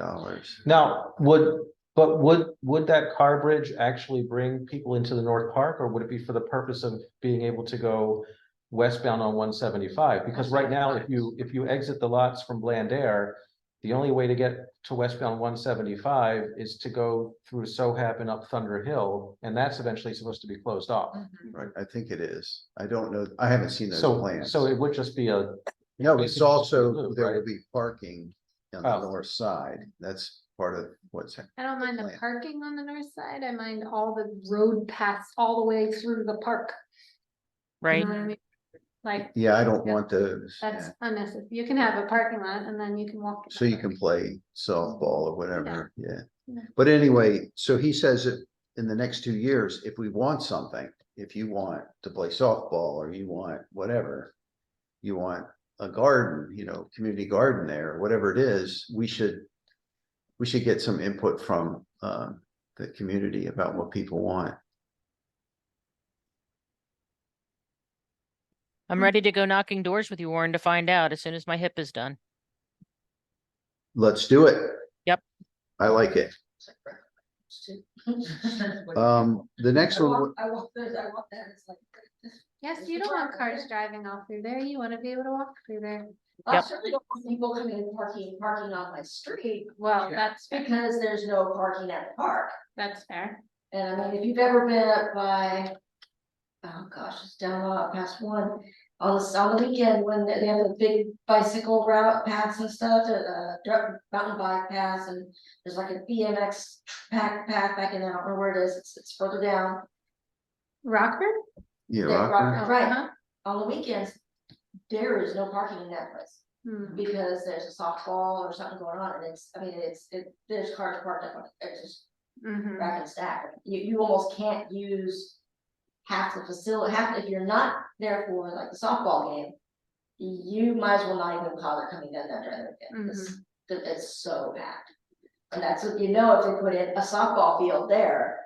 Now, would that car bridge actually bring people into the North Park, or would it be for the purpose of being able to go westbound on 175? Because right now, if you exit the lots from Bland Air, the only way to get to westbound 175 is to go through Sohap and up Thunder Hill, and that's eventually supposed to be closed off. Right, I think it is. I don't know. I haven't seen those So, plans. so it would just be a, No, basically it's just a also, loop, there right? will be parking on the Oh. north side. That's part of what's. I don't mind the plan. parking on the north side. I mind all the road paths all the way through the park. You Right? know what I mean? Like, Yeah, I don't Yeah. want those. that's Yeah. unnecessary. You can have a parking lot and then you can walk. to So the you park. can play softball or whatever, yeah. Yeah. But anyway, so he says that in the next 2 years, if we want something, if you want to play softball or you want whatever, you want a garden, community garden there, whatever it is, we should get some input from the community about what people want. I'm ready to go knocking doors with you, Warren, to find out as soon as my hip is done. Let's do it. Yep. I like it. The next one, I want this, I want that, it's like. Yes, you don't want cars driving all through there. You want to be able to walk through there. I Yep. certainly don't want people coming and parking on my street, Well, that's because there's no parking at the park. that's fair. And I mean, if you've ever been up by, oh gosh, it's down past one, on the weekend when they have the big bicycle route paths and stuff, mountain bike paths, and there's like a BMX path back in there, I don't know where it is, it's further down. Rockford? yeah, Yeah, Rockford. right, Uh-huh. on the weekends, there is no parking in that place. Hmm. Because there's a softball or something going on, and there's cars parked up on it, it's just Mhm. rack and stack. You almost can't use half the facility, if you're not there for like the softball game, you might as well not even bother coming down that during the weekend, because it's so packed. And that's what, if they put in a softball field there,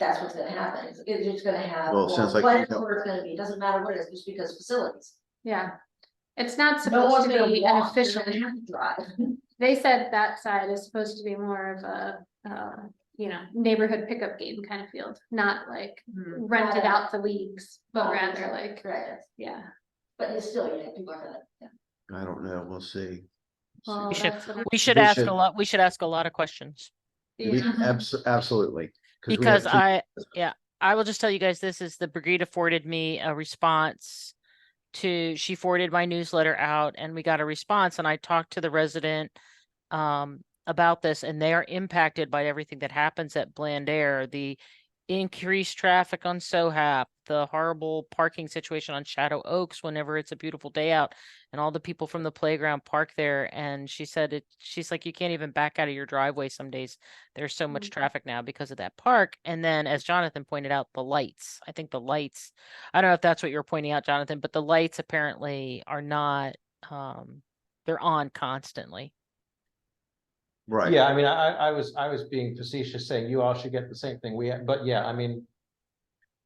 that's what's gonna happen, it's just gonna have, Well, it sounds like you whatever it's gonna be, it doesn't matter what it is, just because facilities. Yeah. It's not No one's supposed to gonna be an walk, they're official. gonna have to drive. They said that side is supposed to be more of a, neighborhood pickup game kind of field, not like rented out to leagues, but rather like, Right, yeah. but it's still, people are gonna, yeah. I don't know, we'll see. Well, We should, that's what we should They ask a should- lot, we should ask a lot of questions. Absolutely. we have Because two- I will just tell you guys, this is the Brigida forwarded me a response she forwarded my newsletter out, and we got a response, and I talked to the resident about this, and they are impacted by everything that happens at Bland Air, the increased traffic on Sohap, the horrible parking situation on Shadow Oaks whenever it's a beautiful day out, and all the people from the playground park there. And she said she's like, you can't even back out of your driveway some days. There's so much traffic now because of that park. And then, as Jonathan pointed out, the lights. I think the lights, I don't know if that's what you're pointing out, Jonathan, but the lights apparently are not they're on constantly. Right. Yeah, I mean, I was being facetious saying you all should get the same thing but yeah, I mean,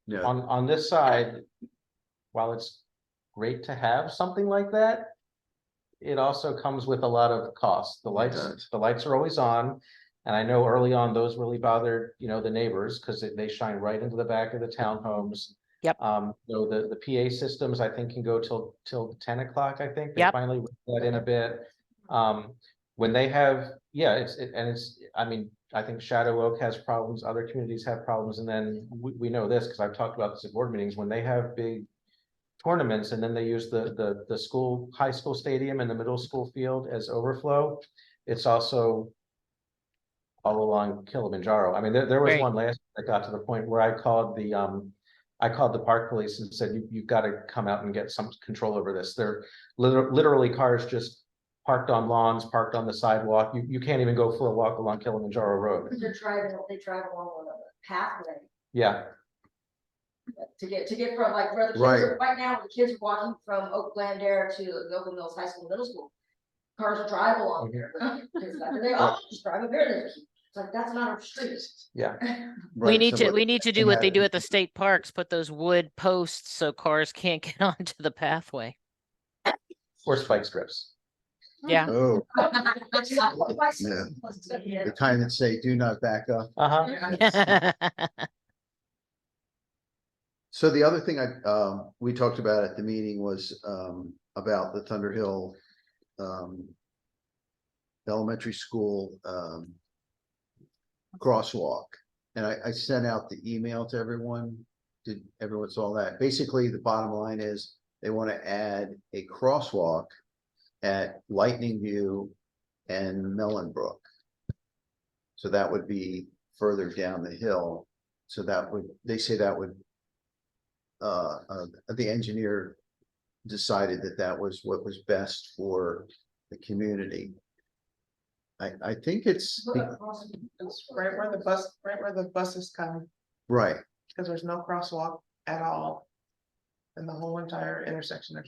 Yeah, on this side, while it's great to have something like that, it also comes with a lot of costs. The lights are always on. And I know early on, those really bothered, the neighbors, because they shine right into the back of the townhomes. Yep. The PA systems, I think, can go till 10 o'clock, I think. They Yep. finally worked that in a bit. When they have, I mean, I think Shadow Oak has problems, other communities have problems, and then we know this, because I've talked about this at board meetings, when they have big tournaments, and then they use the high school stadium and the middle school field as overflow. It's also all along Kilimanjaro. I mean, there was Right. one last that got to the point where I called the park police and said, you've got to come out and get some control over this. They're literally cars just parked on lawns, parked on the sidewalk. You can't even go for a walk along Kilimanjaro Road. They drive along a pathway Yeah, to get from like where the kids are, right now, the kids are walking from Oakland Air to the Oakland Mills High School, Middle School. Cars drive along there, and they all just drive up there, it's like, that's not our street. yeah. We need to do what they do at the state parks, put those wood posts so cars can't get onto the pathway. Or spike strips. Yeah. Oh, yeah. The kind that say, do not back up. So the other thing we talked about at the meeting was, about the Thunderhill, elementary school, crosswalk. And I sent out the email to everyone. Did everyone saw that? Basically, the bottom line is they want to add a crosswalk at Lightning View and Melonbrook. So that would be further down the hill. So they say that would, the engineer decided that was what was best for the community. I think it's right where the buses come, right. because there's no crosswalk at all. In the whole entire intersection,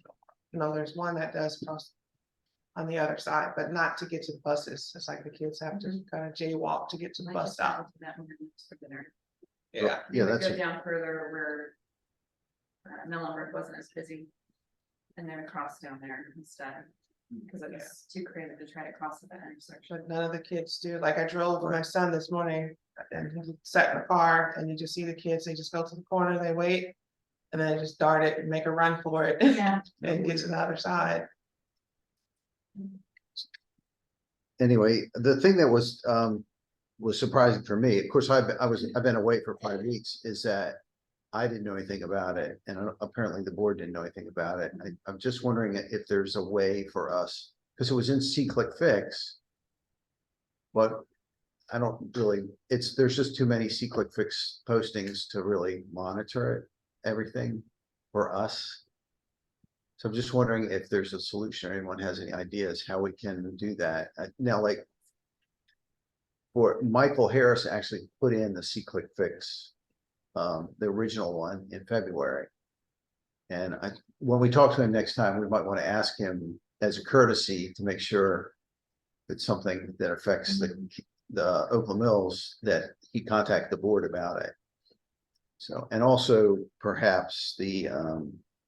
there's one that does cross on the other side, but not to get to the buses. It's like the kids have to kind of jaywalk to get to the bus stop. Yeah. Yeah, that's go down further where Melonbrook wasn't as busy. And then cross down there instead, because it was too creative to try to cross at that intersection. But none of the kids do. Like I drove with my son this morning and he sat in the car and you just see the kids, they just go to the corner, they wait. And then they just dart it and make a run for it. Yeah. And get to the other side. Anyway, the thing that was surprising for me, of course, I've been away for 5 weeks, is that I didn't know anything about it, and apparently the board didn't know anything about it. I'm just wondering if there's a way for us, because it was in C-Click Fix. But I don't really, there's just too many C-Click Fix postings to really monitor everything for us. So I'm just wondering if there's a solution, or anyone has any ideas how we can do that. Now, like, for Michael Harris actually put in the C-Click Fix, the original one in February. And when we talk to him next time, we might want to ask him as a courtesy to make sure it's something that affects the Oakland Mills, that he contact the board about it. So, and also perhaps the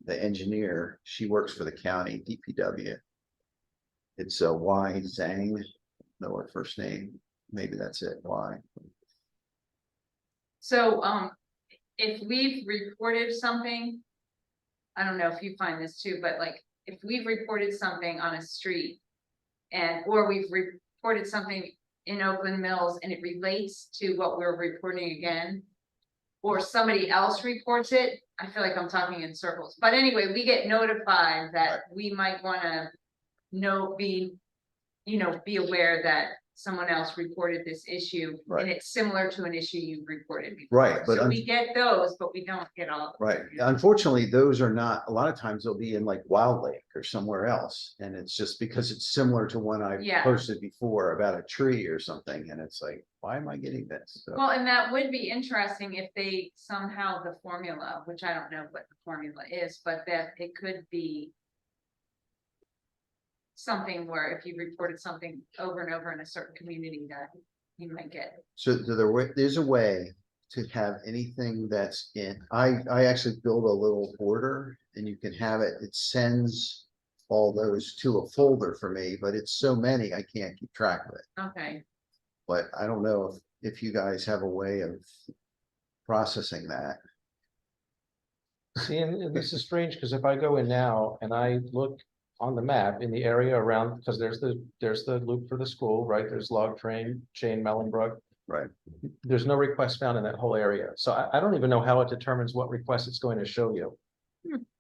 engineer, she works for the county DPW. It's Y Zhang, know her first name. Maybe that's it, Y. So, if we've reported something, I don't know if you find this too, but like, if we've reported something on a street or we've reported something in Oakland Mills and it relates to what we're reporting again, or somebody else reports it, I feel like I'm talking in circles. But anyway, we get notified that we might want to be aware that someone else reported this issue, and it's similar to an issue you reported before. Right, but so we get those, but we don't get all of them. right. Unfortunately, those are not, a lot of times they'll be in like Wild Lake or somewhere else. And it's just because it's similar to one I posted before about a tree or something. And it's like, why am I getting this? So, Well, and that would be interesting if they somehow the formula, which I don't know what the formula is, but that it could be something where if you reported something over and over in a certain community that you might get. so there's a way to have anything that's in, I actually build a little border, and you can have it, it sends all those to a folder for me, but it's so many, I can't keep track of it. Okay. But I don't know if you guys have a way of processing that. See, and this is strange, because if I go in now and I look on the map in the area around, because there's the loop for the school, right? There's Log Train, Chain, Mellenbrook. Right. There's no request found in that whole area. So I don't even know how it determines what request it's going to show you.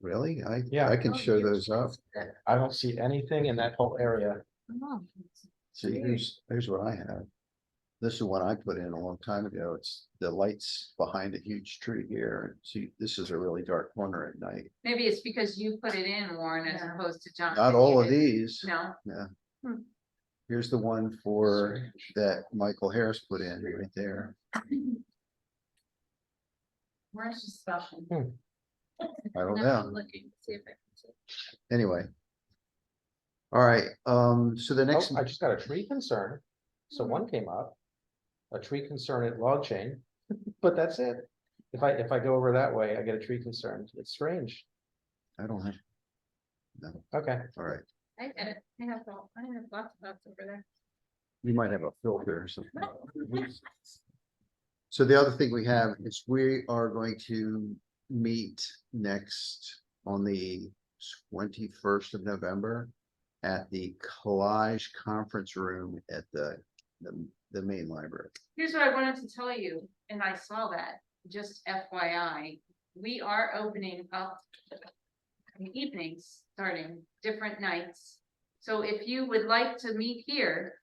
Really? Yeah. I can show those up. I don't see anything in that whole area. See, here's what I have. This is one I put in a long time ago. It's the lights behind a huge tree here. See, this is a really dark corner at night. Maybe it's because you put it in, Warren, as opposed to John. Not all of these. No. Yeah. Here's the one for that Michael Harris put in right there. Where's the special? I don't know. Looking, see if I can see. Anyway. All right, so the next. I just got a tree concern. So one came up. A tree concern at Log Chain, but that's it. If I go over that way, I get a tree concern. It's strange. I don't have. No, Okay. all right. I get it. I have lots of dots over there. You might have a filter or something. So the other thing we have is we are going to meet next on the 21st of November at the Collage Conference Room at the main library. Here's what I wanted to tell you, and I saw that, just FYI, we are opening up evenings, starting different nights. So if you would like to meet here,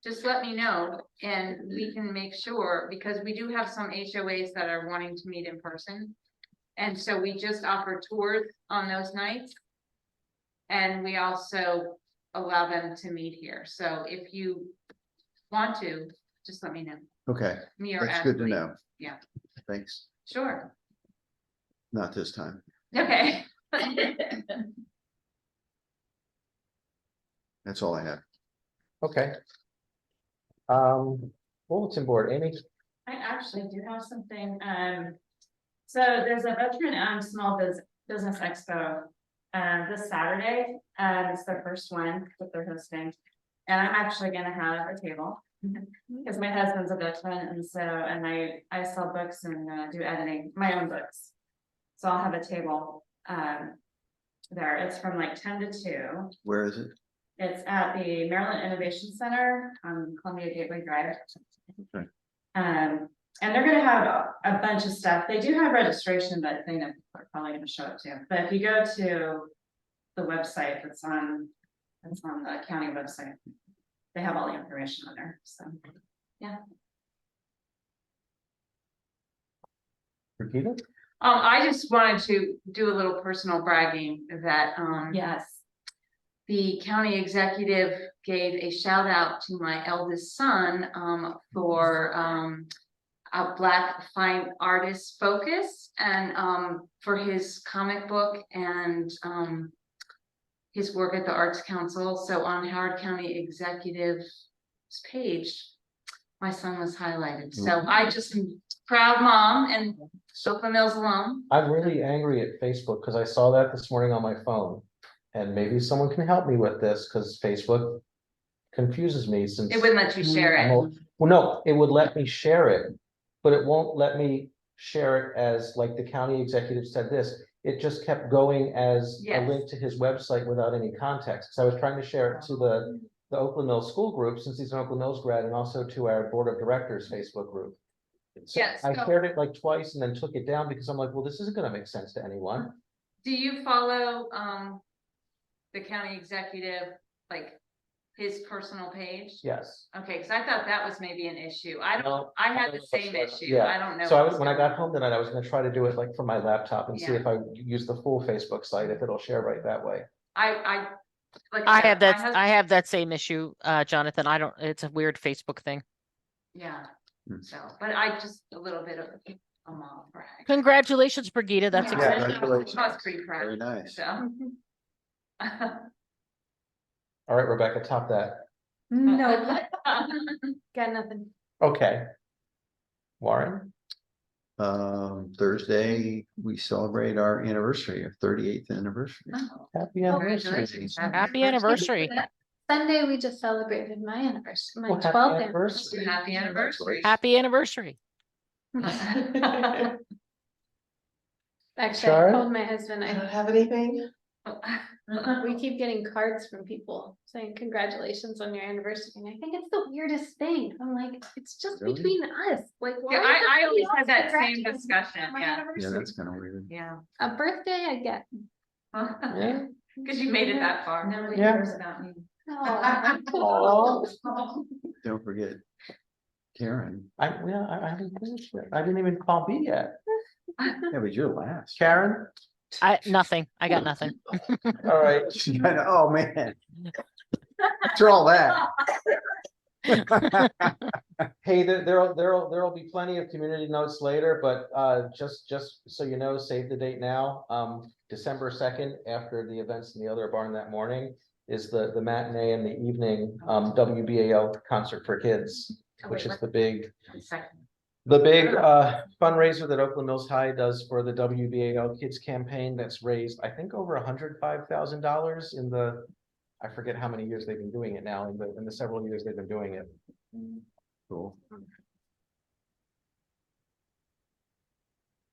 just let me know and we can make sure, because we do have some HOAs that are wanting to meet in person. And so we just offer tours on those nights. And we also allow them to meet here. So if you want to, just let me know. Okay, Me or that's good to Ashley. know. Yeah, Thanks. sure. Not this time. Okay. That's all I have. Okay. Bulletin board, Amy. I actually do have something, so there's a veteran small business expo this Saturday, it's their first one that they're hosting. And I'm actually gonna have a table, because my husband's a veteran, and so, and I sell books and do editing, my own books. So I'll have a table, there, it's from like 10 to 2. Where is it? It's at the Maryland Innovation Center on Columbia Gateway Drive. Okay. And they're gonna have a bunch of stuff. They do have registration, but they know people are probably gonna show up too. But if you go to the website that's on the county website, they have all the information on there, so, yeah. Regina? I just wanted to do a little personal bragging that, Yes. the county executive gave a shout out to my eldest son, for, a Black Fine Artist Focus and, for his comic book and, his work at the Arts Council. So on Howard County Executive's page, my son was highlighted. So I just am proud mom and Oakland Mills alum. I'm really angry at Facebook because I saw that this morning on my phone. And maybe someone can help me with this because Facebook confuses me since. It wouldn't let you share it. Well, no, it would let me share it, but it won't let me share it as like the county executive said this. It just kept going as a Yes. link to his website without any context. So I was trying to share it to the Oakland Mills School Group, since he's an Oakland Mills grad, and also to our Board of Directors Facebook group. So Yes, I so- shared it like twice and then took it down because I'm like, well, this isn't gonna make sense to anyone. Do you follow, the county executive, like his personal page? Yes. Okay, because I thought that was maybe an issue. I No, had the don't same know what's issue. going on. I don't know. So I what's was, when I going got home on. tonight, I was gonna try to do it like from my laptop and see Yeah. if I use the full Facebook site, if it'll share right that way. Like I said, have my that, husband- I have that same issue, Jonathan. I don't, it's a weird Facebook thing. Yeah, Hmm. so, but I just a little bit of a mom brag. Congratulations, Brigida. That's Yeah. exciting. Congratulations. I was pretty proud. Very nice. So. All right, Rebecca, top that. No. Got nothing. Okay. Warren? Thursday, we celebrate our anniversary, our 38th anniversary. Happy anniversary. Congratulations. Happy anniversary. Sunday, we just celebrated my anniversary, my Well, happy 12th anniversary. Happy anniversary. Happy anniversary. Actually, I Shar? told my husband, I don't have anything. we keep getting cards from people saying congratulations on your anniversary, and I think it's the weirdest thing. I'm like, it's just Really? between us, like, why? Yeah, does I always everybody had that else same congratulate me discussion, on my yeah. Yeah, anniversary? that's kind of weird. Yeah. A birthday, I get. Yeah. Because you made it that far. Nobody Yeah. cares about me. Oh. Don't forget Karen. I haven't finished it. I didn't even call B yet. Yeah, but you're last. Karen? Nothing. I got nothing. All right. Oh, man. After all that. Hey, there'll be plenty of community notes later, but just so you know, save the date now. December 2nd, after the events in the other barn that morning, is the matinee and the evening WBAL concert for kids, which is the big fundraiser that Oakland Mills High does for the WBAL Kids campaign that's raised, I think, over $105,000 in the, I forget how many years they've been doing it now, in the several years they've been doing it. Cool.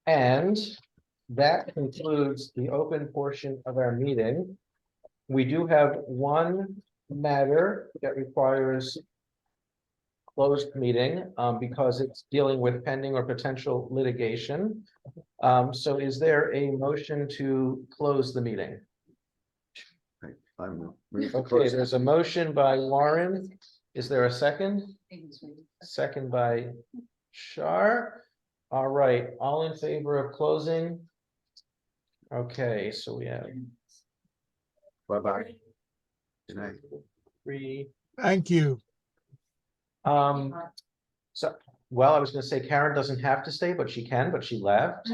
And that concludes the open portion of our meeting. We do have one matter that requires closed meeting because it's dealing with pending or potential litigation. So is there a motion to close the meeting? Okay, there's a motion by Warren. Is there a second? Second by Shar. All right, all in favor of closing? Okay, so we have Bye-bye. Good night. 3. Thank you. So, well, I was gonna say Karen doesn't have to stay, but she can, but she left.